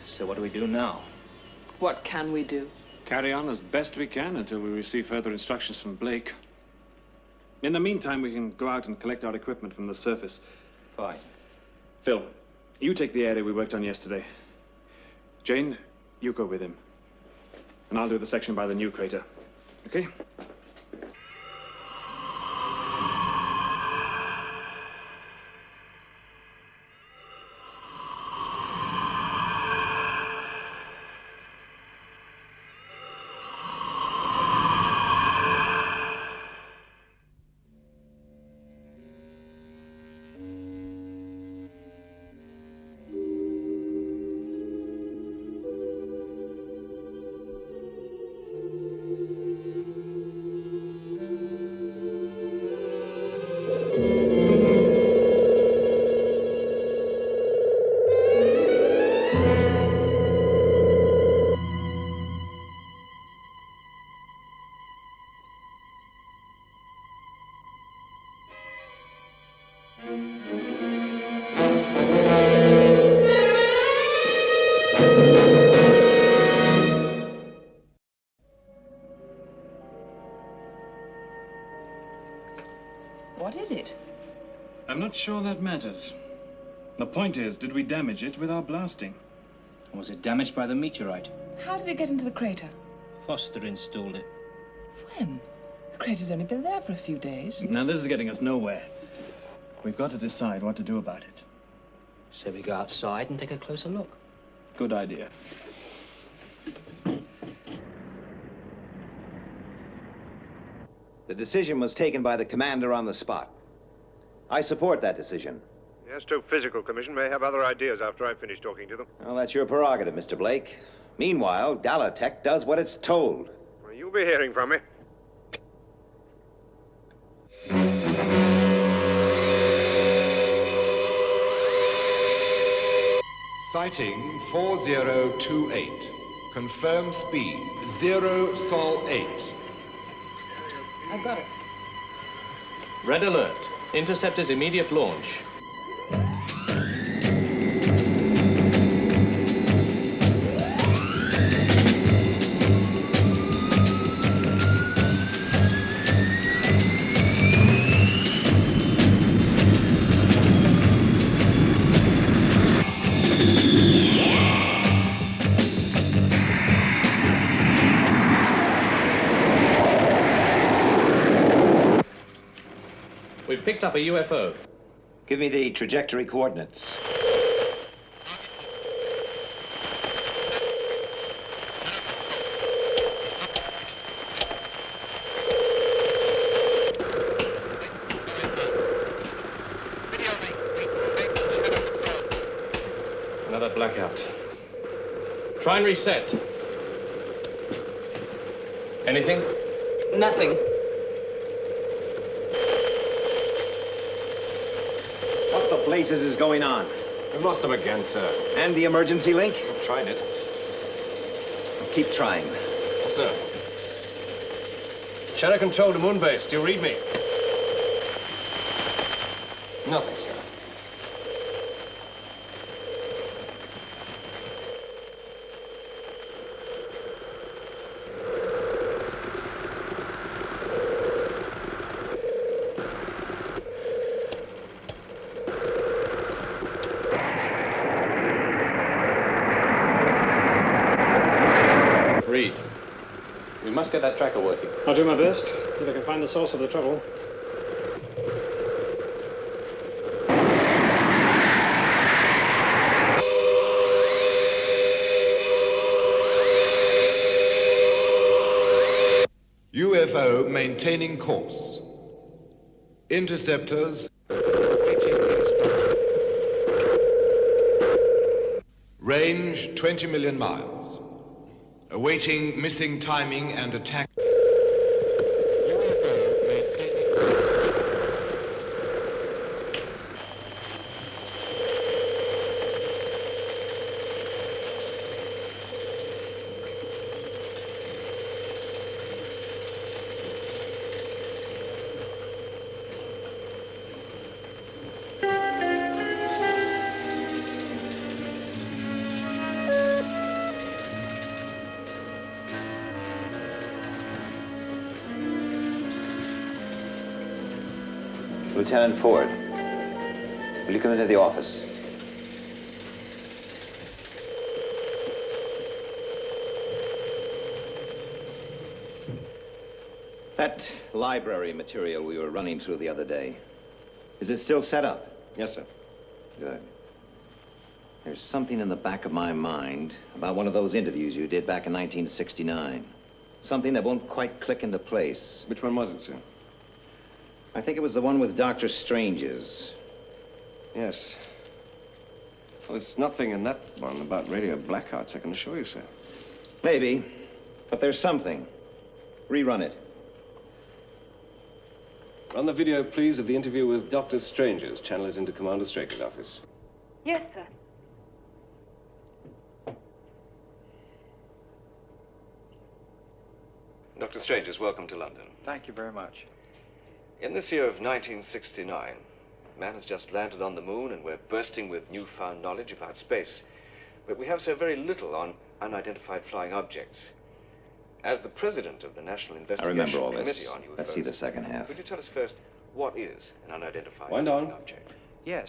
So what do we do now? What can we do? Carry on as best we can until we receive further instructions from Blake. In the meantime, we can go out and collect our equipment from the surface. Fine. Phil, you take the area we worked on yesterday. Jane, you go with him. And I'll do the section by the new crater. Okay? What is it? I'm not sure that matters. The point is, did we damage it with our blasting? Or was it damaged by the meteorite? How did it get into the crater? Foster installed it. When? The crater's only been there for a few days. Now, this is getting us nowhere. We've got to decide what to do about it. So we go outside and take a closer look. Good idea. The decision was taken by the commander on the spot. I support that decision. The Astrophysical Commission may have other ideas after I finish talking to them. Well, that's your prerogative, Mr. Blake. Meanwhile, Dalotek does what it's told. Well, you'll be hearing from me. Sighting 4028. Confirmed speed 0 Sol 8. I've got it. Red alert. Interceptor's immediate launch. We've picked up a UFO. Give me the trajectory coordinates. Another blackout. Try and reset. Anything? Nothing. What the blazes is going on? We've lost them again, sir. And the emergency link? I've tried it. Keep trying. Yes, sir. Shadow control to moon base. Do you read me? Nothing, sir. Reed, we must get that tracker working. I'll do my best, if I can find the source of the trouble. UFO maintaining course. Interceptors. Range 20 million miles. Awaiting missing timing and attack. Lieutenant Ford, will you come into the office? That library material we were running through the other day, is it still set up? Yes, sir. Good. There's something in the back of my mind about one of those interviews you did back in 1969. Something that won't quite click into place. Which one was it, sir? I think it was the one with Dr. Strange's. Yes. Well, there's nothing in that one about radio blackouts, I can assure you, sir. Maybe, but there's something. Rerun it. Run the video, please, of the interview with Dr. Strange's. Channel it into Commander Straker's office. Yes, sir. Dr. Strange's, welcome to London. Thank you very much. In this year of 1969, man has just landed on the moon and we're bursting with newfound knowledge about space. But we have so very little on unidentified flying objects. As the president of the National Investigation I remember all Committee this. on UFOs, Let's see the second half. Could you tell us first what is an unidentified Wind on. object? Yes.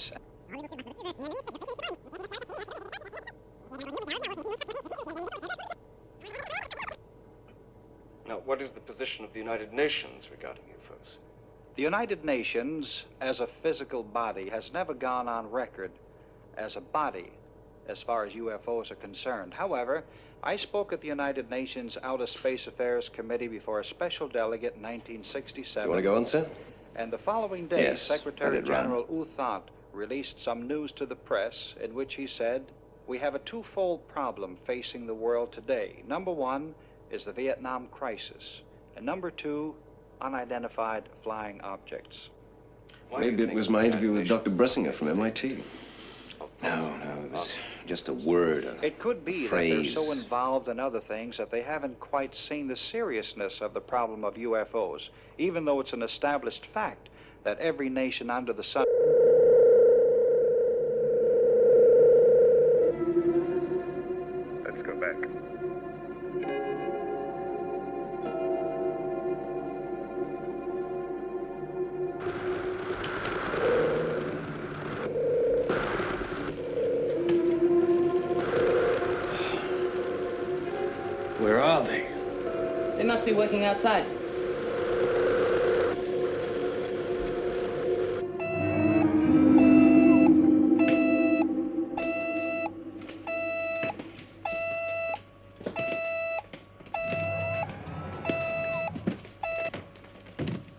Now, what is the position of the United Nations regarding UFOs? The United Nations, as a physical body, has never gone on record as a body as far as UFOs are concerned. However, I spoke at the United Nations Outer Space Affairs Committee before a special delegate in 1967. You want to go on, sir? And the following day, Yes, Secretary I did run. General U Thant released some news to the press in which he said, "We have a twofold problem facing the world today. Number one is the Vietnam crisis, and number two, unidentified flying objects." Maybe it was my interview with Dr. Bressinger from MIT. No, it was just a word, It could be that phrase. they're so involved in other things that they haven't quite seen the seriousness of the problem of UFOs, even though it's an established fact that every nation under the sun... Let's go back. Where are they? They must be working outside.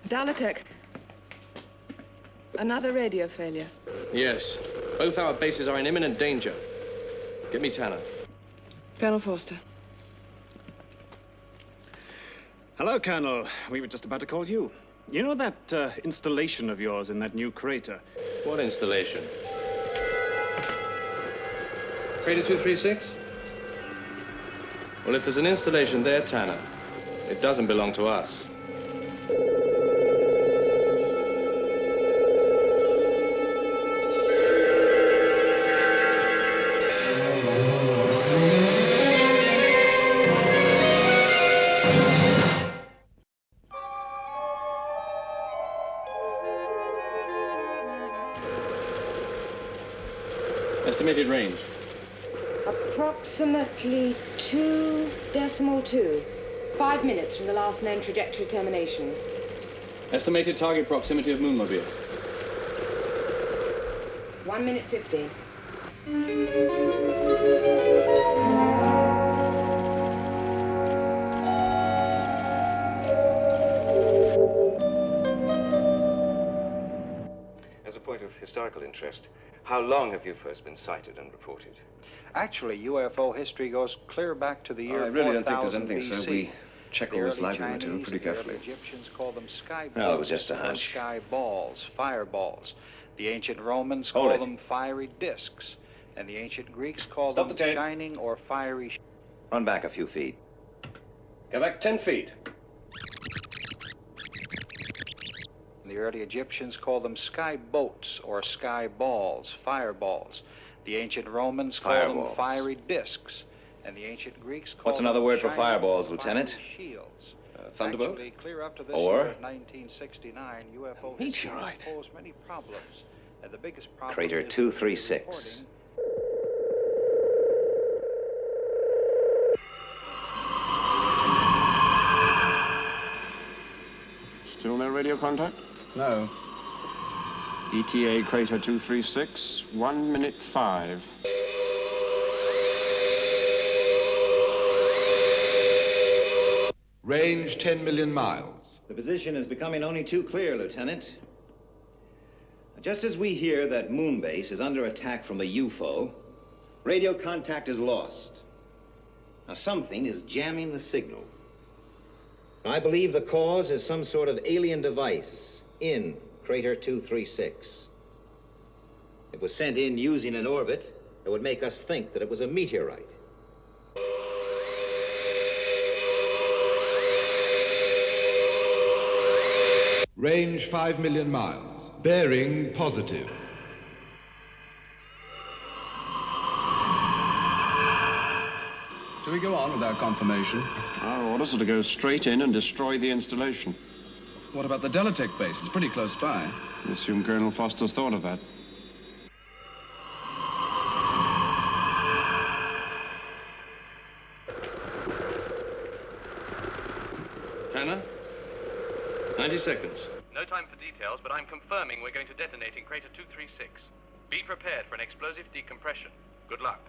Dalotek. Another radio failure. Yes. Both our bases are in imminent danger. Get me Tanner. Colonel Forster. Hello, Colonel. We were just about to call you. You know that installation of yours in that new crater? What installation? Crater 236? Well, if there's an installation there, Tanner, it doesn't belong to us. Estimated range. Approximately 2.2. 5 minutes from the last known trajectory termination. Estimated target proximity of Moonmobile. 1 minute 50. As a point of historical interest, how long have UFOs been sighted and reported? Actually, UFO history goes clear back to the year I really don't think there's 4000 anything, sir. BC. We check all The this early library material Chinese pretty and the early carefully. Egyptians called them sky No, it was bolts just a or hunch. sky balls, fireballs. The ancient Romans Hold called it. them fiery discs, and the ancient Greeks called Stop them the tape. shining or fiery. Run back a few feet. Go back 10 feet. The early Egyptians called them sky boats or sky balls, fireballs. The ancient Romans called them Fireballs. fiery discs, and the ancient Greeks called What's them another word for shining fireballs, or Lieutenant? fiery shields. Thunderbolt? Actually, clear up to this Or? year of 1969, UFO history Meteorite. has posed many problems. And the biggest problem Crater is 236. Still no radio contact? No. ETA Crater 236, 1 minute 5. Range 10 million miles. The position is becoming only too clear, Lieutenant. Just as we hear that Moonbase is under attack from a UFO, radio contact is lost. Now, something is jamming the signal. I believe the cause is some sort of alien device in Crater 236. It was sent in using an orbit that would make us think that it was a meteorite. Range 5 million miles. Bearing positive. Do we go on without confirmation? Our orders are to go straight in and destroy the installation. What about the Dalotek base? It's pretty close by. I assume Colonel Foster's thought of that. Tanner? 90 seconds. No time for details, but I'm confirming we're going to detonate in crater 236. Be prepared for an explosive decompression. Good luck.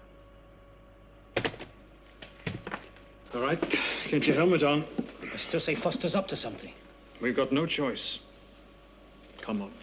All right, get your helmet on. I still say Foster's up to something. We've got no choice. Come on,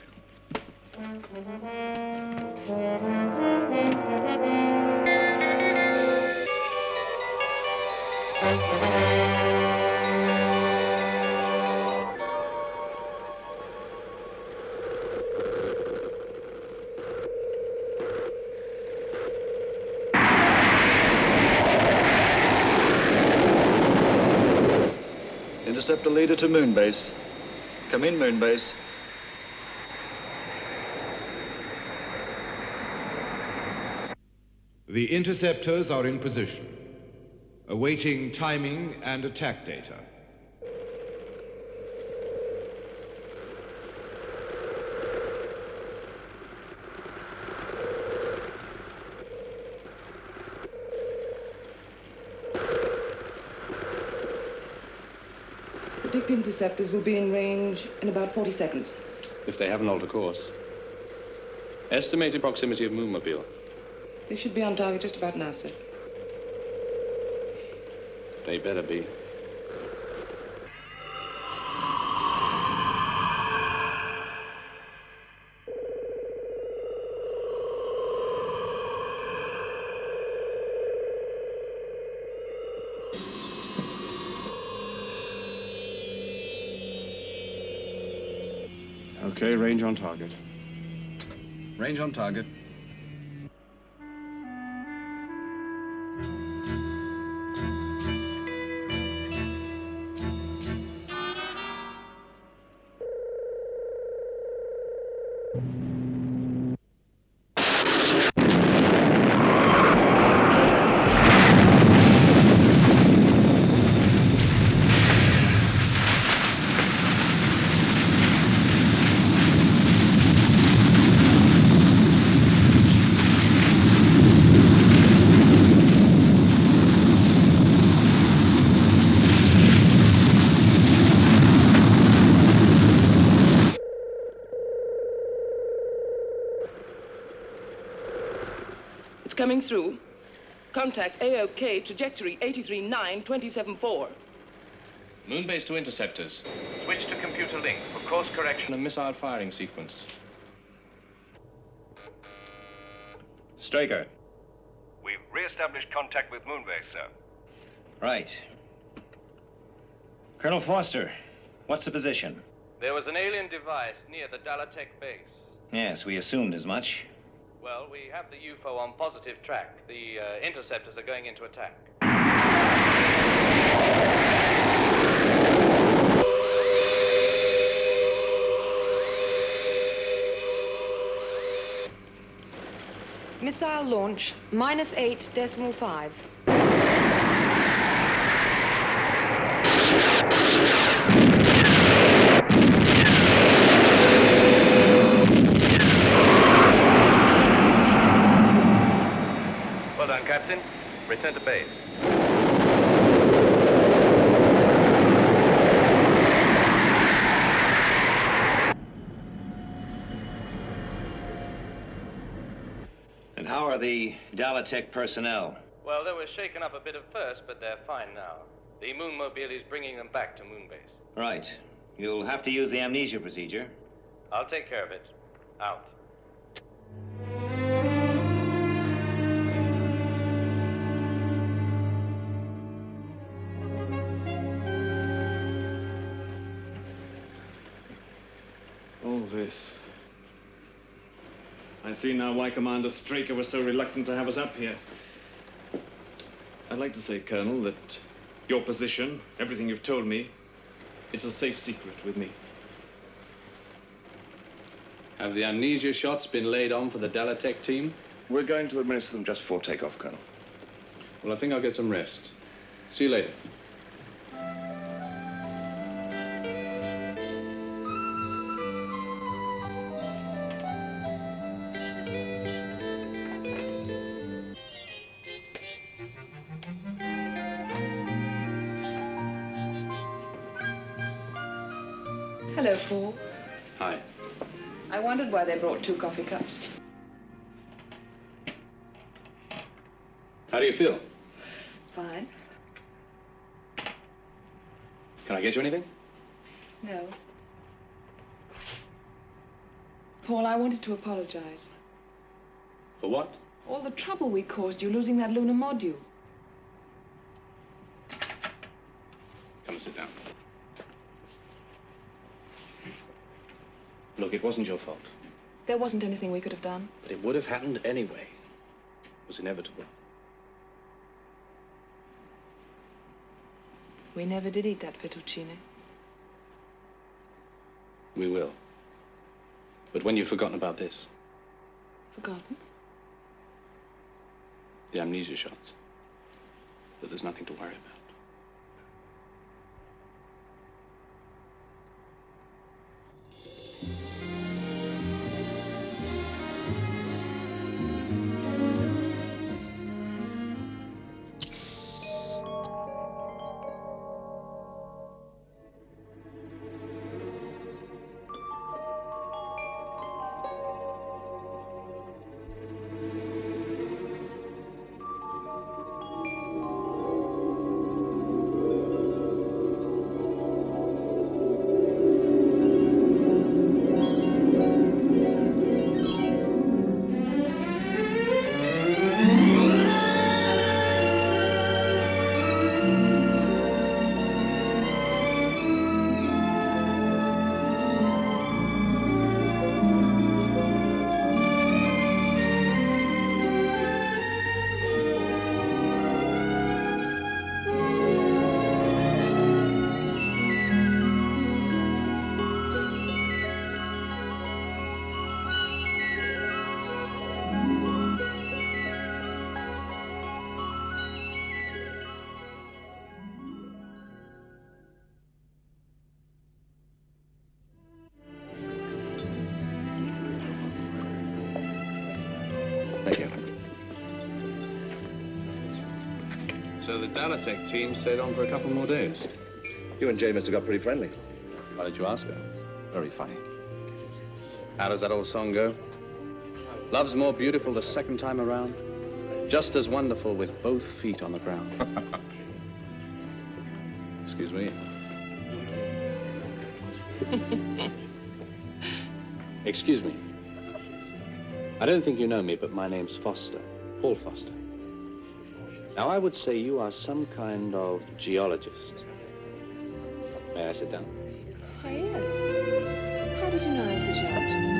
Interceptor leader to Moonbase. Come in, Moonbase. The interceptors are in position, awaiting timing and attack data. Predict interceptors will be in range in about 40 seconds. If they haven't altered course. Estimated proximity of Moonmobile. They should be on target just about now, sir. They better be. Okay, range on target. Range on target. Coming through. Contact AOK trajectory 839274. Moonbase to interceptors. Switch to computer link for course correction and missile firing sequence. Straker. We've re-established contact with Moonbase, sir. Right. Colonel Foster, what's the position? There was an alien device near the Dalotek base. Yes, we assumed as much. Well, we have the UFO on positive track. The interceptors are going into attack. Missile launch, -8.5. Well done, Captain. Return to base. And how are the Dalotek personnel? Well, they were shaken up a bit at first, but they're fine now. The Moonmobile is bringing them back to Moonbase. Right. You'll have to use the amnesia procedure. I'll take care of it. Out. All this. I see now why Commander Straker was so reluctant to have us up here. I'd like to say, Colonel, that your position, everything you've told me, it's a safe secret with me. Have the amnesia shots been laid on for the Dalotek team? We're going to administer them just before takeoff, Colonel. Well, I think I'll get some rest. See you later. Hello, Paul. Hi. I wondered why they brought 2 coffee cups. How do you feel? Fine. Can I get you anything? No. Paul, I wanted to apologize. For what? All the trouble we caused you losing that lunar module. Come and sit down. Look, it wasn't your fault. There wasn't anything we could have done. But it would have happened anyway. It was inevitable. We never did eat that fettuccine. We will. But when you've forgotten about this, Forgotten? the amnesia shots, that there's nothing to worry about. Thank you. So the Dalotek team stayed on for a couple more days. You and Jay must have got pretty friendly. Why did you ask her? Very funny. How does that old song go? Love's more beautiful the second time around. Just as wonderful with both feet on the ground. Excuse me. Excuse me. I don't think you know me, but my name's Foster. Paul Foster. Now, I would say you are some kind of geologist. May I sit down? Why, yes. How did you know I was a geologist?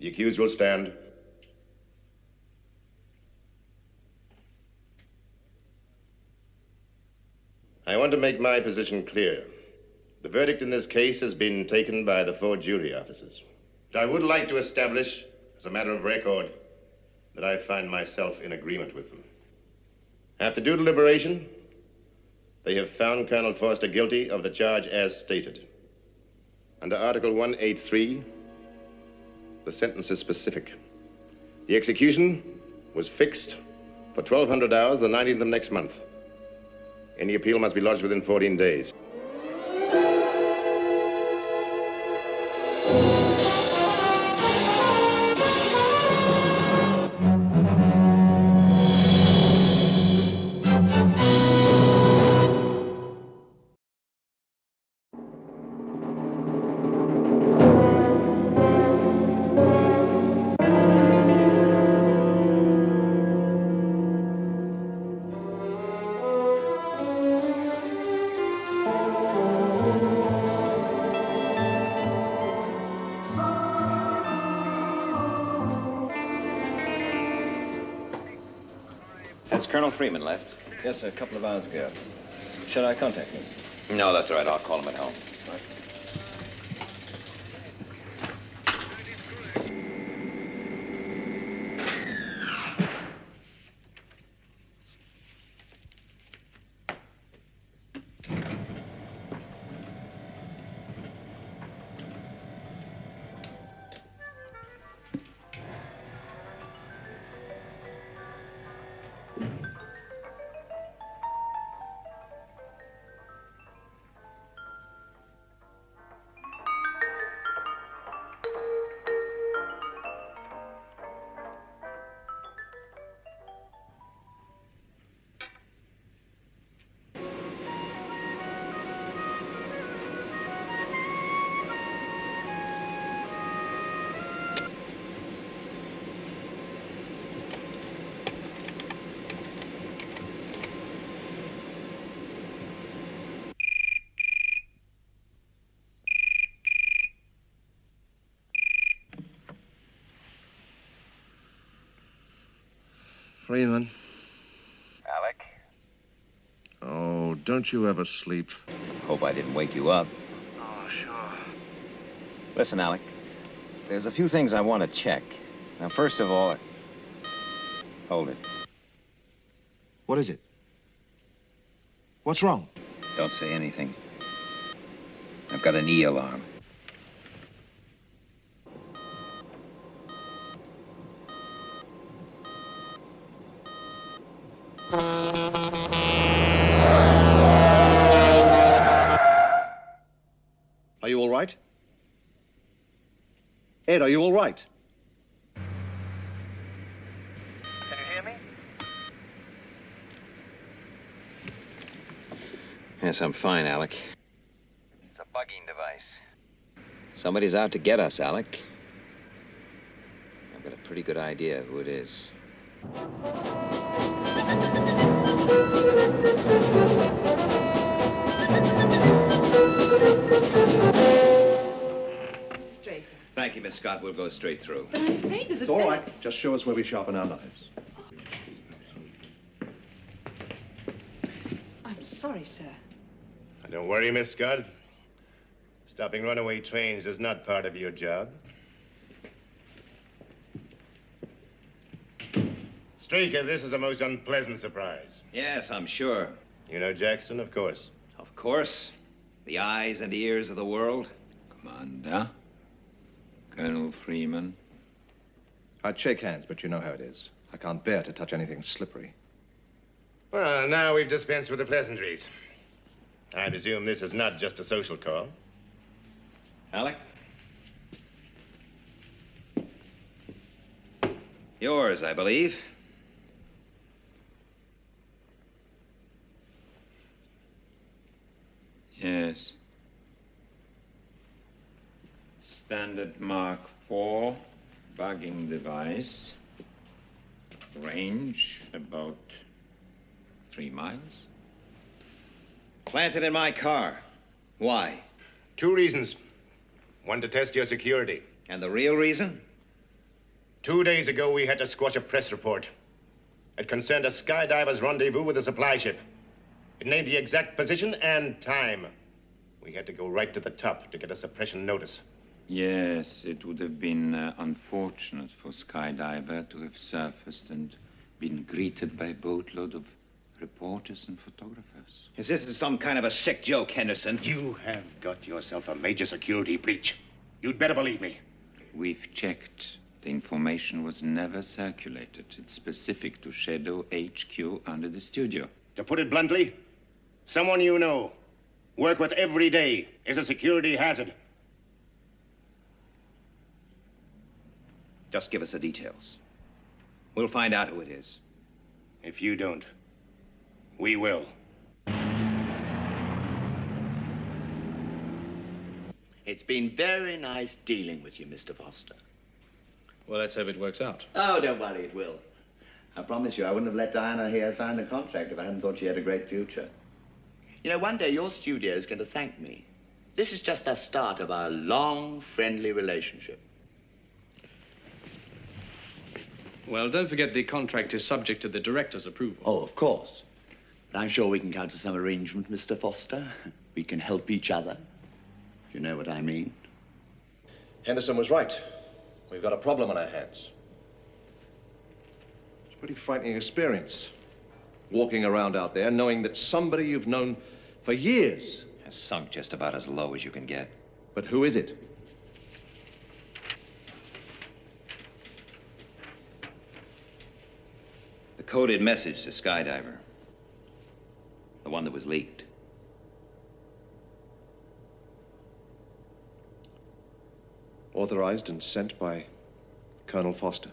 The accused will stand. I want to make my position clear. The verdict in this case has been taken by the 4 jury officers. But I would like to establish, as a matter of record, that I find myself in agreement with them. After due deliberation, they have found Colonel Foster guilty of the charge as stated. Under Article 183, the sentence is specific. The execution was fixed for 1200 hours, the 19th of next month. Any appeal must be lodged within 14 days. Has Colonel Freeman left? Yes, sir, a couple of hours ago. Shall I contact him? No, that's all right. I'll call him at home. Right. Freeman. Alec? Oh, don't you ever sleep? Hope I didn't wake you up. Oh, sure. Listen, Alec. There's a few things I want to check. Now, first of all... Hold it. What is it? What's wrong? Don't say anything. I've got an E alarm. Are you all right? Ed, are you all right? Can you hear me? Yes, I'm fine, Alec. It's a bugging device. Somebody's out to get us, Alec. I've got a pretty good idea who it is. Straight. Thank you, Miss Scott. We'll go straight through. But I'm afraid there's a... It's all right. Just show us where we sharpen our knives. I'm sorry, sir. Don't worry, Miss Scott. Stopping runaway trains is not part of your job. Straker, this is a most unpleasant surprise. Yes, I'm sure. You know Jackson, of course. Of course. The eyes and ears of the world. Commander. Colonel Freeman. I'd shake hands, but you know how it is. I can't bear to touch anything slippery. Well, now we've dispensed with the pleasantries. I presume this is not just a social call. Alec? Yours, I believe. Yes. Standard Mark IV bugging device. Range about 3 miles. Planted in my car. Why? 2 reasons. One, to test your security. And the real reason? 2 days ago, we had to squash a press report. It concerned a skydiver's rendezvous with a supply ship. It named the exact position and time. We had to go right to the top to get a suppression notice. Yes, it would have been unfortunate for Skydiver to have surfaced and been greeted by a boatload of reporters and photographers. Is this some kind of a sick joke, Henderson? You have got yourself a major security breach. You'd better believe me. We've checked. The information was never circulated. It's specific to Shadow HQ under the studio. To put it bluntly, someone you know, work with every day, is a security hazard. Just give us the details. We'll find out who it is. If you don't, we will. It's been very nice dealing with you, Mr. Foster. Well, let's hope it works out. Oh, don't worry, it will. I promise you, I wouldn't have let Diana here sign the contract if I hadn't thought she had a great future. You know, one day your studio is going to thank me. This is just the start of our long, friendly relationship. Well, don't forget the contract is subject to the director's approval. Oh, of course. But I'm sure we can come to some arrangement, Mr. Foster. We can help each other, if you know what I mean. Henderson was right. We've got a problem on our hands. It's a pretty frightening experience. Walking around out there knowing that somebody you've known for years has sunk just about as low as you can get. But who is it? The coded message to Skydiver. The one that was leaked. Authorized and sent by Colonel Foster.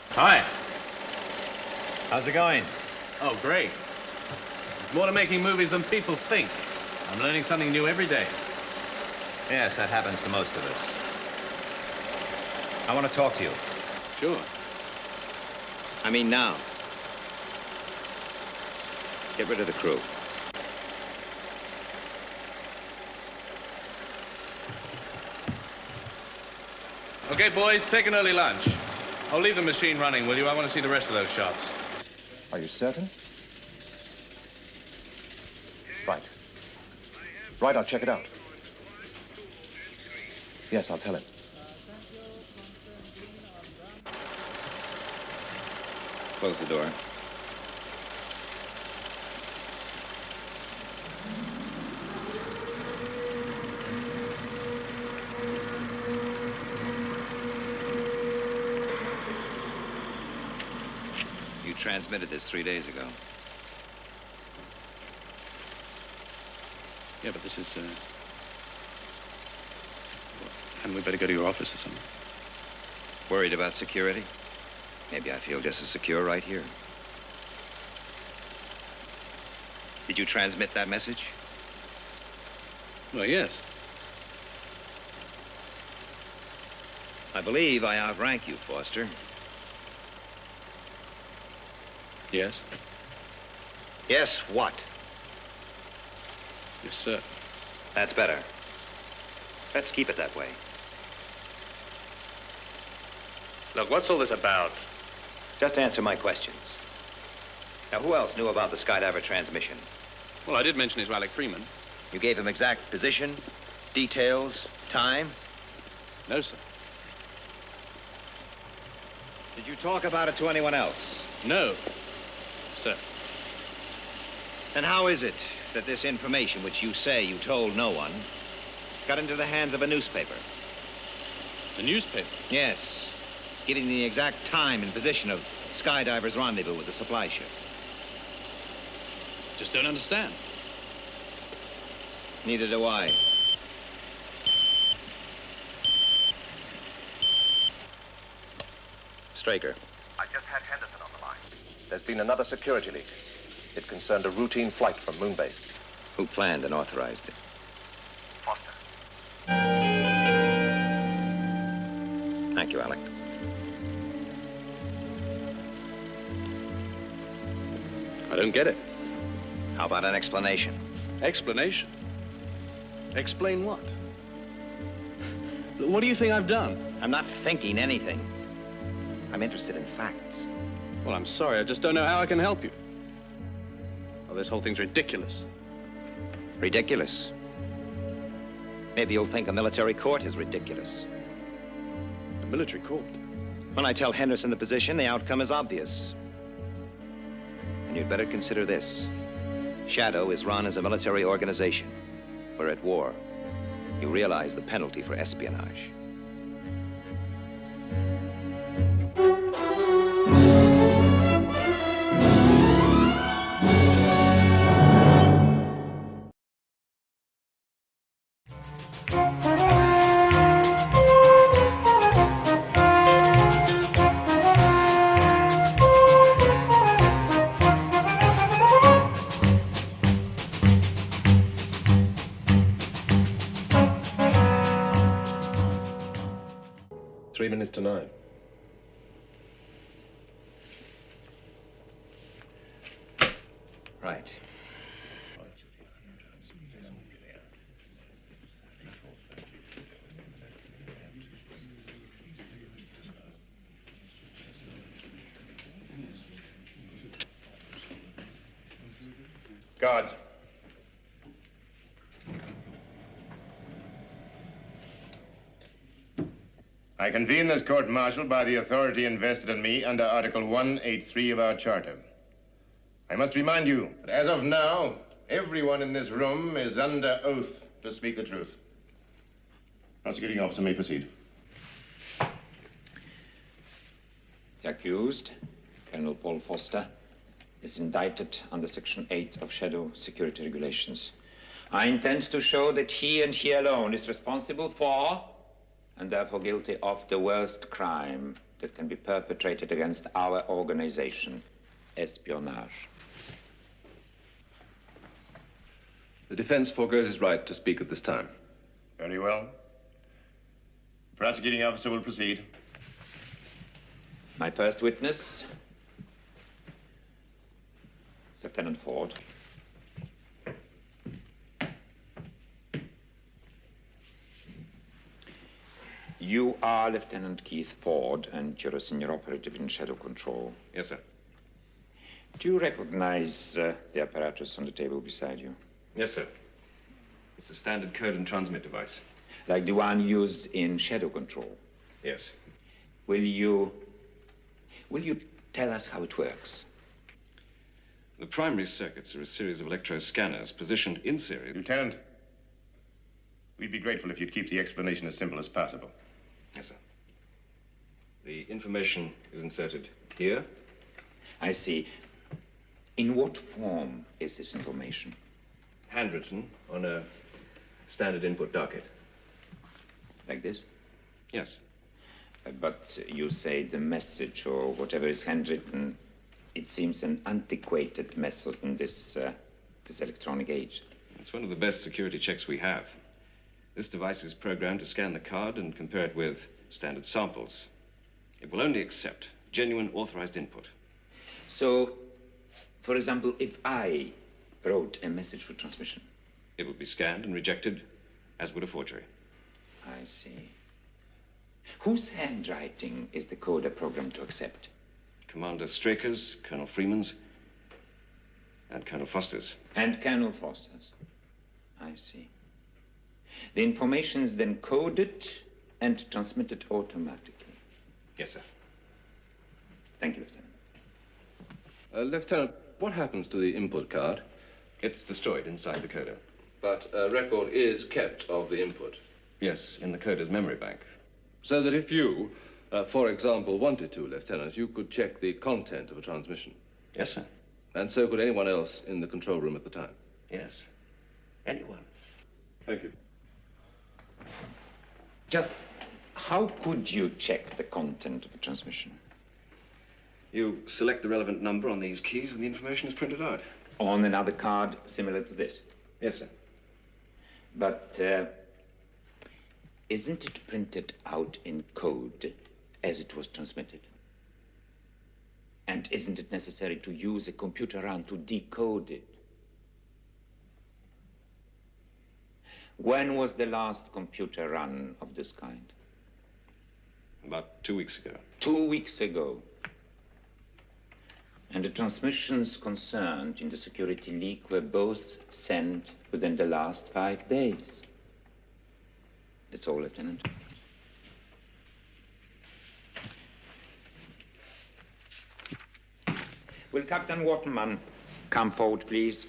Hi. How's it going? Oh, great. There's more to making movies than people think. I'm learning something new every day. Yes, that happens to most of us. I want to talk to you. Sure. I mean now. Get rid of the crew. Okay, boys, take an early lunch. I'll leave the machine running, will you? I want to see the rest of those shots. Are you certain? Right. Right, I'll check it out. Yes, I'll tell him. Close the door. You transmitted this 3 days ago. Yeah, but this is, hadn't we better go to your office or something? Worried about security? Maybe I feel just as secure right here. Did you transmit that message? Well, yes. I believe I outrank you, Foster. Yes? Yes, what? Yes, sir. That's better. Let's keep it that way. Look, what's all this about? Just answer my questions. Now, who else knew about the Skydiver transmission? Well, I did mention his Alec Freeman. You gave him exact position, details, time? No, sir. Did you talk about it to anyone else? No, sir. And how is it that this information, which you say you told no one, got into the hands of a newspaper? A newspaper? Yes. Giving the exact time and position of Skydiver's rendezvous with the supply ship. Just don't understand. Neither do I. Straker. I just had Henderson on the line. There's been another security leak. It concerned a routine flight from Moonbase. Who planned and authorized it? Foster. Thank you, Alec. I don't get it. How about an explanation? Explanation? Explain what? What do you think I've done? I'm not thinking anything. I'm interested in facts. Well, I'm sorry. I just don't know how I can help you. Well, this whole thing's ridiculous. Ridiculous? Maybe you'll think a military court is ridiculous. A military court? When I tell Henderson the position, the outcome is obvious. And you'd better consider this. SHADO is run as a military organization. We're at war. You realize the penalty for espionage. To 9. Right. Guards. I convene this court-martial by the authority invested in me under Article 183 of our charter. I must remind you that as of now, everyone in this room is under oath to speak the truth. Prosecuting officer may proceed. The accused, Colonel Paul Foster, is indicted under Section 8 of SHADO Security Regulations. I intend to show that he and he alone is responsible for and therefore guilty of the worst crime that can be perpetrated against our organization, espionage. The defense foregoes its right to speak at this time. Very well. The prosecuting officer will proceed. My first witness, Lieutenant Ford. You are Lieutenant Keith Ford, and you're a senior operative in SHADO Control. Yes, sir. Do you recognize the apparatus on the table beside you? Yes, sir. It's a standard code and transmit device. Like the one used in SHADO Control? Yes. Will you tell us how it works? The primary circuits are a series of electro-scanners positioned in series. Lieutenant, we'd be grateful if you'd keep the explanation as simple as possible. Yes, sir. The information is inserted here. I see. In what form is this information? Handwritten on a standard input docket. Like this? Yes. But you say the message or whatever is handwritten, it seems an antiquated method in this electronic age. It's one of the best security checks we have. This device is programmed to scan the card and compare it with standard samples. It will only accept genuine authorized input. So, for example, if I wrote a message for transmission? It would be scanned and rejected, as would a forgery. I see. Whose handwriting is the coder programmed to accept? Commander Straker's, Colonel Freeman's, and Colonel Foster's. And Colonel Foster's. I see. The information is then coded and transmitted automatically. Yes, sir. Thank you, Lieutenant. Lieutenant, what happens to the input card? It's destroyed inside the coder. But a record is kept of the input. Yes, in the coder's memory bank. So that if you, for example, wanted to, Lieutenant, you could check the content of a transmission. Yes, sir. And so could anyone else in the control room at the time. Yes. Anyone. Thank you. Just how could you check the content of a transmission? You select the relevant number on these keys and the information is printed out. On another card similar to this? Yes, sir. But isn't it printed out in code as it was transmitted? And isn't it necessary to use a computer run to decode it? When was the last computer run of this kind? About 2 weeks ago. 2 weeks ago. And the transmissions concerned in the security leak were both sent within the last 5 days. That's all, Lieutenant. Will Captain Waterman come forward, please?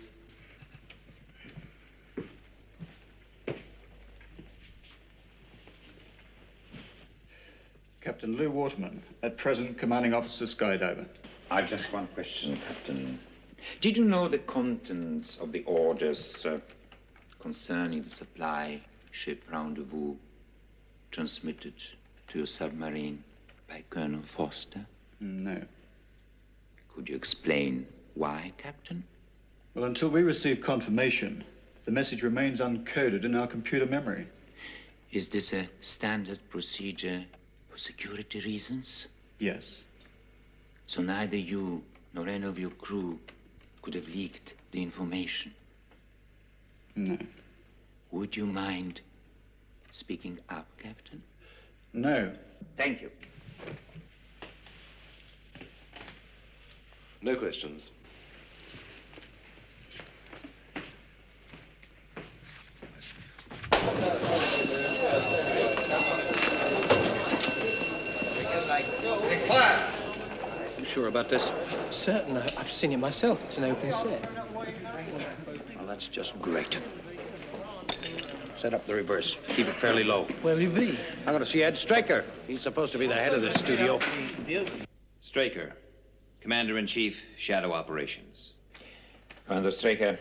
Captain Lou Waterman, at present commanding officer Skydiver. Just one question, Captain. Did you know the contents of the orders concerning the supply ship Rendezvous transmitted to your submarine by Colonel Foster? No. Could you explain why, Captain? Well, until we receive confirmation, the message remains uncoded in our computer memory. Is this a standard procedure for security reasons? Yes. So neither you nor any of your crew could have leaked the information? No. Would you mind speaking up, Captain? No. Thank you. No questions. You sure about this? Certain. I've seen it myself. It's an open set. Well, that's just great. Set up the reverse. Keep it fairly low. Where'll you be? I'm going to see Ed Straker. He's supposed to be the head of this studio. Straker, Commander-in-Chief, Shadow Operations. Commander Straker,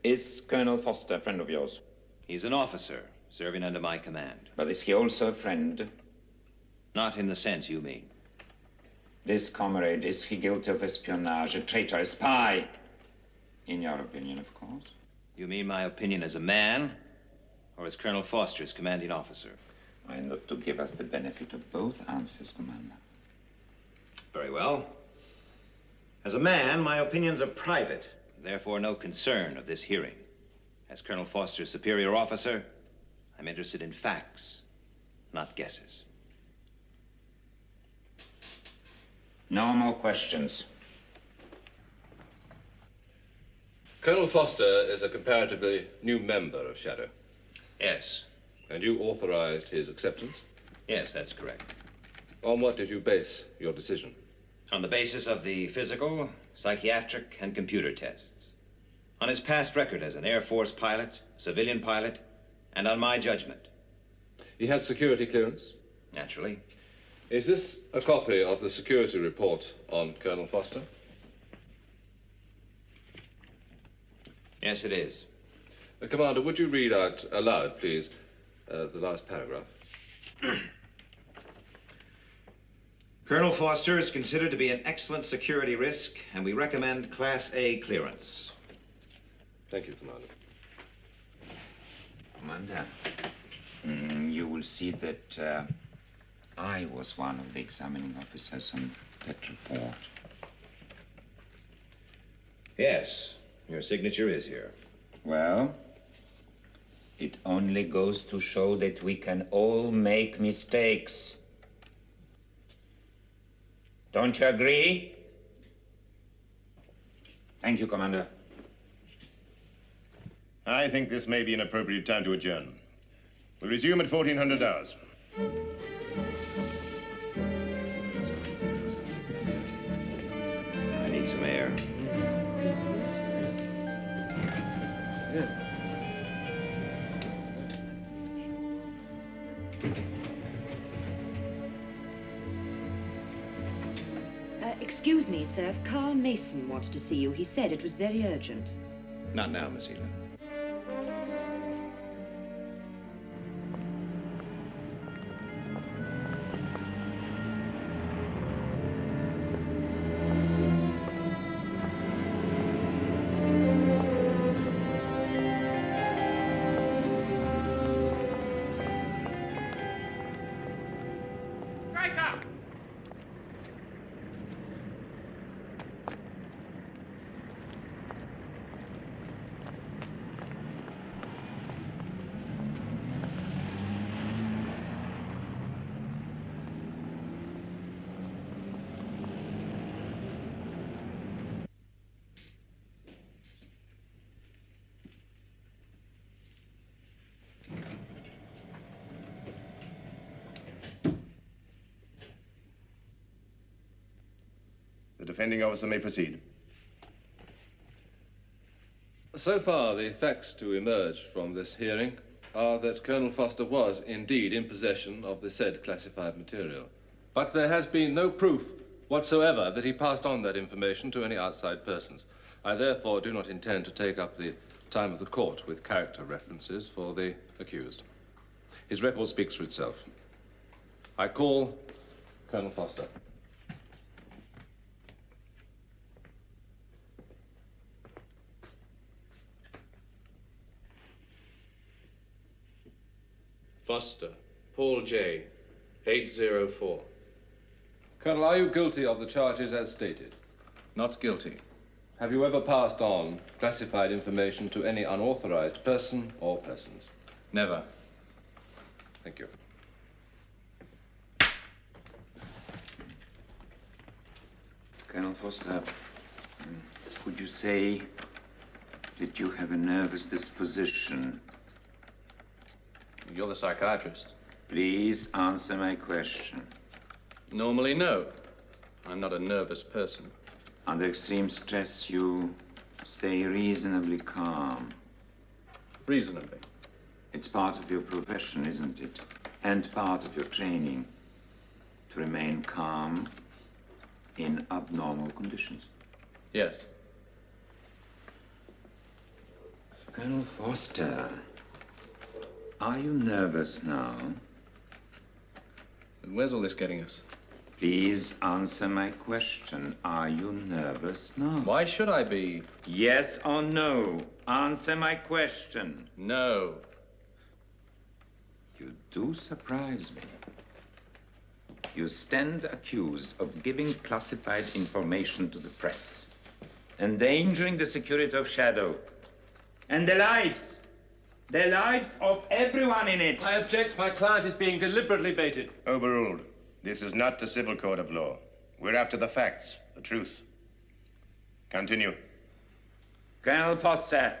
is Colonel Foster a friend of yours? He's an officer, serving under my command. But is he also a friend? Not in the sense you mean. This comrade, is he guilty of espionage, a traitor, a spy? In your opinion, of course. You mean my opinion as a man, or as Colonel Foster's commanding officer? I look to give us the benefit of both answers, Commander. Very well. As a man, my opinions are private, therefore no concern of this hearing. As Colonel Foster's superior officer, I'm interested in facts, not guesses. No more questions. Colonel Foster is a comparatively new member of Shadow. Yes. And you authorized his acceptance? Yes, that's correct. On what did you base your decision? On the basis of the physical, psychiatric, and computer tests. On his past record as an Air Force pilot, civilian pilot, and on my judgment. He had security clearance? Naturally. Is this a copy of the security report on Colonel Foster? Yes, it is. Commander, would you read out aloud, please, the last paragraph? Colonel Foster is considered to be an excellent security risk, and we recommend Class A clearance. Thank you, Commander. Commander, you will see that I was one of the examining officers on that report. Yes, your signature is here. Well, it only goes to show that we can all make mistakes. Don't you agree? Thank you, Commander. I think this may be an appropriate time to adjourn. We'll resume at 1400 hours. I need some air. Excuse me, sir. Carl Mason wants to see you. He said it was very urgent. Not now, Miss Ela. defending officer may proceed. So far, the facts to emerge from this hearing are that Colonel Foster was indeed in possession of the said classified material. But there has been no proof whatsoever that he passed on that information to any outside persons. I therefore do not intend to take up the time of the court with character references for the accused. His record speaks for itself. I call Colonel Foster. Foster, Paul J., 804. Colonel, are you guilty of the charges as stated? Not guilty. Have you ever passed on classified information to any unauthorized person or persons? Never. Thank you. Colonel Foster, would you say that you have a nervous disposition? You're the psychiatrist. Please answer my question. Normally, no. I'm not a nervous person. Under extreme stress, you stay reasonably calm. Reasonably? It's part of your profession, isn't it? And part of your training to remain calm in abnormal conditions. Yes. Colonel Foster, are you nervous now? And where's all this getting us? Please answer my question. Are you nervous now? Why should I be? Yes or no? Answer my question. No. You do surprise me. You stand accused of giving classified information to the press, endangering the security of SHADO, and the lives of everyone in it. I object. My client is being deliberately baited. Overruled. This is not the civil court of law. We're after the facts, the truth. Continue. Colonel Foster,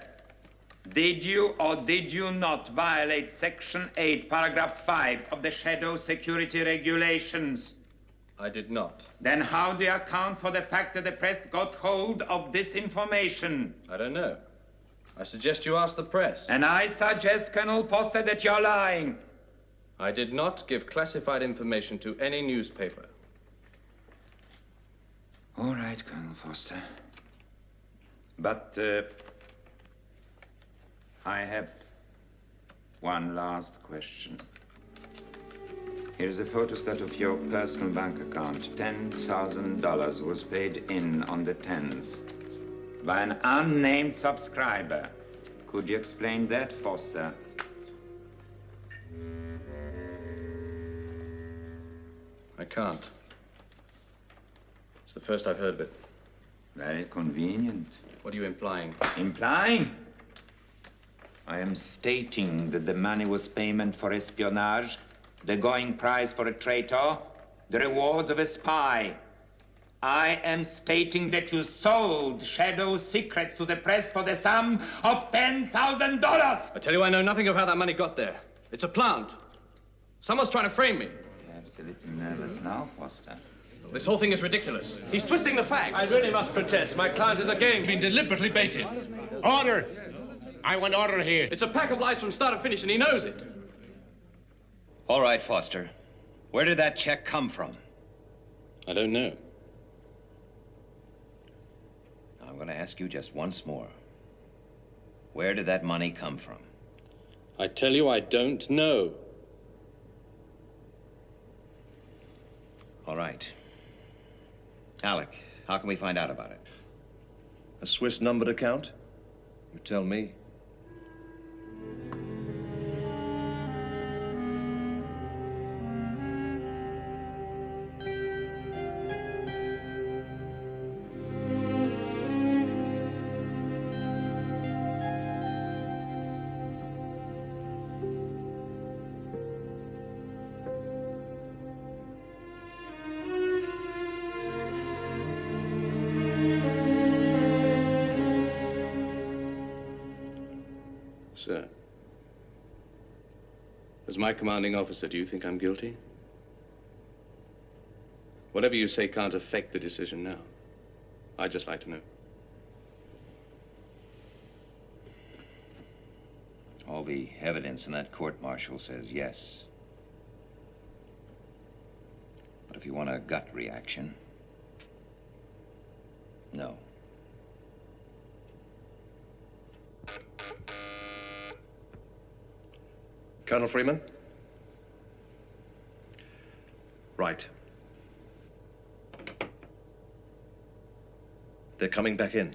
did you or did you not violate Section 8, Paragraph 5 of the SHADO security regulations? I did not. Then how do you account for the fact that the press got hold of this information? I don't know. I suggest you ask the press. And I suggest, Colonel Foster, that you're lying. I did not give classified information to any newspaper. All right, Colonel Foster. But I have one last question. Here's a photostat of your personal bank account. $10,000 was paid in on the 10th by an unnamed subscriber. Could you explain that, Foster? I can't. It's the first I've heard of it. Very convenient. What are you implying? Implying? I am stating that the money was payment for espionage, the going price for a traitor, the rewards of a spy. I am stating that you sold SHADO secrets to the press for the sum of $10,000. I tell you, I know nothing of how that money got there. It's a plant. Someone's trying to frame me. You're absolutely nervous now, Foster. This whole thing is ridiculous. He's twisting the facts. I really must protest. My client has again been deliberately baited. Order! I want order here. It's a pack of lies from start to finish, and he knows it. All right, Foster. Where did that check come from? I don't know. Now, I'm going to ask you just once more. Where did that money come from? I tell you, I don't know. All right. Alec, how can we find out about it? A Swiss numbered account? You tell me. Sir, as my commanding officer, do you think I'm guilty? Whatever you say can't affect the decision now. I'd just like to know. All the evidence in that court-martial says yes. But if you want a gut reaction, no. Colonel Freeman? Right. They're coming back in.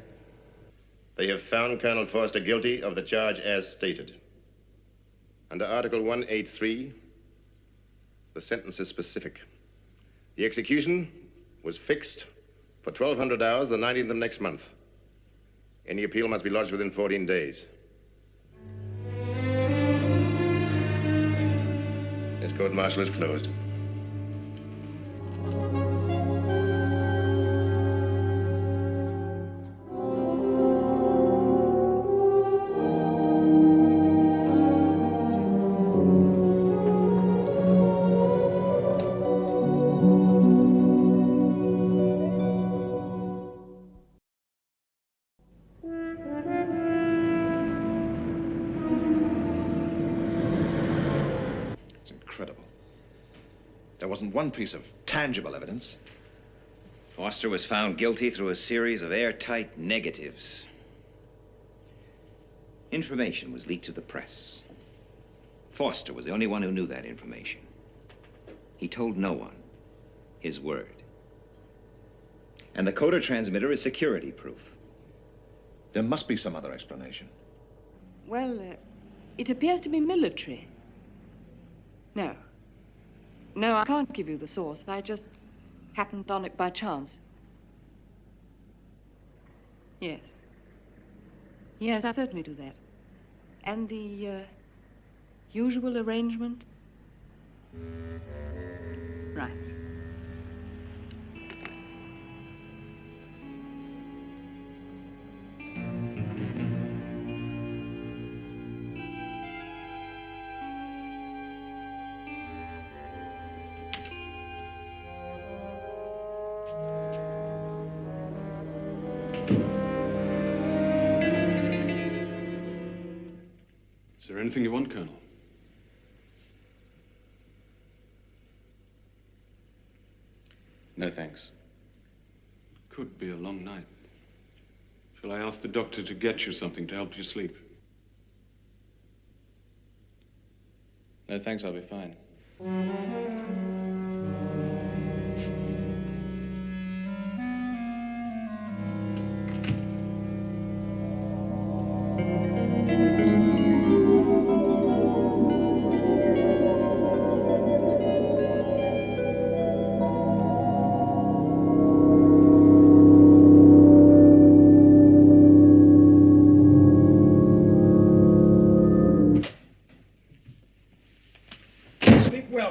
They have found Colonel Foster guilty of the charge as stated. Under Article 183, the sentence is specific. The execution was fixed for 1200 hours, the 19th of next month. Any appeal must be lodged within 14 days. This court-martial is closed. There wasn't one piece of tangible evidence. Foster was found guilty through a series of airtight negatives. Information was leaked to the press. Foster was the only one who knew that information. He told no one. His word. And the coder transmitter is security proof. There must be some other explanation. Well, it appears to be military. No. No, I can't give you the source. I just happened on it by chance. Yes. Yes, I certainly do that. And the usual arrangement? Right. Is there anything you want, Colonel? No, thanks. Could be a long night. Shall I ask the doctor to get you something to help you sleep? No, thanks, I'll be fine.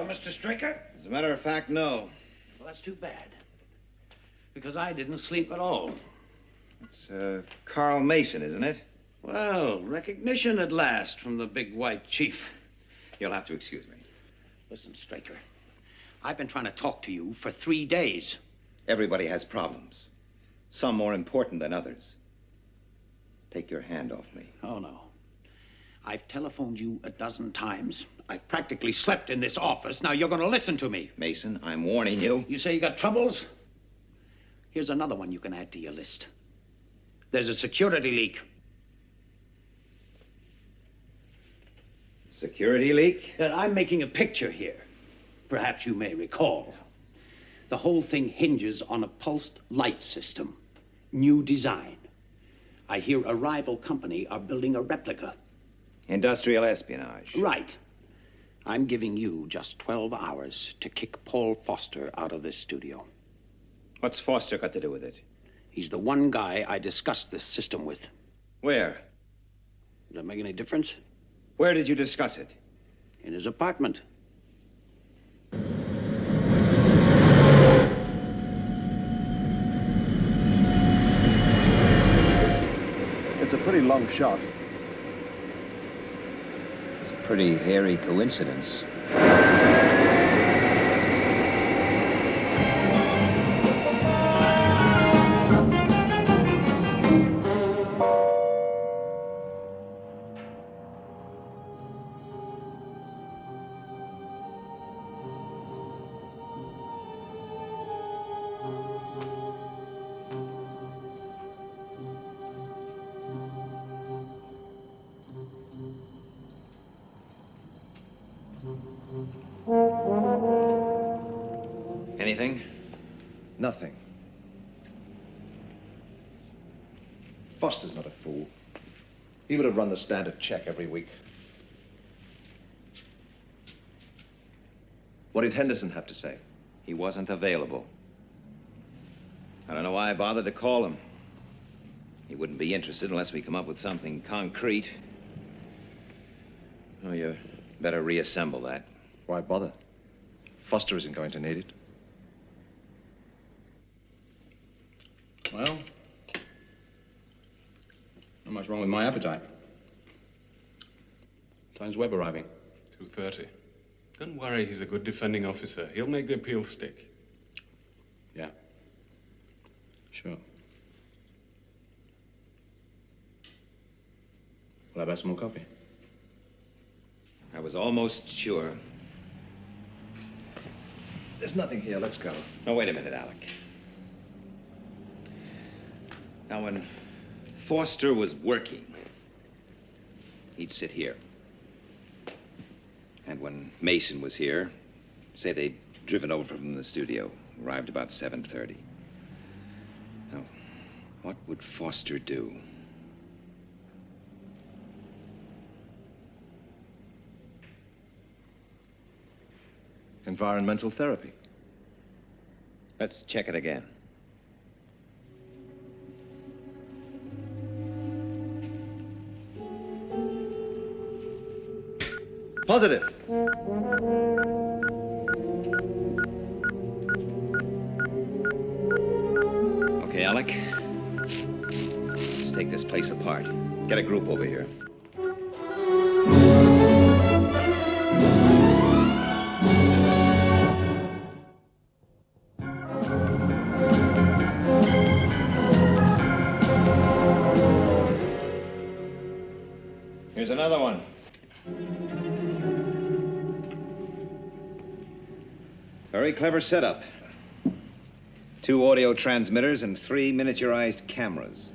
Mr. Straker? As a matter of fact, no. Well, that's too bad. Because I didn't sleep at all. It's, Carl Mason, isn't it? Well, recognition at last from the big white chief. You'll have to excuse me. Listen, Straker, I've been trying to talk to you for 3 days. Everybody has problems. Some more important than others. Take your hand off me. Oh, no. I've telephoned you a dozen times. I've practically slept in this office. Now you're going to listen to me. Mason, I'm warning you. You say you got troubles? Here's another one you can add to your list. There's a security leak. Security leak? I'm making a picture here. Perhaps you may recall. The whole thing hinges on a pulsed light system. New design. I hear a rival company are building a replica. Industrial espionage. Right. I'm giving you just 12 hours to kick Paul Foster out of this studio. What's Foster got to do with it? He's the one guy I discussed this system with. Where? Does that make any difference? Where did you discuss it? In his apartment. It's a pretty long shot. It's a pretty hairy coincidence. Anything? Nothing. Foster's not a fool. He would have run the standard check every week. What did Henderson have to say? He wasn't available. I don't know why I bothered to call him. He wouldn't be interested unless we come up with something concrete. Oh, you better reassemble that. Why bother? Foster isn't going to need it. Well, not much wrong with my appetite. Time's Webb arriving? 2:30. Don't worry, he's a good defending officer. He'll make the appeal stick. Yeah. Sure. Will I have some more coffee? I was almost sure. There's nothing here. Let's go. Oh, wait a minute, Alec. Now, when Foster was working, he'd sit here. And when Mason was here, say they'd driven over from the studio, arrived about 7:30. Now, what would Foster do? Environmental therapy. Let's check it again. Positive. Okay, Alec. Let's take this place apart. Get a group over here. Here's another one. Very clever setup. 2 audio transmitters and 3 miniaturized cameras.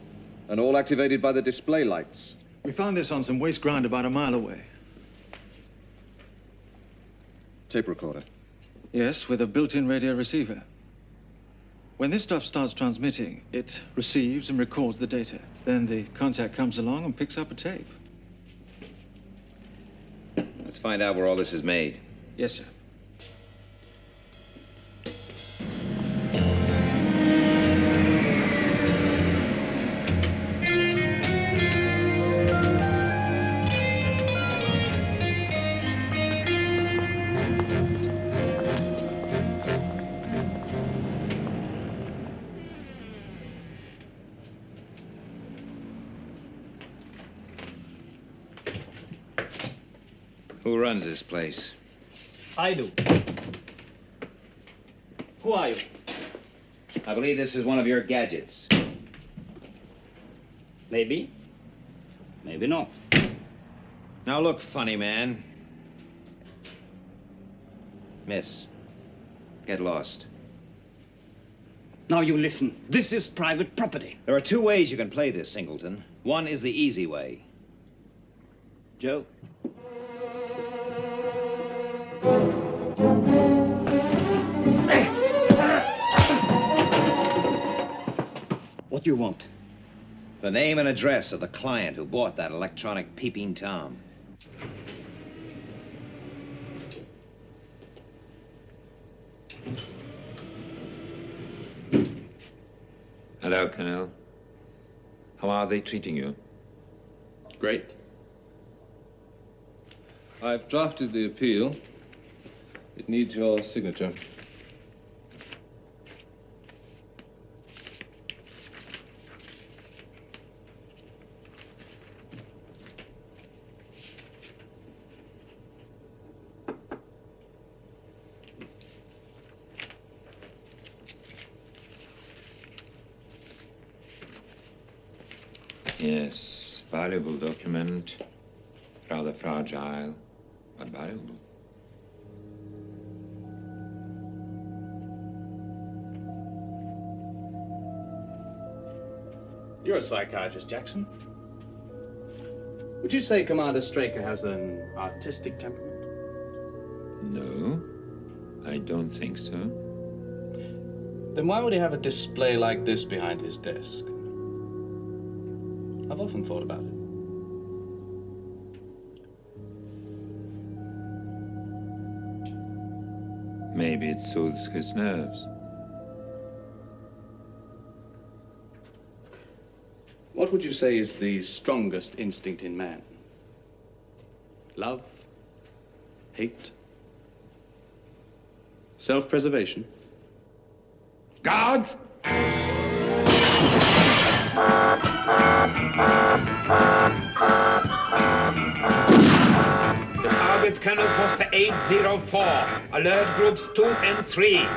And all activated by the display lights. We found this on some waste ground about a mile away. Tape recorder. Yes, with a built-in radio receiver. When this stuff starts transmitting, it receives and records the data. Then the contact comes along and picks up a tape. Let's find out where all this is made. Yes, sir. Who runs this place? I do. Who are you? I believe this is one of your gadgets. Maybe. Maybe not. Now look, funny man. Miss, get lost. Now you listen. This is private property. There are 2 ways you can play this, Singleton. One is the easy way. Joe. What do you want? The name and address of the client who bought that electronic peeping Tom. Hello, Colonel. How are they treating you? Great. I've drafted the appeal. It needs your signature. Yes, valuable document. Rather fragile, but valuable. You're a psychiatrist, Jackson. Would you say Commander Straker has an artistic temperament? No, I don't think so. Then why would he have a display like this behind his desk? I've often thought about it. Maybe it soothes his nerves. What would you say is the strongest instinct in man? Love? Hate? Self-preservation? Guards! The target's Colonel Foster 804. Alert groups 2 and 3.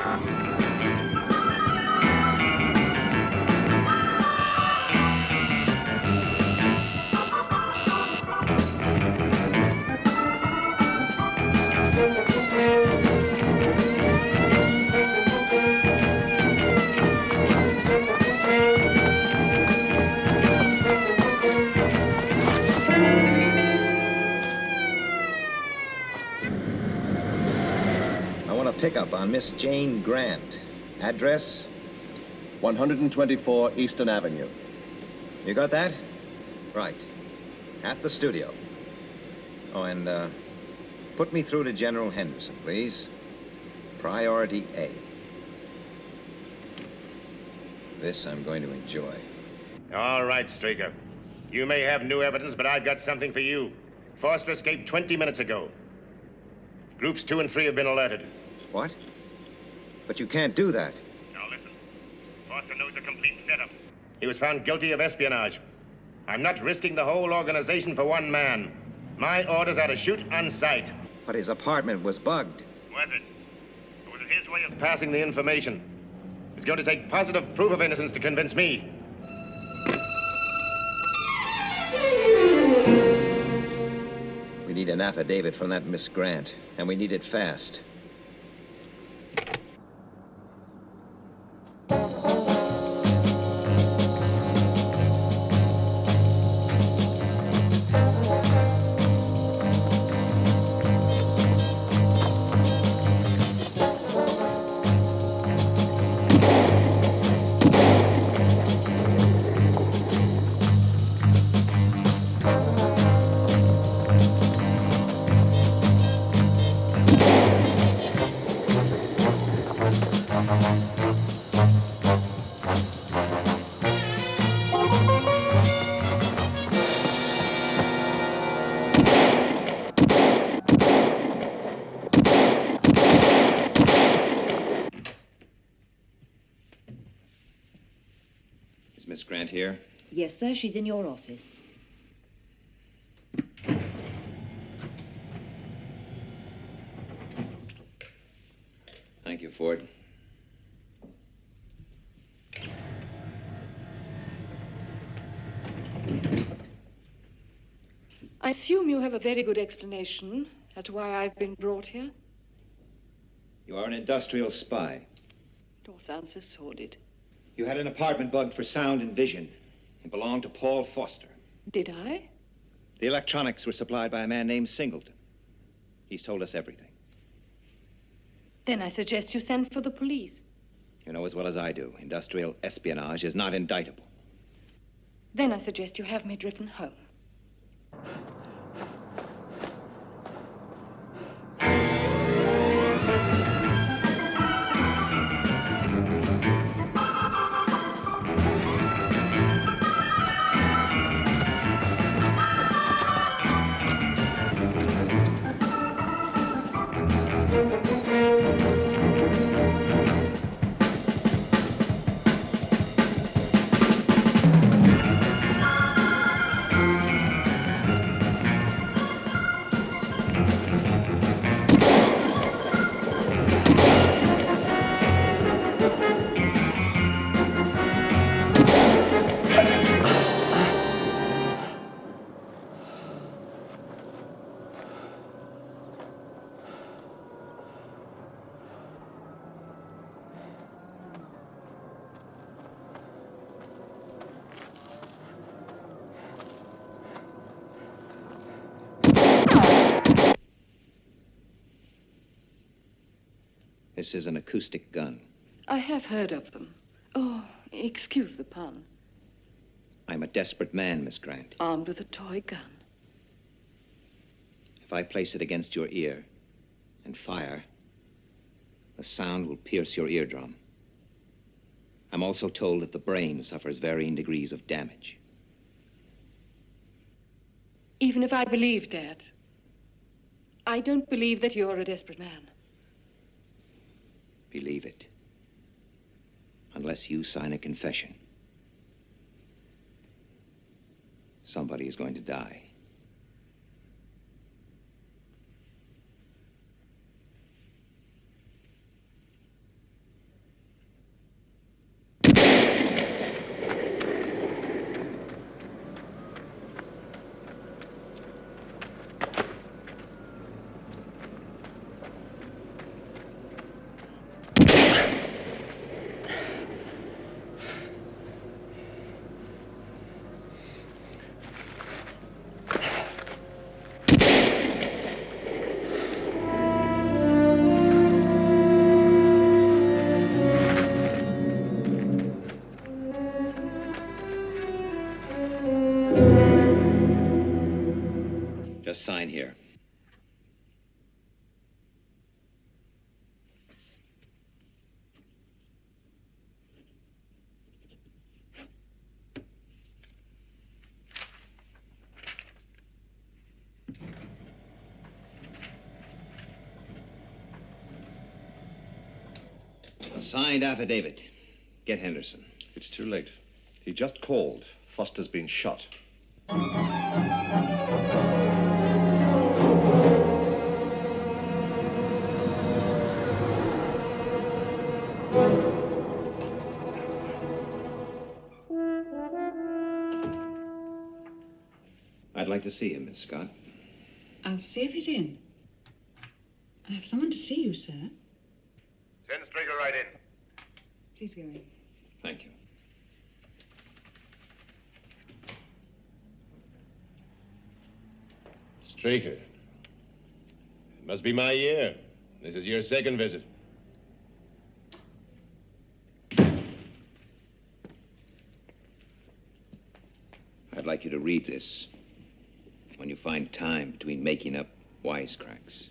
Pickup on Miss Jane Grant. Address? 124 Eastern Avenue. You got that? Right. At the studio. Oh, and put me through to General Henderson, please. Priority A. This I'm going to enjoy. All right, Straker. You may have new evidence, but I've got something for you. Foster escaped 20 minutes ago. Groups 2 and 3 have been alerted. What? But you can't do that. Now listen. Foster knows the complete setup. He was found guilty of espionage. I'm not risking the whole organization for one man. My orders are to shoot on sight. But his apartment was bugged. Was it? Or was it his way of passing the information? It's going to take positive proof of innocence to convince me. We need an affidavit from that Miss Grant, and we need it fast. Is Miss Grant here? Yes, sir. She's in your office. Thank you, Ford. I assume you have a very good explanation as to why I've been brought here. You are an industrial spy. It all sounds so sordid. You had an apartment bugged for sound and vision. It belonged to Paul Foster. Did I? The electronics were supplied by a man named Singleton. He's told us everything. Then I suggest you send for the police. You know as well as I do, industrial espionage is not indictable. Then I suggest you have me driven home. This is an acoustic gun. I have heard of them. Oh, excuse the pun. I'm a desperate man, Miss Grant. Armed with a toy gun. If I place it against your ear and fire, the sound will pierce your eardrum. I'm also told that the brain suffers varying degrees of damage. Even if I believed that, I don't believe that you're a desperate man. Believe it. Unless you sign a confession, somebody is going to die. Just sign here. A signed affidavit. Get Henderson. It's too late. He just called. Foster's been shot. I'd like to see him, Miss Scott. I'll see if he's in. I have someone to see you, sir. Send Straker right in. Please go in. Thank you. Straker. It must be my year. This is your second visit. I'd like you to read this when you find time between making up wisecracks.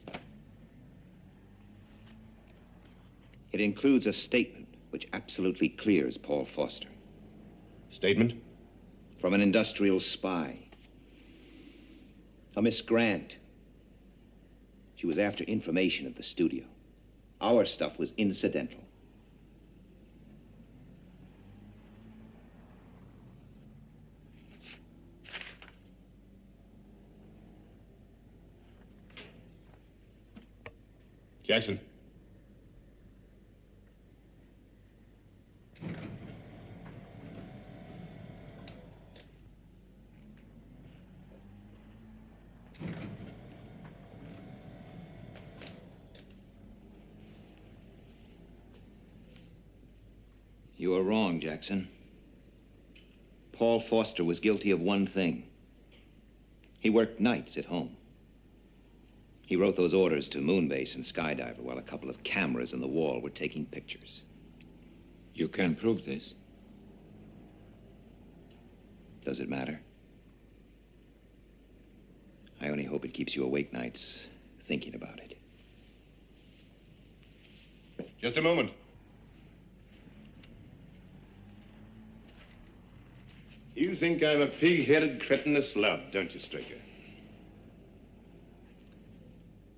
It includes a statement which absolutely clears Paul Foster. Statement? From an industrial spy. A Miss Grant. She was after information at the studio. Our stuff was incidental. Jackson. You are wrong, Jackson. Paul Foster was guilty of one thing. He worked nights at home. He wrote those orders to Moonbase and Skydiver while a couple of cameras in the wall were taking pictures. You can prove this. Does it matter? I only hope it keeps you awake nights thinking about it. Just a moment. You think I'm a pig-headed, cretinous lout, don't you, Straker?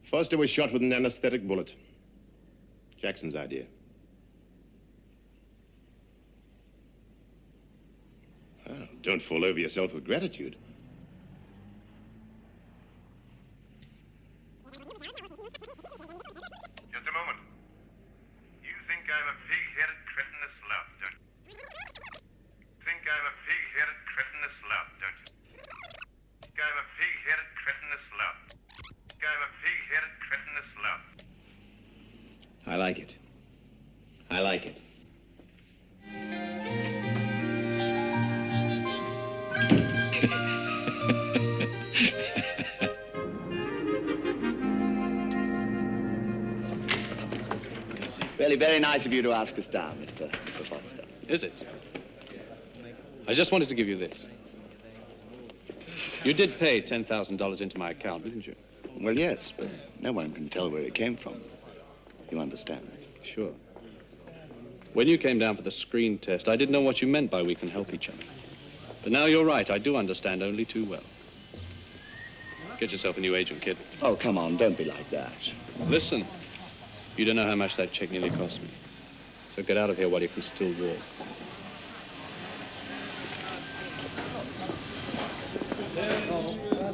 Foster was shot with an anesthetic bullet. Jackson's idea. Well, don't fall over yourself with gratitude. Just a moment. You think I'm a pig-headed, cretinous lout, don't you? Think I'm a pig-headed, cretinous lout, don't you? Think I'm a pig-headed, cretinous lout. Think I'm a pig-headed, cretinous lout. I like it. I like it. Really very nice of you to ask us down, Mr. Foster. Is it? I just wanted to give you this. You did pay $10,000 into my account, didn't you? Well, yes, but no one can tell where it came from. You understand? Sure. When you came down for the screen test, I didn't know what you meant by we can help each other. But now you're right, I do understand only too well. Get yourself a new agent, kid. Oh, come on, don't be like that. Listen, you don't know how much that check nearly cost me. So get out of here while you can still walk.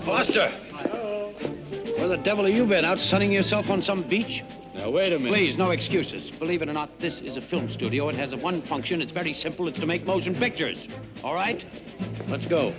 Foster! Where the devil have you been? Out sunning yourself on some beach? Now, wait a minute. Please, no excuses. Believe it or not, this is a film studio. It has one function. It's very simple. It's to make motion pictures. All right? Let's go.